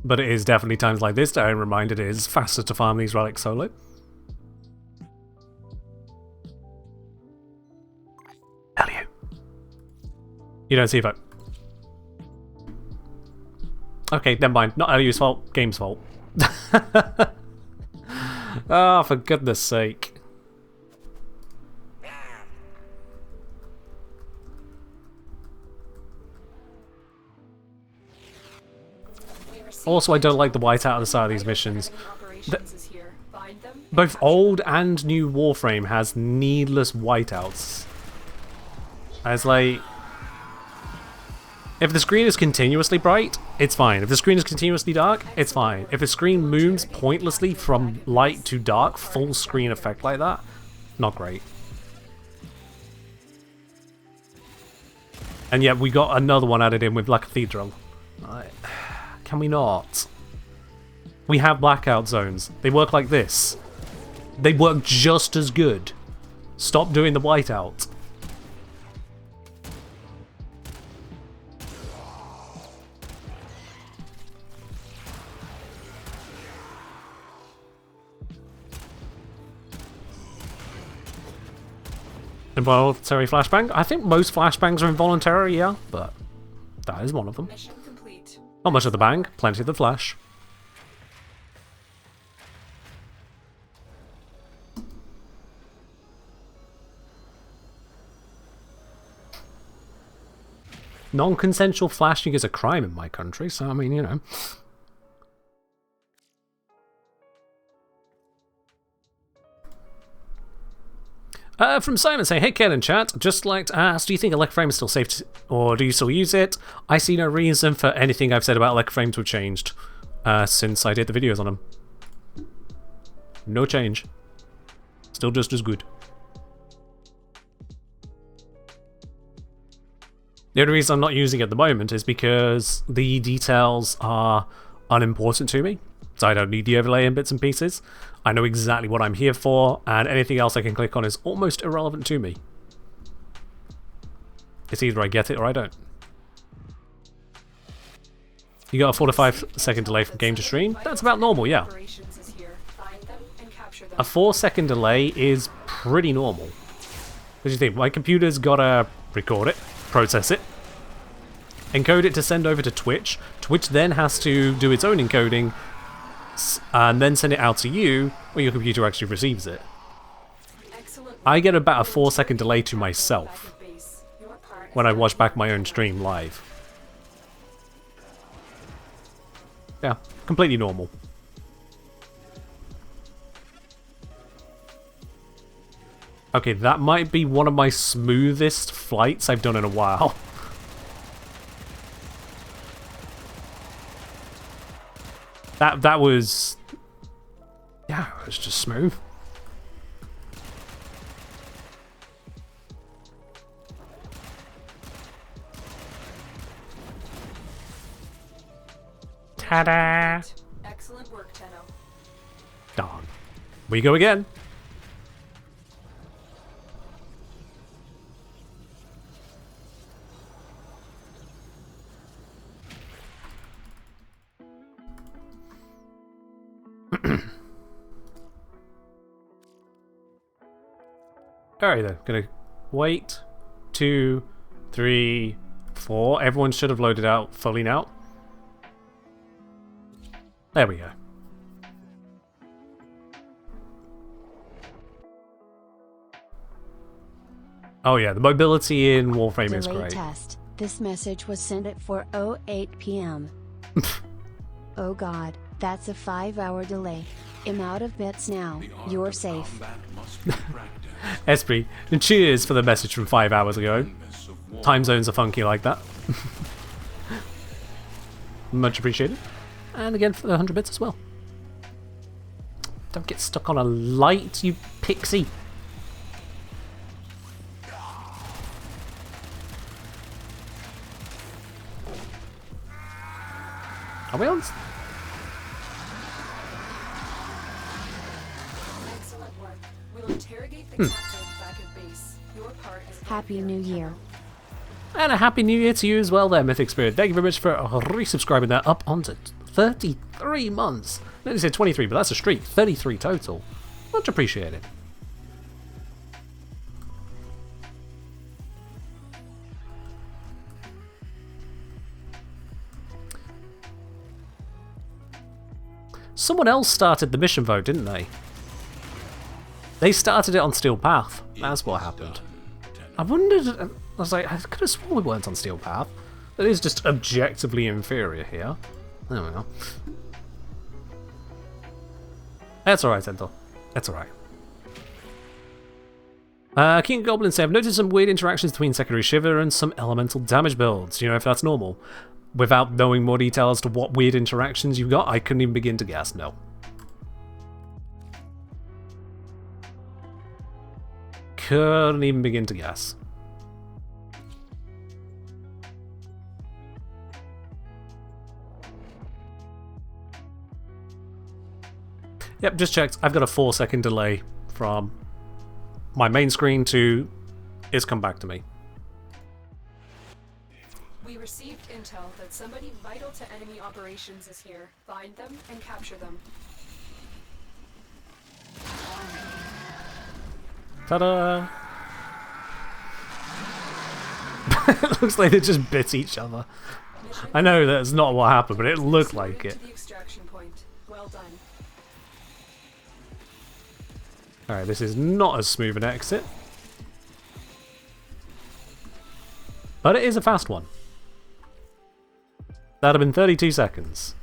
But it is definitely times like this that I'm reminded it is faster to farm these relics solo. Elio. You don't see that. Okay, never mind. Not Elio's fault, game's fault. Oh, for goodness sake. Also, I don't like the whiteout on the side of these missions. Both old and new Warframe has needless whiteouts. It's like, if the screen is continuously bright, it's fine. If the screen is continuously dark, it's fine. If the screen moves pointlessly from light to dark, full screen effect like that, not great. And yet we got another one added in with Black Cathedral. Can we not? We have blackout zones. They work like this. They work just as good. Stop doing the whiteout. Involuntary flashbang? I think most flashbangs are involuntary, yeah, but that is one of them. Mission complete. Not much of the bang, plenty of the flash. Non-consensual flashing is a crime in my country, so I mean, you know. From Simon saying, hey Ken and chat, just like to ask, do you think Electroframe is still safe or do you still use it? I see no reason for anything I've said about Electroframe to have changed since I did the videos on them. No change. Still just as good. The only reason I'm not using it at the moment is because the details are unimportant to me. So I don't need the overlay in bits and pieces. I know exactly what I'm here for, and anything else I can click on is almost irrelevant to me. It's either I get it or I don't. You got a 4 to 5 second delay from game to stream? That's about normal, yeah. A 4-second delay is pretty normal. What do you think? My computer's gotta record it, process it, encode it to send over to Twitch. Twitch then has to do its own encoding and then send it out to you when your computer actually receives it. I get about a 4-second delay to myself when I watch back my own stream live. Yeah, completely normal. Okay, that might be one of my smoothest flights I've done in a while. That was... yeah, it was just smooth. Ta-da! Excellent work, Tenno. Darn. We go again. Alright then, gonna wait. 2, 3, 4. Everyone should have loaded out fully now. There we go. Oh yeah, the mobility in Warframe is Delay great. test. This message was sent at 4:08 p.m. Oh god, that's a 5-hour delay. I'm out of bits now. You're safe. Esprit, and cheers for the message from 5 hours ago. Time zones are funky like that. Much appreciated. And again for the 100 bits as well. Don't get stuck on a light, you pixie. Are we on? Excellent work. We'll interrogate the captain back at base. Your part is Happy New Year. And a happy new year to you as well there, Mythic Spirit. Thank you very much for resubscribing there up onto 33 months. I only said 23, but that's a streak. 33 total. Much appreciated. Someone else started the mission vote, didn't they? They started it on Steel Path. That's what happened. I wondered... I was like, I could have sworn we weren't on Steel Path. That is just objectively inferior here. There we go. That's alright, Sentinel. That's alright. King Goblin said, I've noticed some weird interactions between Secondary Shiver and some elemental damage builds. Do you know if that's normal? Without knowing more detail as to what weird interactions you've got, I couldn't even begin to guess, no. Couldn't even begin to guess. Yep, just checked. I've got a 4-second delay from my main screen to it's come back to me. We received intel that somebody vital to enemy operations is here. Find them and capture them. Ta-da! It looks like they just bit each other. I know that's not what happened, but it looked like it. To the extraction point. Well done. Alright, this is not as smooth an exit. But it is a fast one. That'd have been 32 seconds.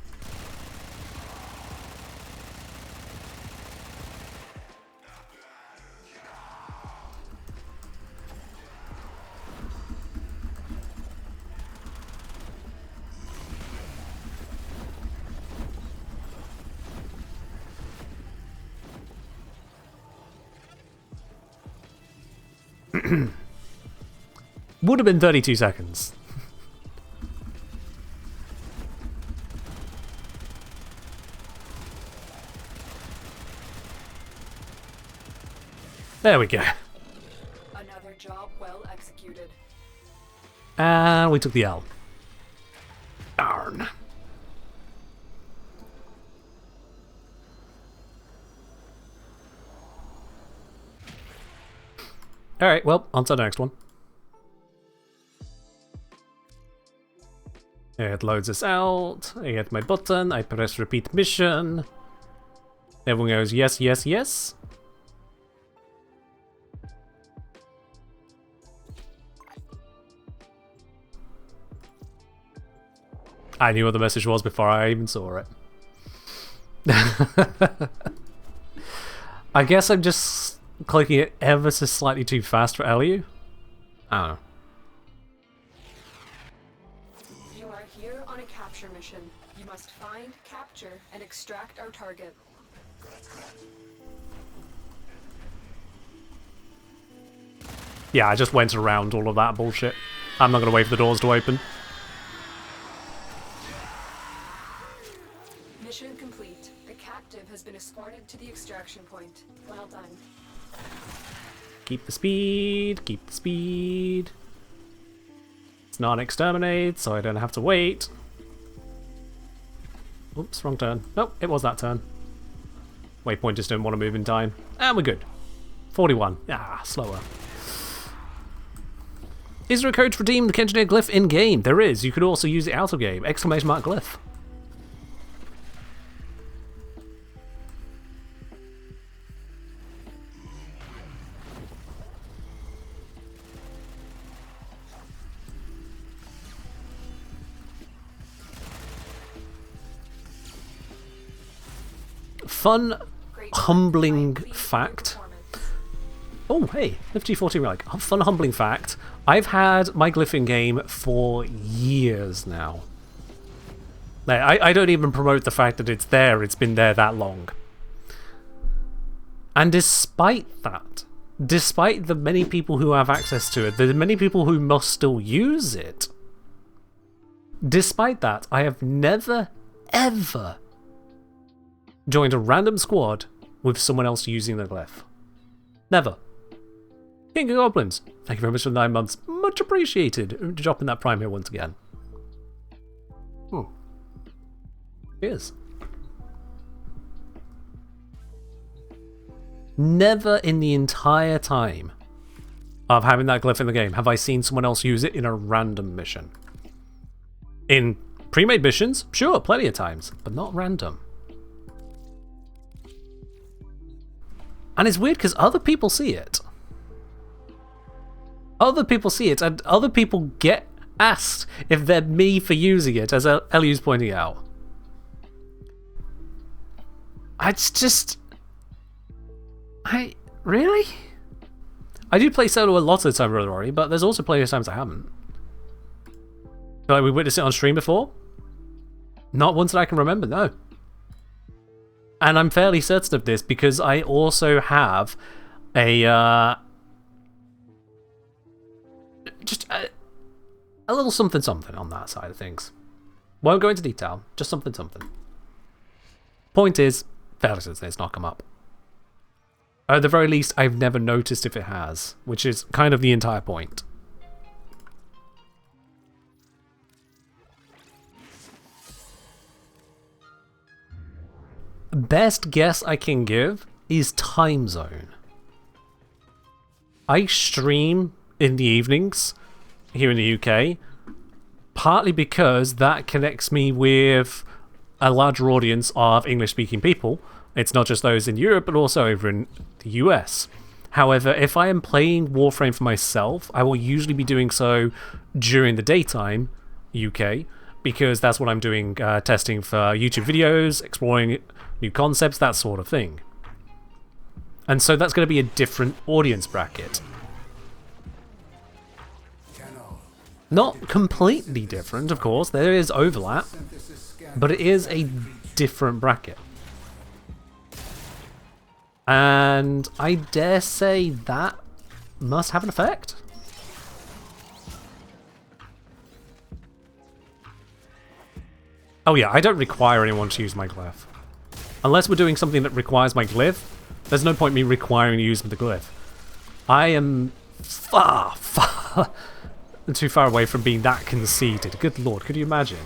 Would have been 32 seconds. There we go. Another job well executed. And we took the L. Darn. Alright, well, on to the next one. It loads us out. I hit my button. I press repeat mission. Everyone goes yes, yes, yes. I knew what the message was before I even saw it. I guess I'm just clicking it ever so slightly too fast for LU. I don't know. You are here on a capture mission. You must find, capture, and extract our target. Yeah, I just went around all of that bullshit. I'm not gonna wait for the doors to open. Mission complete. The captive has been escorted to the extraction point. Well done. Keep the speed, keep the speed. It's not exterminate, so I don't have to wait. Oops, wrong turn. Nope, it was that turn. Waypoint just didn't want to move in time. And we're good. 41. Ah, slower. Is there a code to redeem the Engineer glyph in-game? There is. You could also use it out of game. Exclamation mark glyph. Fun, humbling fact. Oh, hey, Nifty 14 relic. Fun, humbling fact. I've had my glyph in game for years now. I don't even promote the fact that it's there. It's been there that long. And despite that, despite the many people who have access to it, the many people who must still use it, despite that, I have never, ever joined a random squad with someone else using the glyph. Never. King of Goblins, thank you very much for the 9 months. Much appreciated. Dropping that prime here once again. Cheers. Never in the entire time of having that glyph in the game have I seen someone else use it in a random mission. In pre-made missions, sure, plenty of times, but not random. And it's weird because other people see it. Other people see it, and other people get asked if they're me for using it, as Ellie's pointing out. It's just... Really? I do play solo a lot of the time, Brother Rory, but there's also plenty of times I haven't. Like, we witnessed it on stream before? Not once that I can remember, no. And I'm fairly certain of this because I also have a just a little something something on that side of things. Won't go into detail, just something something. Point is, fairly certain it's not come up. At the very least, I've never noticed if it has, which is kind of the entire point. Best guess I can give is time zone. I stream in the evenings here in the UK, partly because that connects me with a larger audience of English-speaking people. It's not just those in Europe, but also over in the US. However, if I am playing Warframe for myself, I will usually be doing so during the daytime, UK, because that's what I'm doing, testing for YouTube videos, exploring new concepts, that sort of thing. And so that's going to be a different audience bracket. Not completely different, of course, there is overlap, but it is a different bracket. And I dare say that must have an effect. Oh yeah, I don't require anyone to use my glyph. Unless we're doing something that requires my glyph, there's no point me requiring to use the glyph. I am far too far away from being that conceited. Good lord, could you imagine?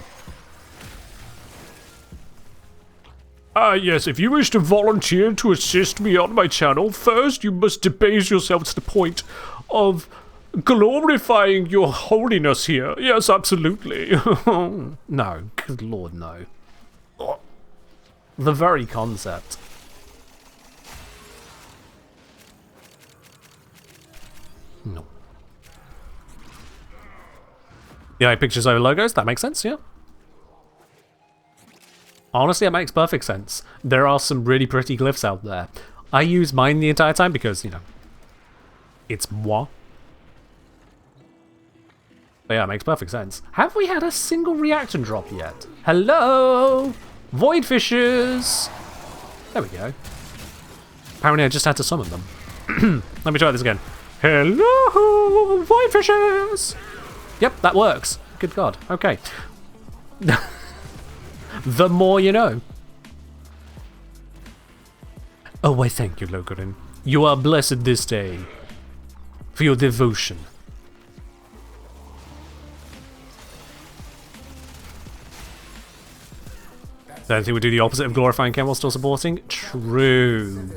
Yes, if you wish to volunteer to assist me on my channel, first you must debase yourself to the point of glorifying your holiness here. Yes, absolutely. No, good lord, no. The very concept. No. Yeah, pictures over logos, that makes sense, yeah. Honestly, it makes perfect sense. There are some really pretty glyphs out there. I use mine the entire time because, you know, it's moi. But yeah, it makes perfect sense. Have we had a single reactant drop yet? Hello? Void fishers! There we go. Apparently I just had to summon them. Let me try this again. Hello, void fishers! Yep, that works. Good god. Okay. The more you know. Oh, why thank you, Logarin. You are blessed this day for your devotion. Don't think we do the opposite of glorifying Ken while still supporting? True.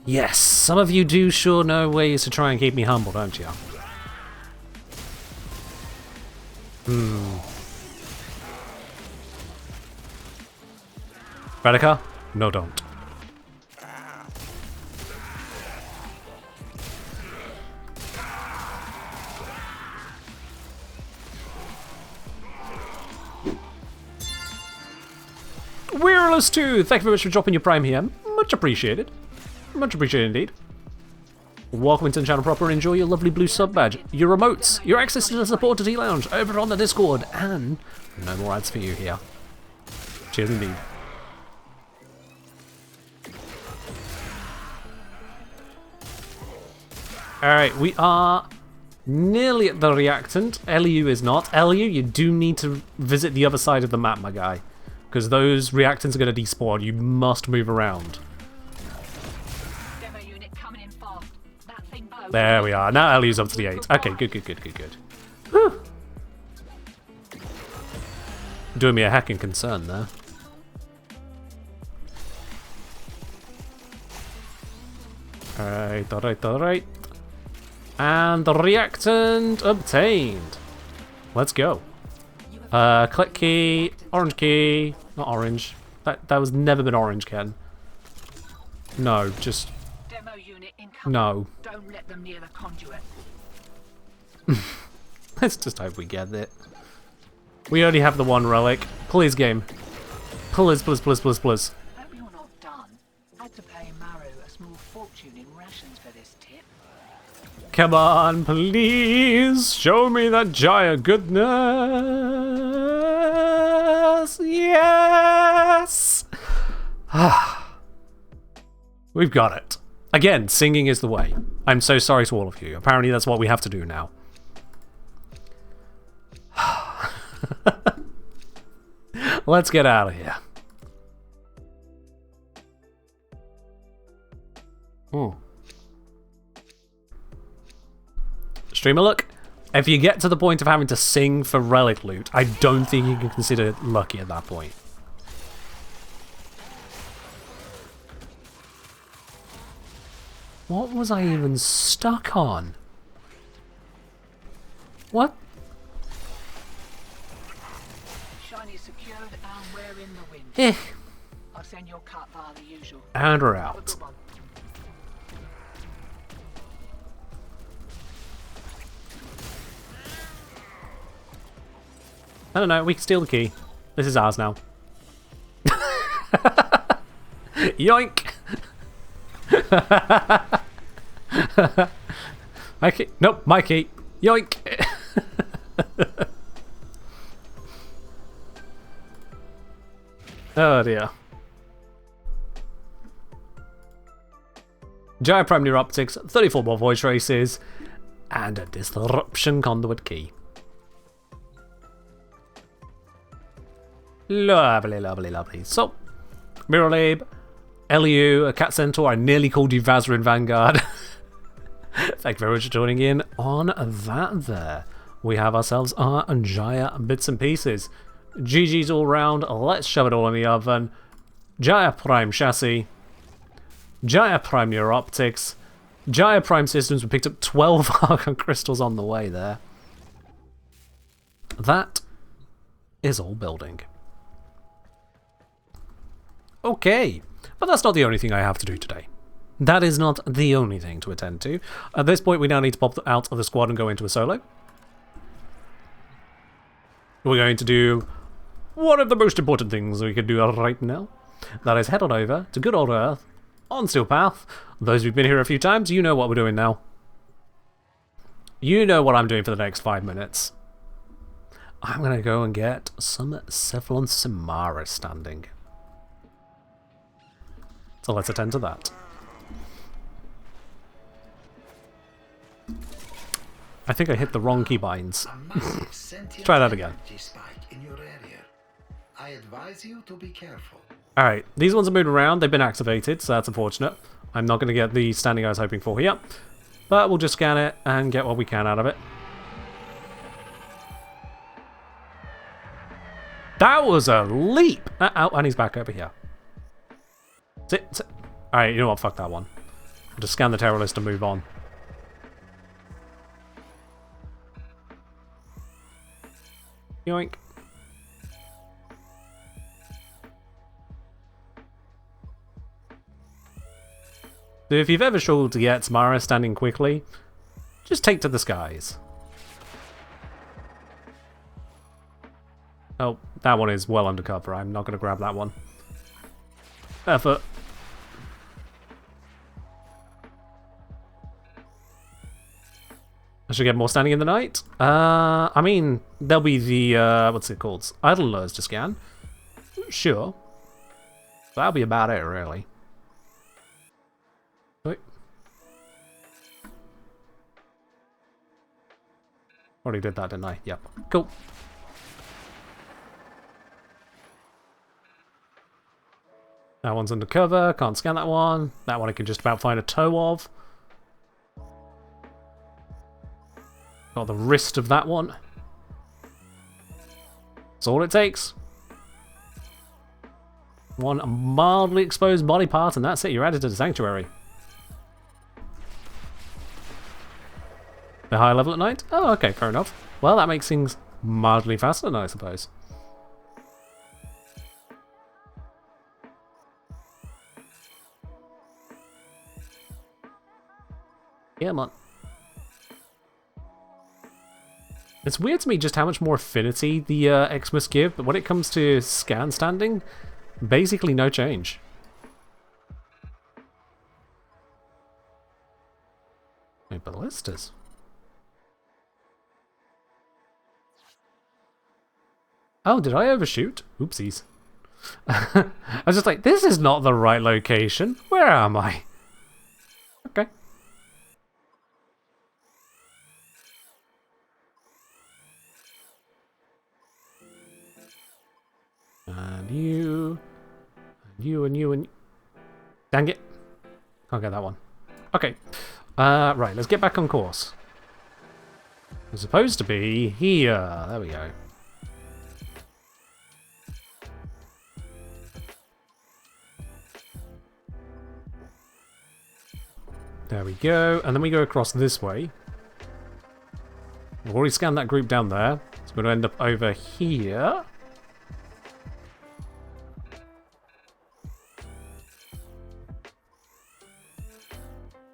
Yes, some of you do sure know ways to try and keep me humble, don't you? Perita? No, don't. Weirless too! Thank you very much for dropping your prime here. Much appreciated. Much appreciated indeed. Welcome into the channel proper and enjoy your lovely blue sub badge, your remotes, your access to the support at E-Lounge over on the Discord, and no more ads for you here. Cheers indeed. Alright, we are nearly at the reactant. LU is not. LU, you do need to visit the other side of the map, my guy. Because those reactants are going to despawn. You must move around. Demo unit coming in fast. That thing blows. There we are. Now LU's up to the 8. Okay, good. Whew. Doing me a heckin' concern there. Alright. And the reactant obtained. Let's go. Click key, orange key, not orange. That was never been orange, Ken. No, just Demo unit incoming. no. Don't let them near the conduit. Let's just hope we get it. We only have the one relic. Please, game. Please. Hope you're not done. Had to pay Maru a small fortune in rations for this tip. Come on, please. Show me that Gyre goodness. Yes. We've got it. Again, singing is the way. I'm so sorry to all of you. Apparently that's what we have to do now. Let's get out of here. Streamer look, if you get to the point of having to sing for relic loot, I don't think you can consider it lucky at that point. What was I even stuck on? What? Shiny secured and we're in the wind. I'll send your cut via the usual. And we're Have a out. good one. I don't know, we can steal the key. This is ours now. Yoink! My key. Nope, my key. Yoink! Oh dear. Gyre Prime New Optics, 34 more voice races, and a disruption conduit key. Lovely, lovely, lovely. So, Mirrorlabe, LU, a Cat Centaur, I nearly called you Vazra in Vanguard. Thank you very much for joining in on that there. We have ourselves our Gyre bits and pieces. GG's all round, let's shove it all in the oven. Gyre Prime Chassis, Gyre Prime Neuroptics, Gyre Prime Systems. We picked up 12 Archon Crystals on the way there. That is all building. Okay, but that's not the only thing I have to do today. That is not the only thing to attend to. At this point, we now need to pop out of the squad and go into a solo. We're going to do one of the most important things we can do right now. That is head on over to good old Earth, on Steel Path. Those who've been here a few times, you know what we're doing now. You know what I'm doing for the next 5 minutes. I'm going to go and get some Cephalon Samara standing. So let's attend to that. I think I hit the wrong keybinds. Try that again. I advise you to be careful. Alright, these ones are moving around. They've been activated, so that's unfortunate. I'm not going to get the standing I was hoping for here. But we'll just scan it and get what we can out of it. That was a leap! Oh, and he's back over here. Sit. Alright, you know what? Fuck that one. I'll just scan the terror list and move on. Yoink. So if you've ever struggled to get Samara standing quickly, just take to the skies. Oh, that one is well undercover. I'm not going to grab that one. Effort. I should get more standing in the night. I mean, there'll be the, what's it called? Idlers to scan. Sure. That'll be about it, really. Wait. Already did that, didn't I? Yep. Cool. That one's undercover. Can't scan that one. That one I can just about find a toe of. Got the wrist of that one. That's all it takes. One mildly exposed body part, and that's it. You're added to the sanctuary. The higher level at night? Oh, okay, fair enough. Well, that makes things mildly faster, I suppose. Yeah, man. It's weird to me just how much more affinity the Xmas give, but when it comes to scan standing, basically no change. No ballistas. Oh, did I overshoot? Oopsies. I was just like, this is not the right location. Where am I? Okay. And you. And you and you and... Dang it. Can't get that one. Okay. Right, let's get back on course. It's supposed to be here. There we go. There we go. And then we go across this way. We've already scanned that group down there. So we're going to end up over here.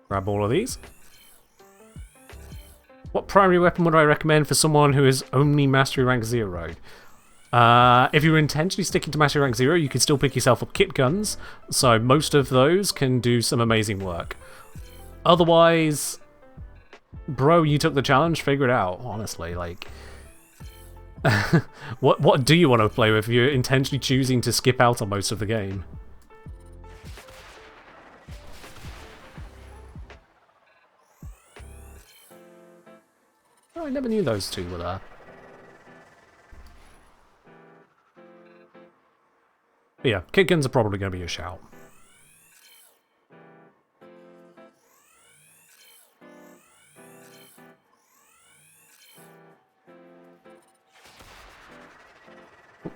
Grab all of these. What primary weapon would I recommend for someone who is only mastery rank 0? If you're intentionally sticking to Mastery Rank 0, you can still pick yourself up kit guns, so most of those can do some amazing work. Otherwise, bro, you took the challenge, figure it out, honestly, like... what do you want to play with if you're intentionally choosing to skip out on most of the game? Oh, I never knew those two were there. But yeah, kit guns are probably going to be a shout.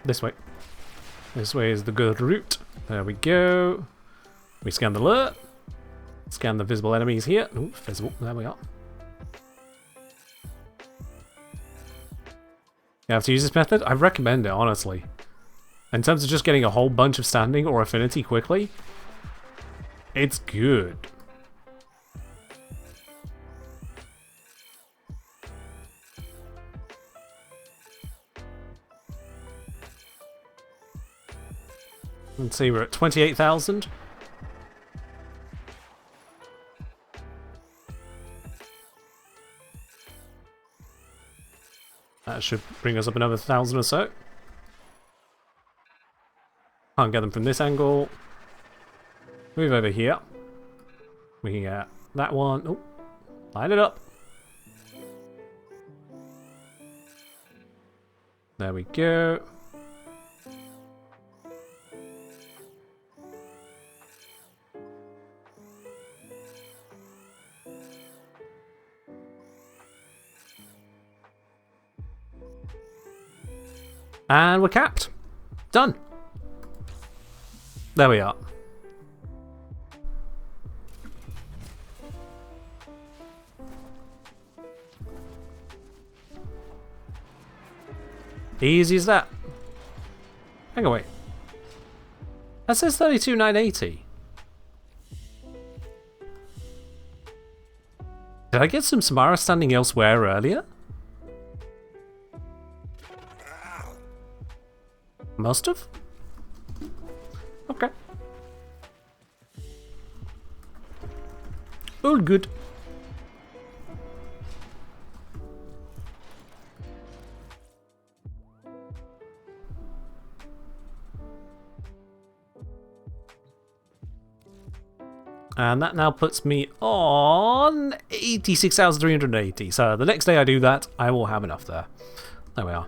This way. This way is the good route. There we go. We scan the alert. Scan the visible enemies here. Ooh, visible. There we are. You have to use this method? I recommend it, honestly. In terms of just getting a whole bunch of standing or affinity quickly, it's good. Let's see, we're at 28,000. That should bring us up another 1,000 or so. Can't get them from this angle. Move over here. We can get that one. Oh, line it up. There we go. And we're capped. Done. There we are. Easy as that. Hang on, wait. That says 32,980. Did I get some Samara standing elsewhere earlier? Must have? Okay. All good. And that now puts me on 86,380. So the next day I do that, I will have enough there. There we are.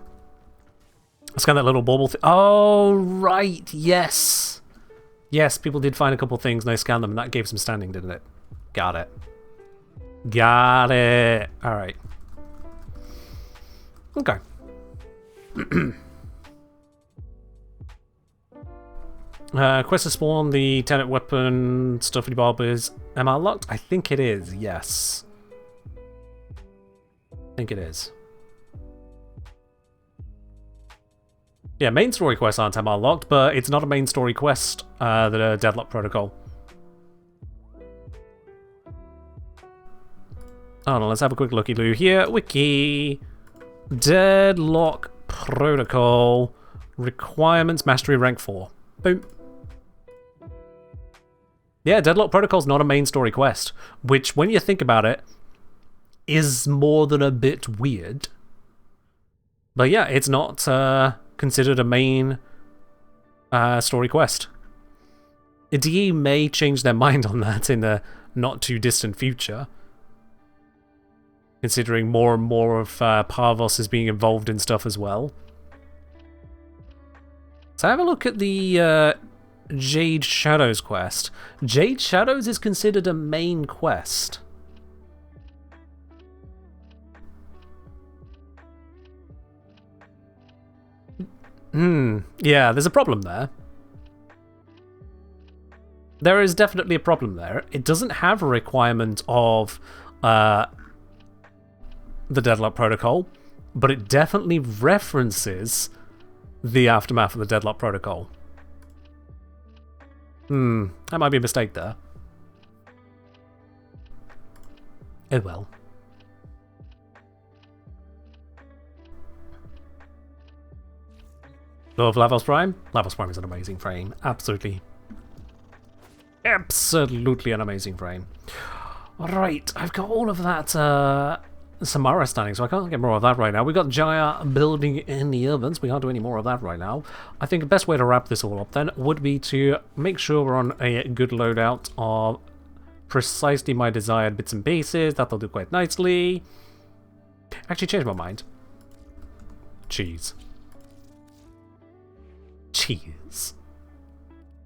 Let's scan that little bauble thing. Oh, right. Yes. Yes, people did find a couple things and I scanned them and that gave some standing, didn't it? Got it. Got it. All right. Okay. Quest to spawn the tenant weapon stuffy barb is MR locked? I think it is, yes. I think it is. Yeah, main story quests aren't MR locked, but it's not a main story quest, the Deadlock Protocol. Hold on, let's have a quick looky-loo here. Wiki. Deadlock Protocol. Requirements, Mastery Rank 4. Boom. Yeah, Deadlock Protocol's not a main story quest, which, when you think about it, is more than a bit weird. But yeah, it's not considered a main story quest. DE may change their mind on that in the not too distant future, considering more and more of Parvos is being involved in stuff as well. So have a look at the Jade Shadows quest. Jade Shadows is considered a main quest. Yeah, there's a problem there. There is definitely a problem there. It doesn't have a requirement of the Deadlock Protocol, but it definitely references the aftermath of the Deadlock Protocol. That might be a mistake there. Oh well. Love Lavos Prime. Lavos Prime is an amazing frame. Absolutely. Absolutely an amazing frame. Alright, I've got all of that Samara standing, so I can't get more of that right now. We've got Gyre building in the ovens. We can't do any more of that right now. I think the best way to wrap this all up then would be to make sure we're on a good loadout of precisely my desired bits and pieces. That'll do quite nicely. Actually, change my mind. Cheese. Cheese.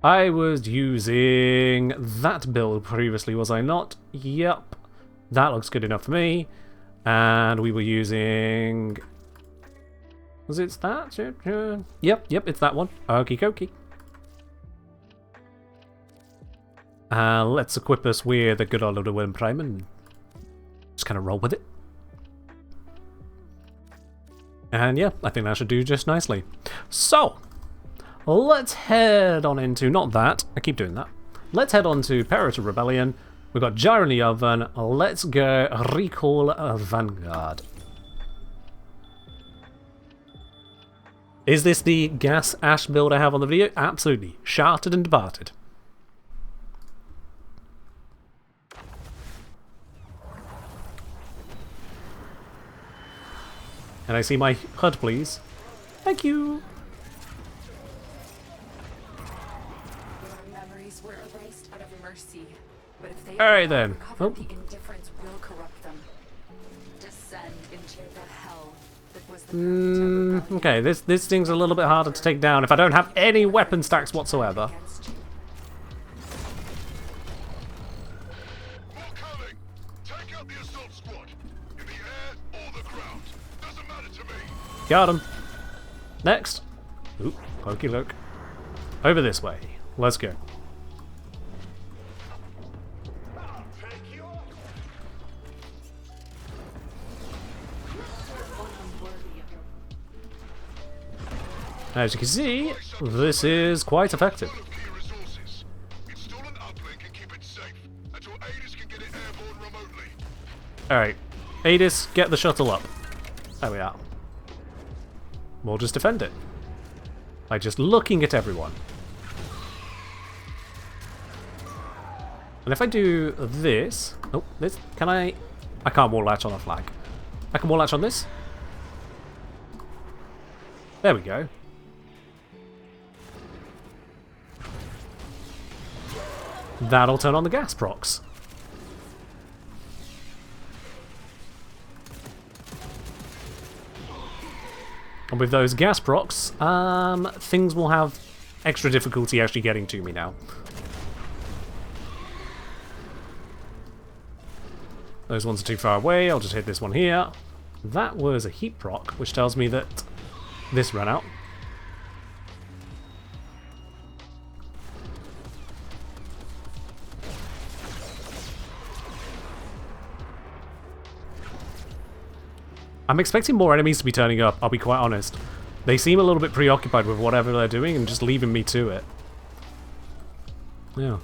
I was using that build previously, was I not? Yep. That looks good enough for me. And we were using... Was it that? Yep, it's that one. Okie dokie. Let's equip us with a good old Warframe and just kind of roll with it. And yeah, I think that should do just nicely. So, let's head on into... Not that, I keep doing that. Let's head on to Perita Rebellion. We've got Gyre in the oven. Let's go recall Vanguard. Is this the gas ash build I have on the video? Absolutely. Shattered and departed. Can I see my HUD, please? Thank you. Memories were erased out of mercy. But if they Alright then. the indifference will corrupt them. Descend into the hell that was the Okay, this thing's a little bit harder to take down if I don't have any weapon stacks whatsoever. Coming! Take out the assault squad! In the air or the ground! Doesn't matter to me! Got him. Next. Oop, pokey look. Over this way. Let's go. As you can see, this is quite effective. Alright, Adis, get the shuttle up. There we are. We'll just defend it. By just looking at everyone. And if I do this... Oh, this... Can I... I can't wall latch on a flag. I can wall latch on this? There we go. That'll turn on the gas procs. And with those gas procs, things will have extra difficulty actually getting to me now. Those ones are too far away, I'll just hit this one here. That was a heat proc, which tells me that this ran out. I'm expecting more enemies to be turning up, I'll be quite honest. They seem a little bit preoccupied with whatever they're doing and just leaving me to it. Yeah.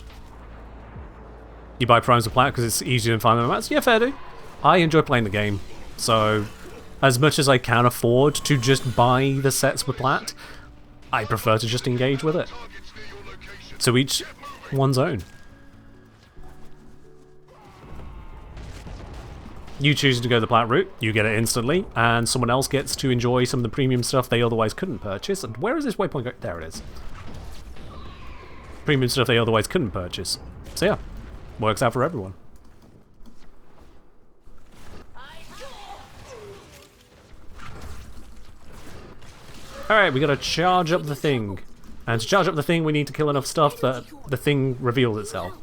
You buy Primes of Plat because it's easier than finding mats? Yeah, fair do. I enjoy playing the game, so as much as I can afford to just buy the sets with Plat, I prefer to just engage with it. To each one's own. You choosing to go the Plat route, you get it instantly, and someone else gets to enjoy some of the premium stuff they otherwise couldn't purchase. And where is this waypoint going? There it is. Premium stuff they otherwise couldn't purchase. So yeah, works out for everyone. Alright, we gotta charge up the thing. And to charge up the thing, we need to kill enough stuff that the thing reveals itself.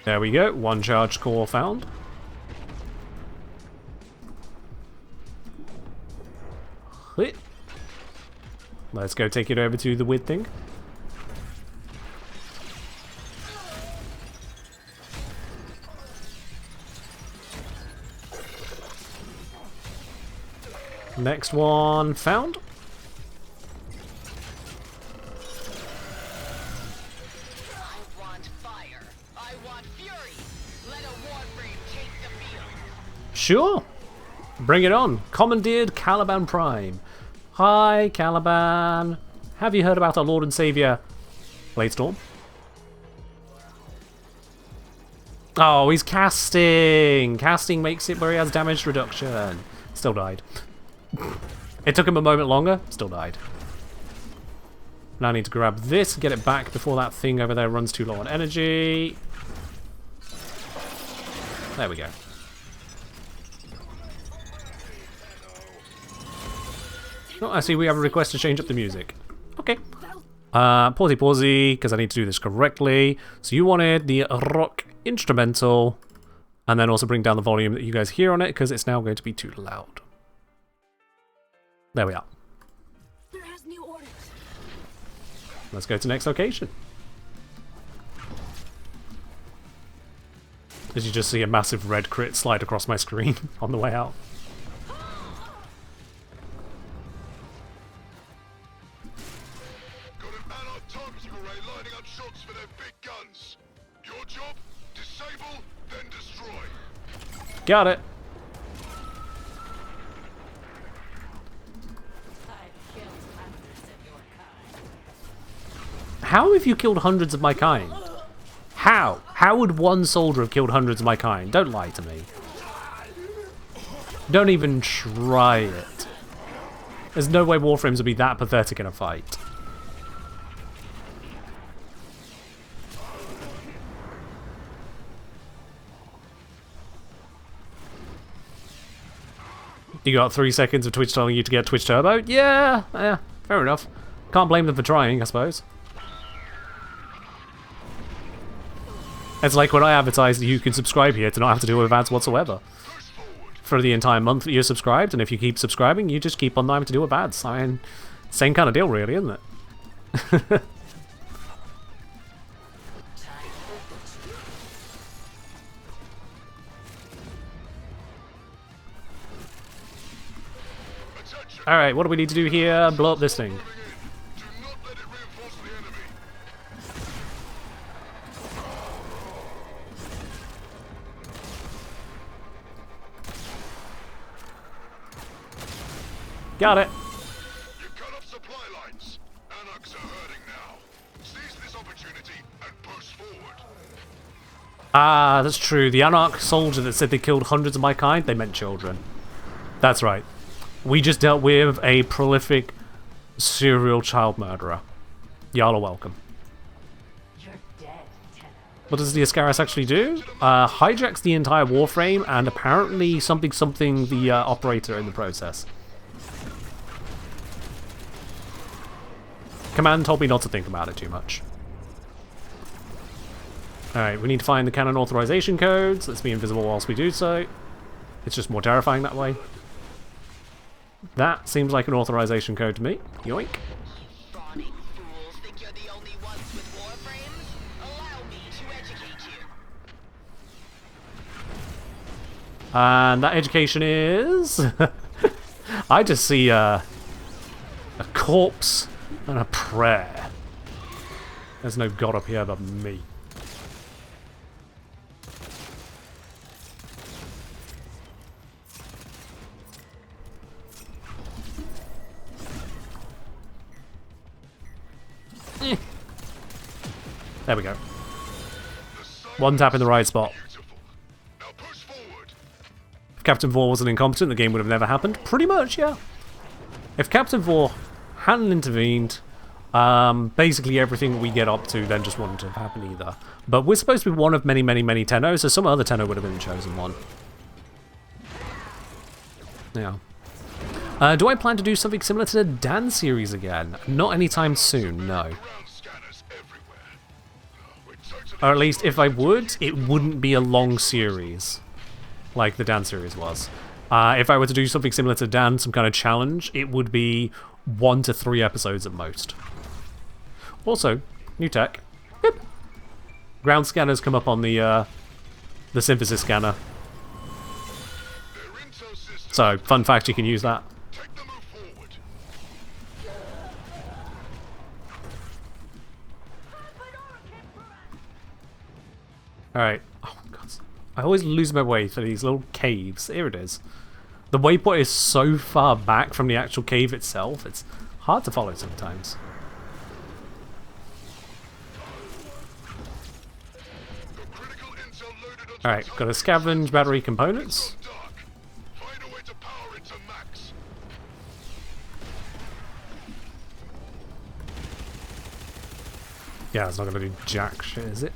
There we go, one charged core found. Let's go take it over to the weird thing. Next one found. Sure. Bring it on. Commandeered Caliban Prime. Hi, Caliban. Have you heard about our Lord and Savior, Bladestorm? Oh, he's casting. Casting makes it where he has damage reduction. Still died. It took him a moment longer. Still died. Now I need to grab this, get it back before that thing over there runs too low on energy. There we go. Oh, I see we have a request to change up the music. Okay. Pawsy, because I need to do this correctly. So you wanted the rock instrumental, and then also bring down the volume that you guys hear on it, because it's now going to be too loud. There we are. Let's go to next location. As you just see a massive red crit slide across my screen on the way out. Got an Anarch targeting array lining up shots for their big guns. Your job? Disable, then destroy. Got it. How have you killed hundreds of my kind? How? How would one soldier have killed hundreds of my kind? Don't lie to me. Don't even try it. There's no way Warframes would be that pathetic in a fight. You got 3 seconds of Twitch telling you to get Twitch Turbo? Yeah, fair enough. Can't blame them for trying, I suppose. It's like when I advertise that you can subscribe here to not have to deal with ads whatsoever. For the entire month that you're subscribed, and if you keep subscribing, you just keep on having to deal with ads. I mean, same kind of deal really, isn't it? Alright, what do we need to do here? Blow up this thing. Do not let it reinforce the enemy. Got it. You cut off supply lines. Anarchs are hurting now. Seize this opportunity and push forward. Ah, that's true. The Anarch soldier that said they killed hundreds of my kind, they meant children. That's right. We just dealt with a prolific serial child murderer. Y'all are welcome. What does the Ascaris actually do? Hijacks the entire Warframe and apparently something the operator in the process. Command told me not to think about it too much. Alright, we need to find the cannon authorization codes. Let's be invisible whilst we do so. It's just more terrifying that way. That seems like an authorization code to me. Yoink. Fawning fools think you're the only ones with Warframes? Allow me to educate you. And that education is... I just see a corpse and a prayer. There's no god up here but me. There we go. One tap in the right spot. Now push forward. If Captain Vor wasn't incompetent, the game would have never happened. Pretty much, yeah. If Captain Vor hadn't intervened, basically everything we get up to then just wouldn't have happened either. But we're supposed to be one of many, many, many Tennos, so some other Tenno would have been the chosen one. Yeah. Do I plan to do something similar to the Dan series again? Not anytime soon, no. Or at least, if I would, it wouldn't be a long series, like the Dan series was. If I were to do something similar to Dan, some kind of challenge, it would be 1 to 3 episodes at most. Also, new tech. Yep. Ground scanners come up on the synthesis scanner. So, fun fact, you can use that. Alright. Oh, God. I always lose my way through these little caves. Here it is. The waypoint is so far back from the actual cave itself, it's hard to follow sometimes. Alright, got to scavenge battery components. Yeah, it's not going to do jack shit, is it?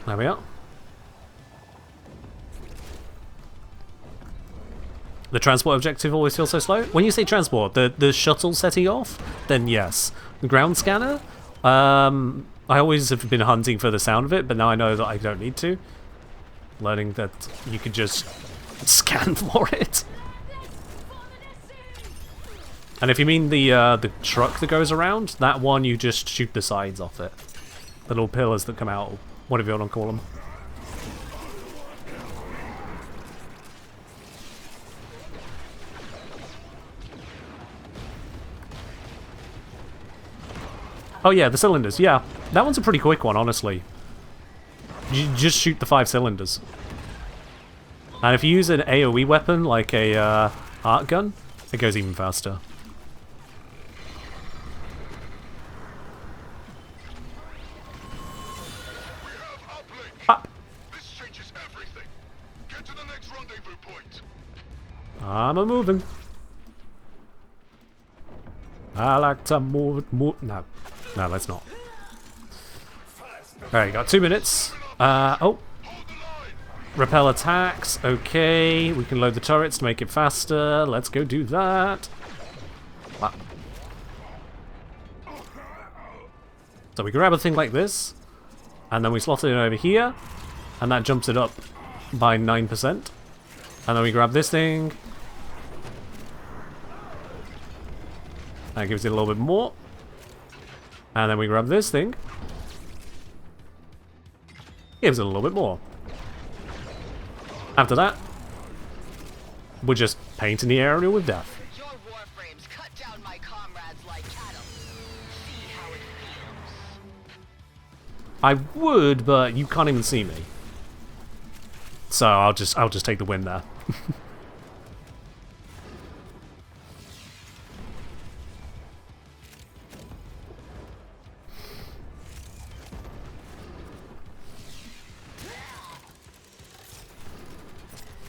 There we are. The transport objective always feels so slow. When you say transport, the shuttle setting off, then yes. The ground scanner, I always have been hunting for the sound of it, but now I know that I don't need to. Learning that you could just scan for it. And if you mean the truck that goes around, that one you just shoot the sides off it. The little pillars that come out, whatever you want to call them. Oh yeah, the cylinders, yeah. That one's a pretty quick one, honestly. You just shoot the 5 cylinders. And if you use an AoE weapon, like a arc gun, it goes even faster. Up. This changes everything. Get to the next rendezvous point. I'm a moving. I like to move. No, let's not. Alright, got 2 minutes. Oh. Repel attacks. Okay, we can load the turrets to make it faster. Let's go do that. Wow. So we grab a thing like this, and then we slot it in over here, and that jumps it up by 9%. And then we grab this thing. That gives it a little bit more. And then we grab this thing. Gives it a little bit more. After that, we're just painting the area with death. Your warframes cut down my comrades like cattle. See how it feels. I would, but you can't even see me. So I'll just take the win there.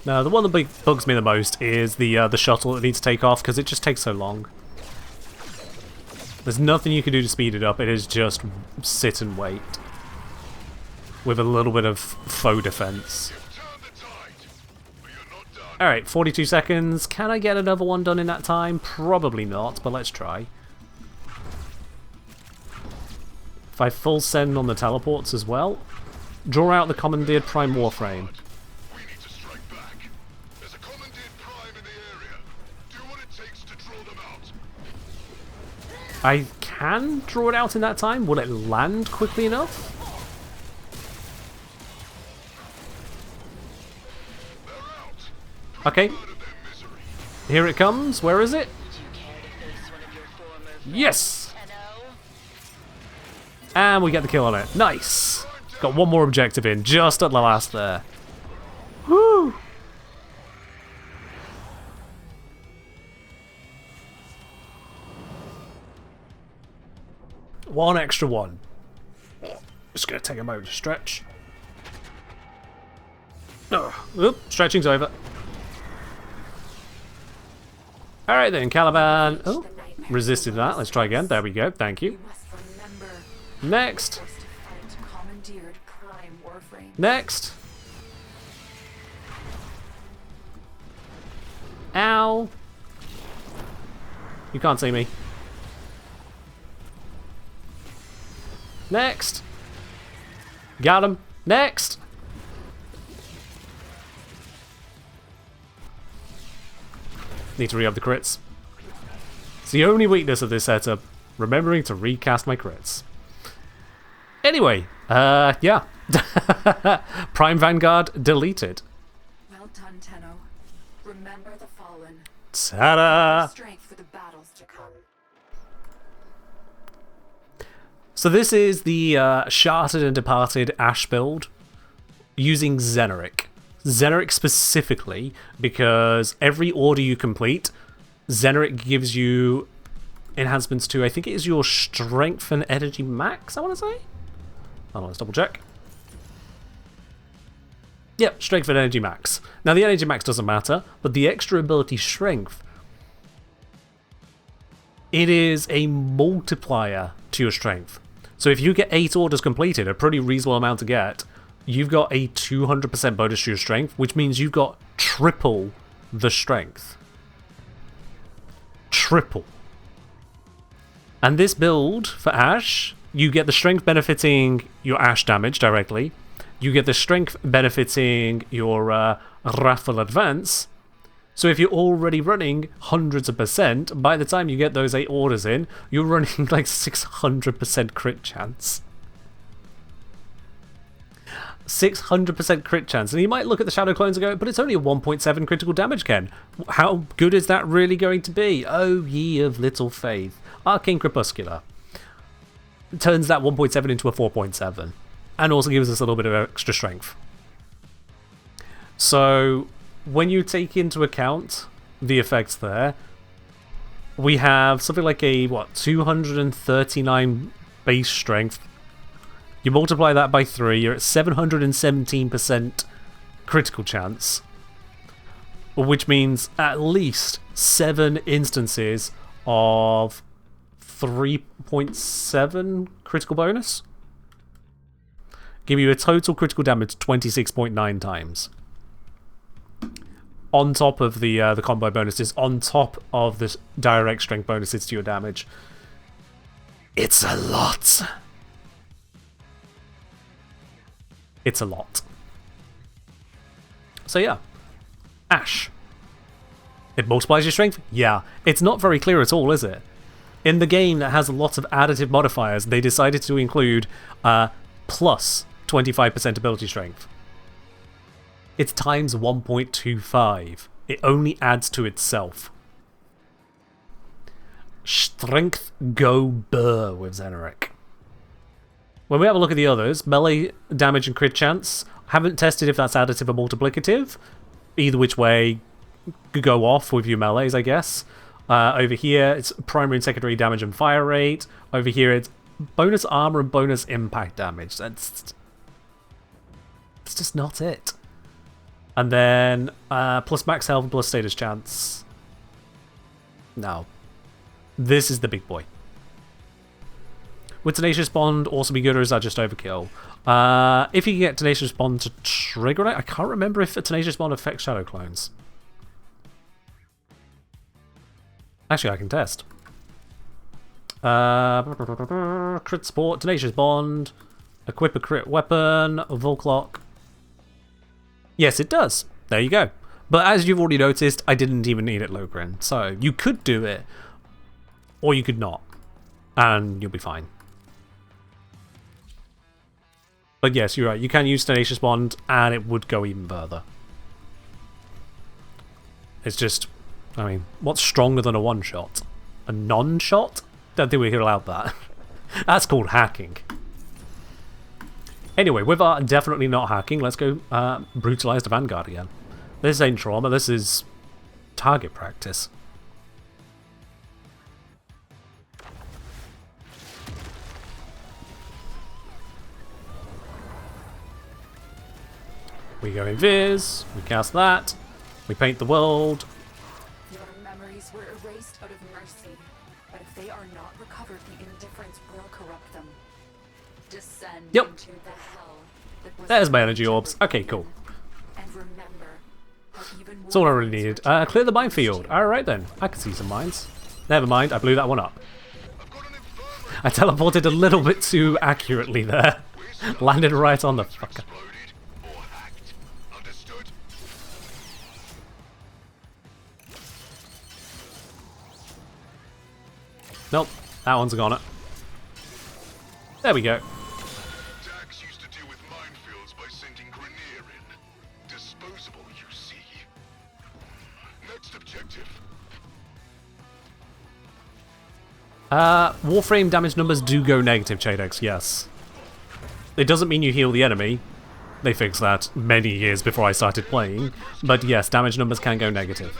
Now, the one that bugs me the most is the shuttle that needs to take off, because it just takes so long. There's nothing you can do to speed it up, it is just sit and wait. With a little bit of faux defense. Alright, 42 seconds. Can I get another one done in that time? Probably not, but let's try. If I full send on the teleports as well, draw out the commandeered prime warframe. I can draw it out in that time. Will it land quickly enough? Okay. Here it comes. Where is it? Yes! And we get the kill on it. Nice! Got one more objective in, just at the last there. Woo! One extra one. Just gonna take a moment to stretch. Oh, oop, stretching's over. Alright then, Caliban. Oh, resisted that. Let's try again. There we go. Thank you. Next. Next. Ow. You can't see me. Next. Got him. Next. Need to re-up the crits. It's the only weakness of this setup. Remembering to recast my crits. Anyway, yeah. Prime Vanguard deleted. Well done, Tenno. Remember the fallen. Ta-da! Strength for the battles to come. So this is the Shattered and Departed Ash build using Xeneric. Xeneric specifically, because every order you complete, Xeneric gives you enhancements to, I think it is your strength and energy max, I want to say? Hold on, let's double check. Yep, strength and energy max. Now the energy max doesn't matter, but the extra ability strength, it is a multiplier to your strength. So if you get 8 orders completed, a pretty reasonable amount to get, you've got a 200% bonus to your strength, which means you've got triple the strength. Triple. And this build for Ash, you get the strength benefiting your Ash damage directly, you get the strength benefiting your Raffle Advance. So if you're already running hundreds of percent, by the time you get those 8 orders in, you're running like 600% crit chance. 600% crit chance. And you might look at the Shadow Clones and go, but it's only a 1.7 critical damage, Ken. How good is that really going to be? Oh, ye of little faith. Arcane Crepuscular turns that 1.7 into a 4.7. And also gives us a little bit of extra strength. So when you take into account the effects there, we have something like a, 239 base strength. You multiply that by 3, you're at 717% critical chance. Which means at least 7 instances of 3.7 critical bonus. Give you a total critical damage 26.9 times. On top of the combo bonuses, on top of the direct strength bonuses to your damage. It's a lot. It's a lot. So yeah. Ash. It multiplies your strength? Yeah. It's not very clear at all, is it? In the game that has lots of additive modifiers, they decided to include plus 25% ability strength. It's times 1.25. It only adds to itself. Strength go burr with Xeneric. When we have a look at the others, melee damage and crit chance, haven't tested if that's additive or multiplicative. Either which way, go off with your melees, I guess. Over here, it's primary and secondary damage and fire rate. Over here, it's bonus armor and bonus impact damage. That's just not it. And then plus max health and plus status chance. No. This is the big boy. Would Tenacious Bond also be good, or is that just overkill? If you can get Tenacious Bond to trigger it, I can't remember if a Tenacious Bond affects Shadow Clones. Actually, I can test. Crit support, Tenacious Bond, equip a crit weapon, Volclock. Yes, it does. There you go. But as you've already noticed, I didn't even need it Logrin. So you could do it, or you could not, and you'll be fine. But yes, you're right. You can use Tenacious Bond, and it would go even further. It's just, I mean, what's stronger than a one-shot? A non-shot? Don't think we could allow that. That's called hacking. Anyway, with our definitely not hacking, let's go brutalize the Vanguard again. This ain't trauma, this is target practice. We go in Viz, we cast that, we paint the world. Your memories were erased out of mercy, but if they are not recovered, the indifference will corrupt them. Descend into the hell that was. There's my energy orbs. Okay, cool. And remember, even that's all I really needed. Clear the minefield. Alright then, I can see some mines. Never mind, I blew that one up. I teleported a little bit too accurately there. Landed right on the fucker. Nope, that one's got it. There we go. Dax used to deal with minefields by sending Grenier in. Disposable, you see. Next objective. Warframe damage numbers do go negative, Chadex, yes. It doesn't mean you heal the enemy. They fixed that many years before I started playing. But yes, damage numbers can go negative.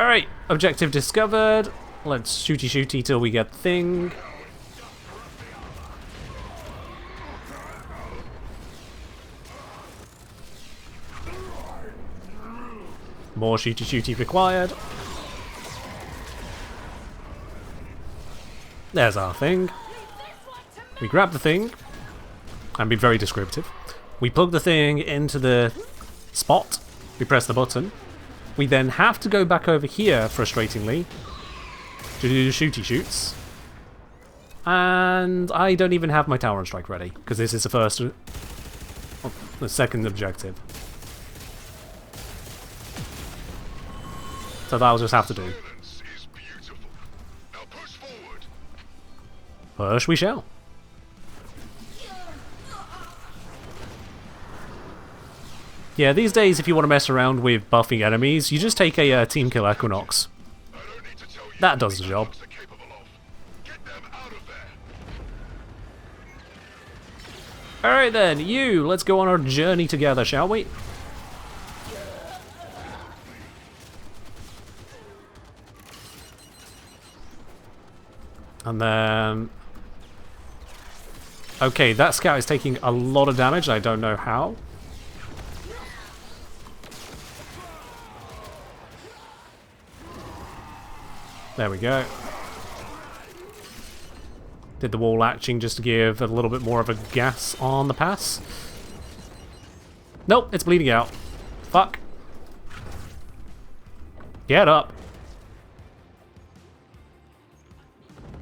Alright, objective discovered. Let's shooty till we get thing. More shooty required. There's our thing. We grab the thing and be very descriptive. We plug the thing into the spot. We press the button. We then have to go back over here, frustratingly, to do the shoots. And I don't even have my tower and strike ready, because this is the second objective. So that'll just have to do. Push we shall. Yeah, these days if you want to mess around with buffing enemies, you just take a team kill Equinox. That does the job. Alright then, let's go on our journey together, shall we? And then... okay, that scout is taking a lot of damage, I don't know how. There we go. Did the wall latching just to give a little bit more of a gas on the pass. Nope, it's bleeding out. Fuck. Get up.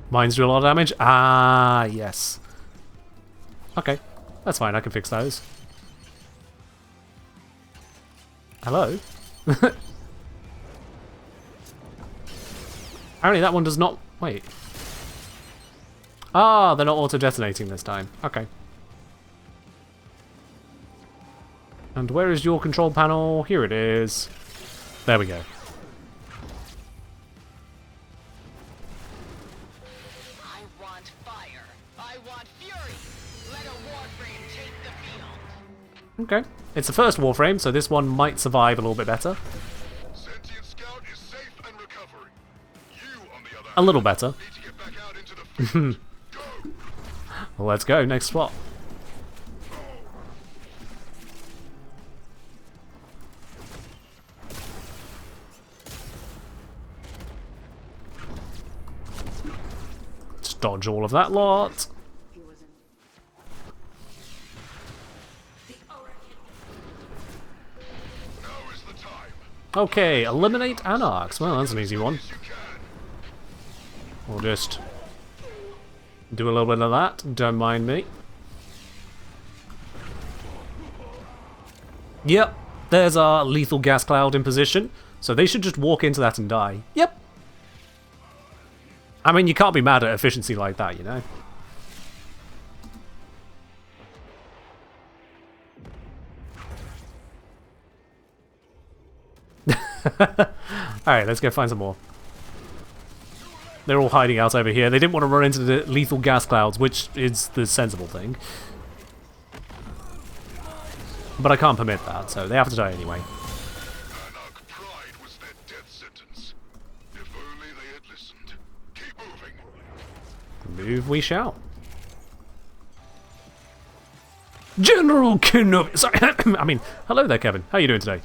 Mines do a lot of damage? Ah, yes. Okay, that's fine, I can fix those. Hello? Apparently that one does not... wait. Ah, they're not auto-detonating this time. Okay. And where is your control panel? Here it is. There we go. I want fire. I want fury. Let a Warframe take the field. Okay. It's the first Warframe, so this one might survive a little bit better. Sentient scout is safe and recovering. You, on the other A little better. need to get back out into the field. Well, let's go. Next spot. Just dodge all of that lot. Okay, eliminate Anarchs. Well, that's an easy one. We'll just do a little bit of that. Don't mind me. Yep, there's our lethal gas cloud in position. So they should just walk into that and die. Yep. I mean, you can't be mad at efficiency like that, you know? Alright, let's go find some more. They're all hiding out over here. They didn't want to run into the lethal gas clouds, which is the sensible thing. But I can't permit that, so they have to die anyway. Anarch pride was their death sentence. If only they had listened. Keep moving. Move we shall. General Kenobi. Sorry, I mean, hello there, Kevin. How are you doing today?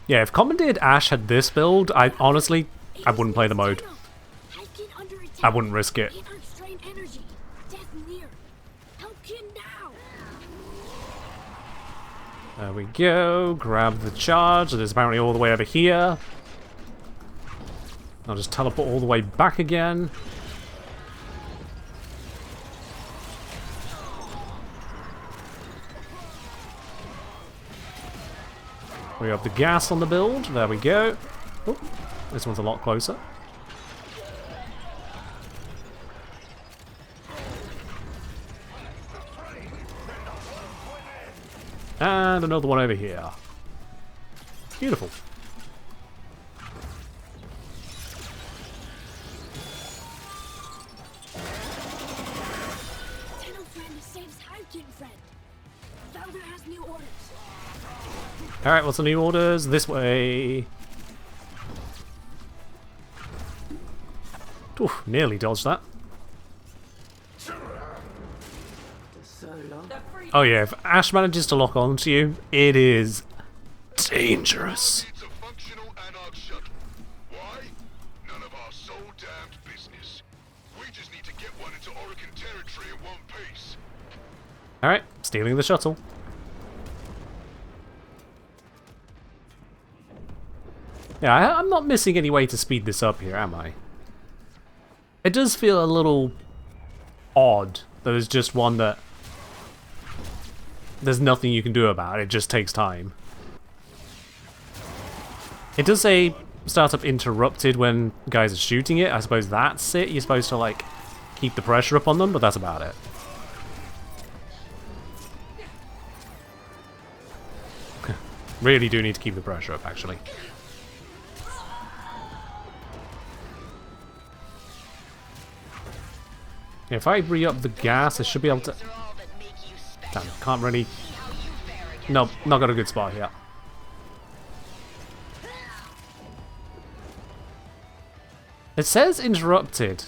Yeah, if Commandeered Ash had this build, I wouldn't play the mode. I wouldn't risk it. There we go. Grab the charge. It is apparently all the way over here. I'll just teleport all the way back again. We have the gas on the build. There we go. Oh, this one's a lot closer. And another one over here. Beautiful. Alright, what's the new orders? This way. Oof, nearly dodged that. Oh yeah, if Ash manages to lock onto you, it is dangerous. It's a functional anarch shuttle. Why? None of our soul damned business. We just need to get one into Oregon territory in one piece. Alright, stealing the shuttle. Yeah, I'm not missing any way to speed this up here, am I? It does feel a little odd that there's just one that there's nothing you can do about it, just takes time. It does say startup interrupted when guys are shooting it. I suppose that's it. You're supposed to like keep the pressure up on them, but that's about it. Really do need to keep the pressure up, actually. If I re-up the gas, I should be able to... Damn, can't really... No, not got a good spot here. It says interrupted.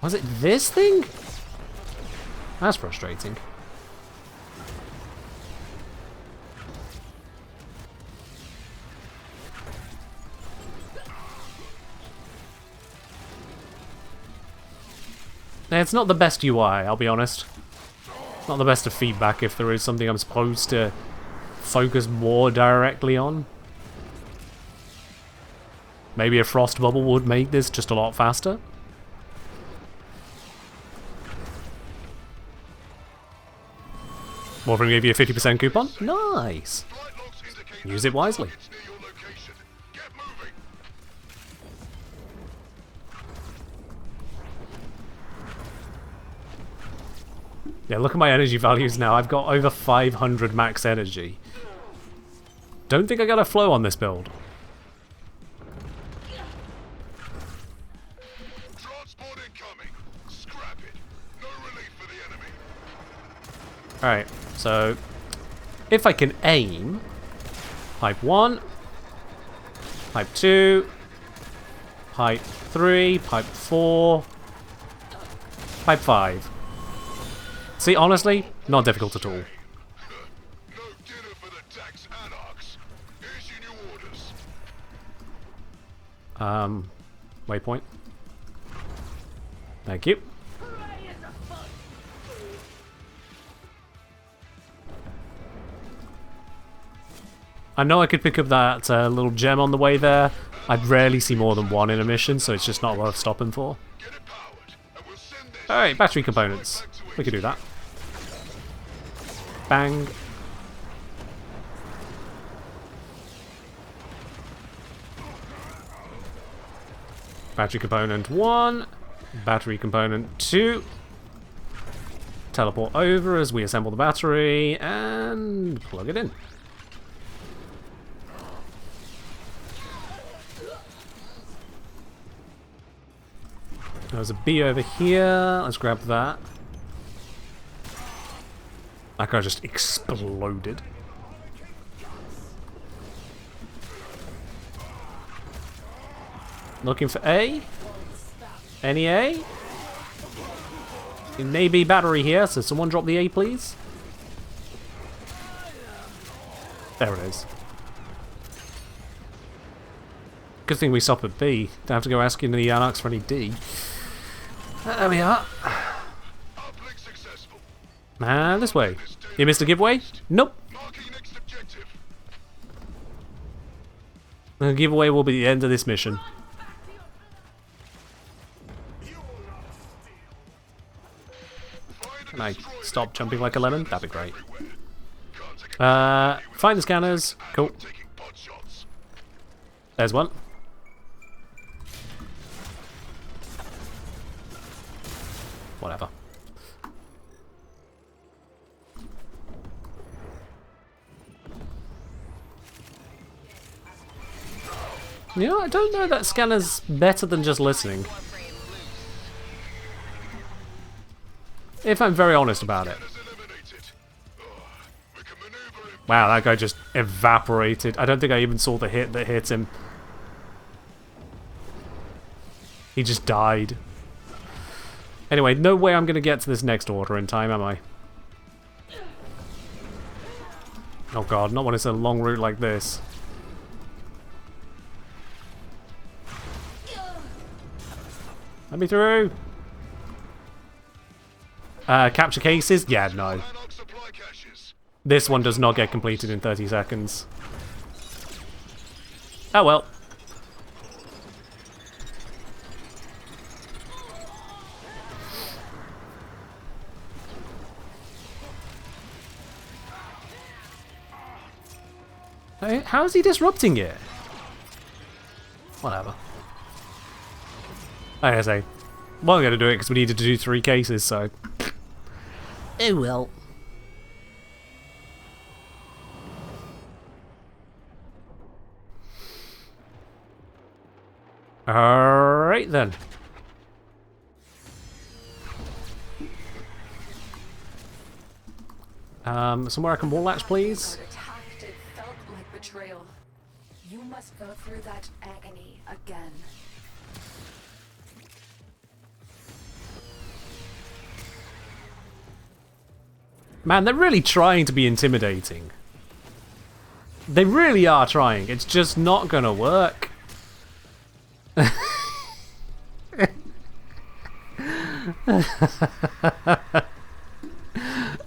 Was it this thing? That's frustrating. It's not the best UI, I'll be honest. Not the best of feedback if there is something I'm supposed to focus more directly on. Maybe a frost bubble would make this just a lot faster. Warframe gave you a 50% coupon? Nice! Use it wisely. Yeah, look at my energy values now. I've got over 500 max energy. Don't think I got a flow on this build. Alright, so if I can aim, pipe 1, pipe 2, pipe 3, pipe 4, pipe 5. See, honestly, not difficult at all. No dinner for the tax anarchs. Here's your new orders. Waypoint. Thank you. I know I could pick up that little gem on the way there. I'd rarely see more than one in a mission, so it's just not worth stopping for. Alright, battery components. We could do that. Bang. Battery component 1. Battery component 2. Teleport over as we assemble the battery and plug it in. There's a bee over here. Let's grab that. That guy just exploded. Looking for A. Any A? It may be battery here, so someone drop the A, please. There it is. Good thing we stop at B. Don't have to go asking the Anarchs for any D. There we are. And this way. You missed a giveaway? Nope. The giveaway will be the end of this mission. Can I stop jumping like a lemon? That'd be great. Find the scanners. Cool. There's one. Whatever. You know, I don't know that scanner's better than just listening. if I'm very honest about it. Wow, that guy just evaporated. I don't think I even saw the hit that hit him. He just died. Anyway, no way I'm going to get to this next order in time, am I? Oh god, not when it's a long route like this. Let me through! Capture cases? Yeah, no. This one does not get completed in 30 seconds. Oh well. How is he disrupting it? Whatever. Like I say, well, I'm going to do it because we needed to do 3 cases, so... Oh well. Alright then. Somewhere I can wall latch, please. It felt like betrayal. You must go through that agony again. Man, they're really trying to be intimidating. They really are trying. It's just not gonna work.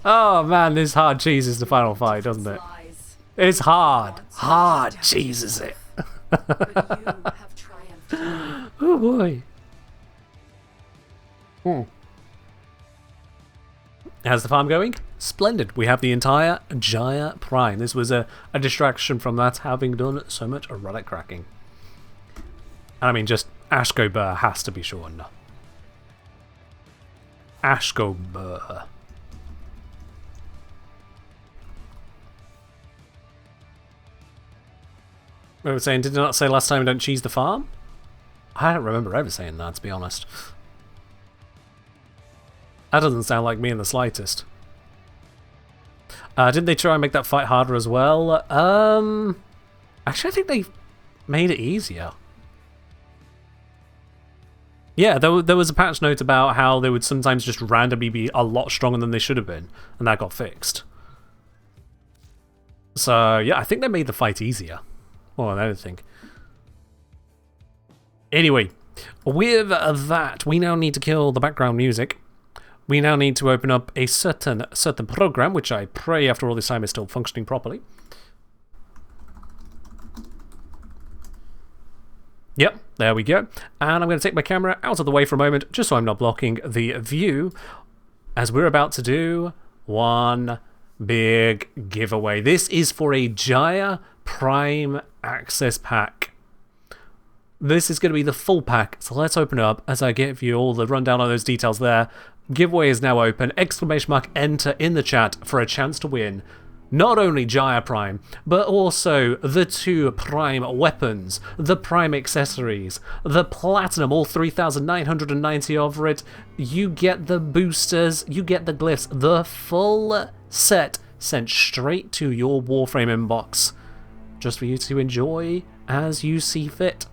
Oh man, this hard cheeses the final fight, doesn't it? It's hard. Hard cheeses it. Oh boy. How's the farm going? Splendid. We have the entire Gyre Prime. This was a distraction from that, having done so much relic cracking. And I mean, just Ashko Burr has to be shown. Ashko Burr. We were saying, did it not say last time don't cheese the farm? I don't remember ever saying that, to be honest. That doesn't sound like me in the slightest. Didn't they try and make that fight harder as well? Actually, I think they made it easier. Yeah, there was a patch note about how they would sometimes just randomly be a lot stronger than they should have been, and that got fixed. So, yeah, I think they made the fight easier. More than anything. Anyway, with that, we now need to kill the background music. We now need to open up a certain program, which I pray after all this time is still functioning properly. Yep, there we go. And I'm going to take my camera out of the way for a moment, just so I'm not blocking the view, as we're about to do one big giveaway. This is for a Gyre Prime Access Pack. This is going to be the full pack, so let's open it up as I give you all the rundown on those details there. Giveaway is now open. ! Enter in the chat for a chance to win not only Gyre Prime, but also the 2 Prime weapons, the Prime accessories, the Platinum, all 3,990 of it. You get the boosters, you get the glyphs, the full set sent straight to your Warframe inbox, just for you to enjoy as you see fit.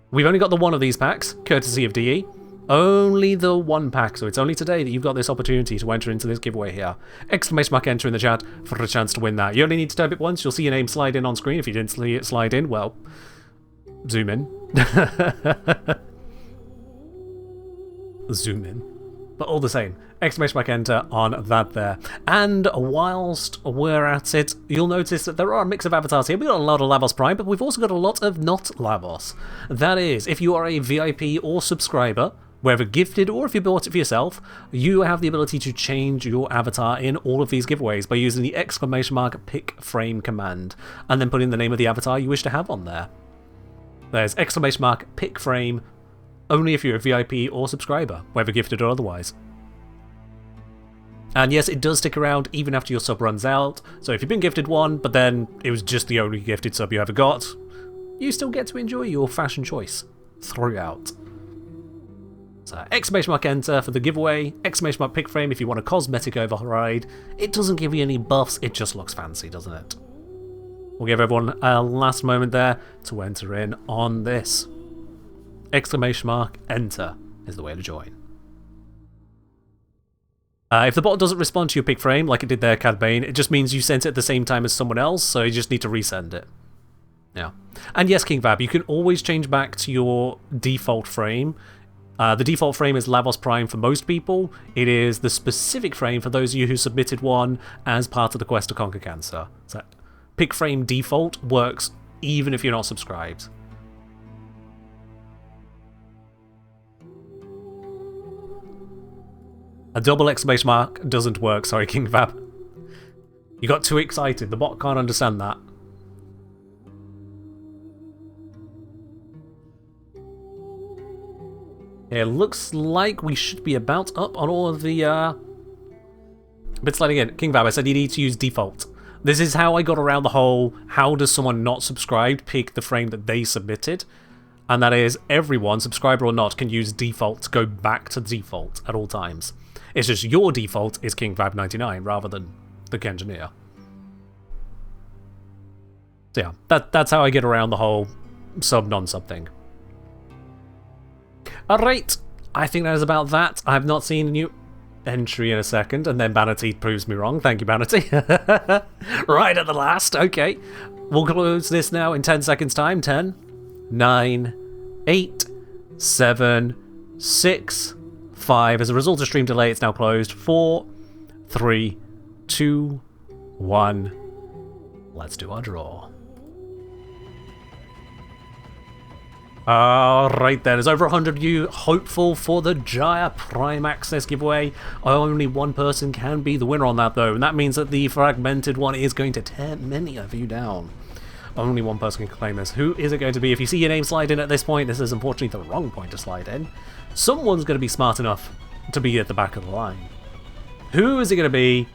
We've only got the one of these packs, courtesy of DE. Only the one pack, so it's only today that you've got this opportunity to enter into this giveaway here. ! Enter in the chat for a chance to win that. You only need to type it once, you'll see your name slide in on screen. If you didn't see it slide in, well, zoom in. Zoom in. But all the same, ! Enter on that there. And whilst we're at it, you'll notice that there are a mix of avatars here. We've got a lot of Lavos Prime, but we've also got a lot of not Lavos. That is, if you are a VIP or subscriber, whether gifted or if you bought it for yourself, you have the ability to change your avatar in all of these giveaways by using the ! Pick frame command, and then put in the name of the avatar you wish to have on there. There's ! Pick frame, only if you're a VIP or subscriber, whether gifted or otherwise. And yes, it does stick around even after your sub runs out, so if you've been gifted one, but then it was just the only gifted sub you ever got, you still get to enjoy your fashion choice throughout. So exclamation mark enter for the giveaway, exclamation mark pick frame if you want a cosmetic override. It doesn't give you any buffs, it just looks fancy, doesn't it? We'll give everyone a last moment there to enter in on this. Exclamation mark enter is the way to join. If the bot doesn't respond to your pick frame, like it did there, Cad Bane, it just means you sent it at the same time as someone else, so you just need to resend it. Yeah. And yes, King Vab, you can always change back to your default frame. The default frame is Lavos Prime for most people. It is the specific frame for those of you who submitted one as part of the quest to conquer cancer. So, pick frame default works even if you're not subscribed. A double exclamation mark doesn't work, sorry, King Vab. You got too excited, the bot can't understand that. It looks like we should be about up on all of the bits sliding in. King Vab, I said you need to use default. This is how I got around the whole, how does someone not subscribed pick the frame that they submitted? And that is, everyone, subscriber or not, can use default to go back to default at all times. It's just your default is King Vab 99 rather than the Kengineer. So yeah, that's how I get around the whole sub non-sub thing. Alright, I think that is about that. I have not seen a new entry in a second, and then Banity proves me wrong. Thank you, Banity. Right at the last, okay. We'll close this now in 10 seconds time. 10, 9, 8, 7, 6, 5. As a result of stream delay, it's now closed. 4, 3, 2, 1. Let's do our draw. Alright then, there's over 100 of you hopeful for the Gyre Prime Access giveaway. Only one person can be the winner on that though, and that means that the fragmented one is going to tear many of you down. Only one person can claim this. Who is it going to be? If you see your name slide in at this point, this is unfortunately the wrong point to slide in. Someone's going to be smart enough to be at the back of the line. Who is it going to be?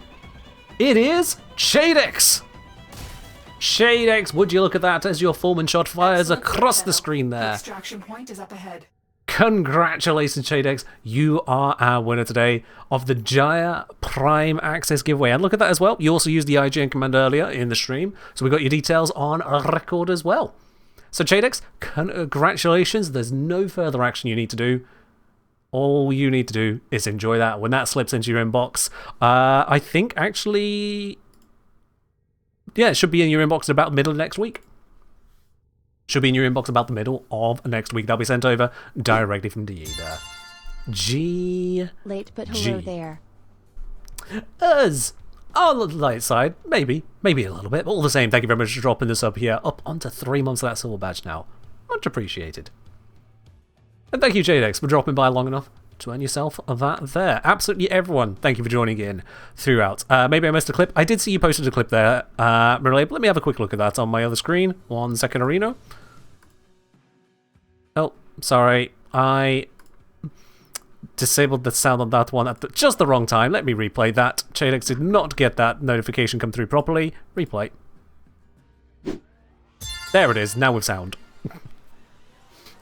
It is Shadex! Shadex, would you look at that as your Foreman shot fires across the screen there. Extraction point is up ahead. Congratulations, Shadex. You are our winner today of the Gyre Prime Access giveaway. And look at that as well. You also used the IGN command earlier in the stream, so we got your details on record as well. So, Shadex, congratulations. There's no further action you need to do. All you need to do is enjoy that. When that slips into your inbox, I think actually... yeah, it should be in your inbox about the middle of next week. Should be in your inbox about the middle of next week. That'll be sent over directly from DE there. Late, but hello there. Us. On the light side, maybe a little bit, but all the same, thank you very much for dropping this up here. Up onto 3 months of that silver badge now. Much appreciated. And thank you, Jadex, for dropping by long enough to earn yourself that there. Absolutely everyone, thank you for joining in throughout. Maybe I missed a clip. I did see you posted a clip there, Relay, but let me have a quick look at that on my other screen. 1 second, Areno. Oh, sorry. I disabled the sound on that one at just the wrong time. Let me replay that. Chadex did not get that notification come through properly. Replay. There it is, now with sound.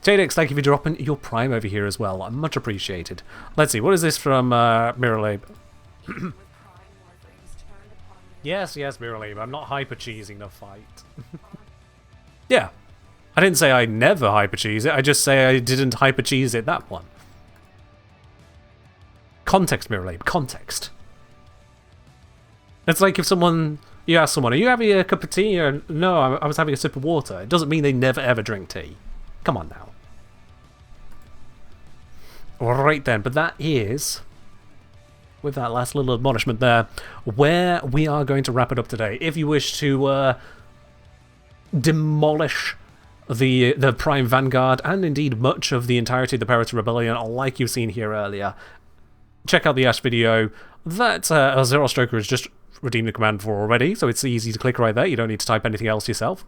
Chadex, thank you for dropping your Prime over here as well. Much appreciated. Let's see, what is this from Miralabe? Yes, Miralabe, I'm not hyper-cheesing the fight. Yeah. I didn't say I never hyper-cheese it, I just say I didn't hyper-cheese it that one. Context, Miralabe, context. It's like if you ask someone, are you having a cup of tea? Or, no, I was having a sip of water. It doesn't mean they never ever drink tea. Come on now. Alright then, but that is, with that last little admonishment there, where we are going to wrap it up today. If you wish to demolish the Prime Vanguard, and indeed much of the entirety of the Perita Rebellion, like you've seen here earlier, check out the Ash video that Zero Stroker has just redeemed the command for already, so it's easy to click right there. You don't need to type anything else yourself.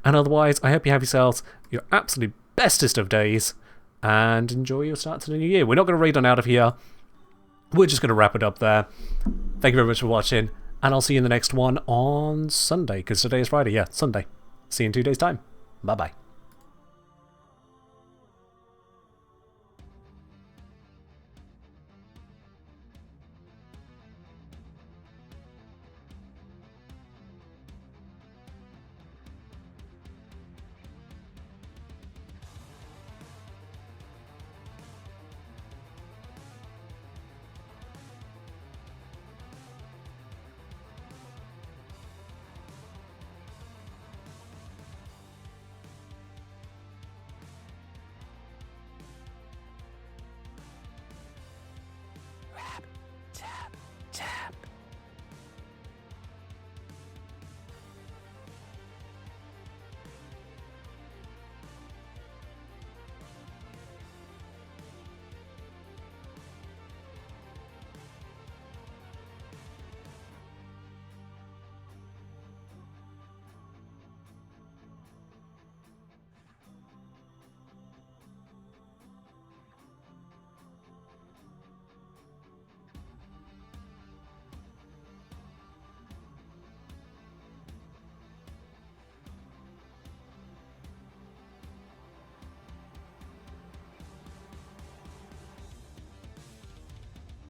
And otherwise, I hope you have yourselves your absolute bestest of days, and enjoy your start to the new year. We're not going to raid on out of here. We're just going to wrap it up there. Thank you very much for watching, and I'll see you in the next one on Sunday, because today is Friday. Yeah, Sunday. See you in 2 days' time. Bye-bye.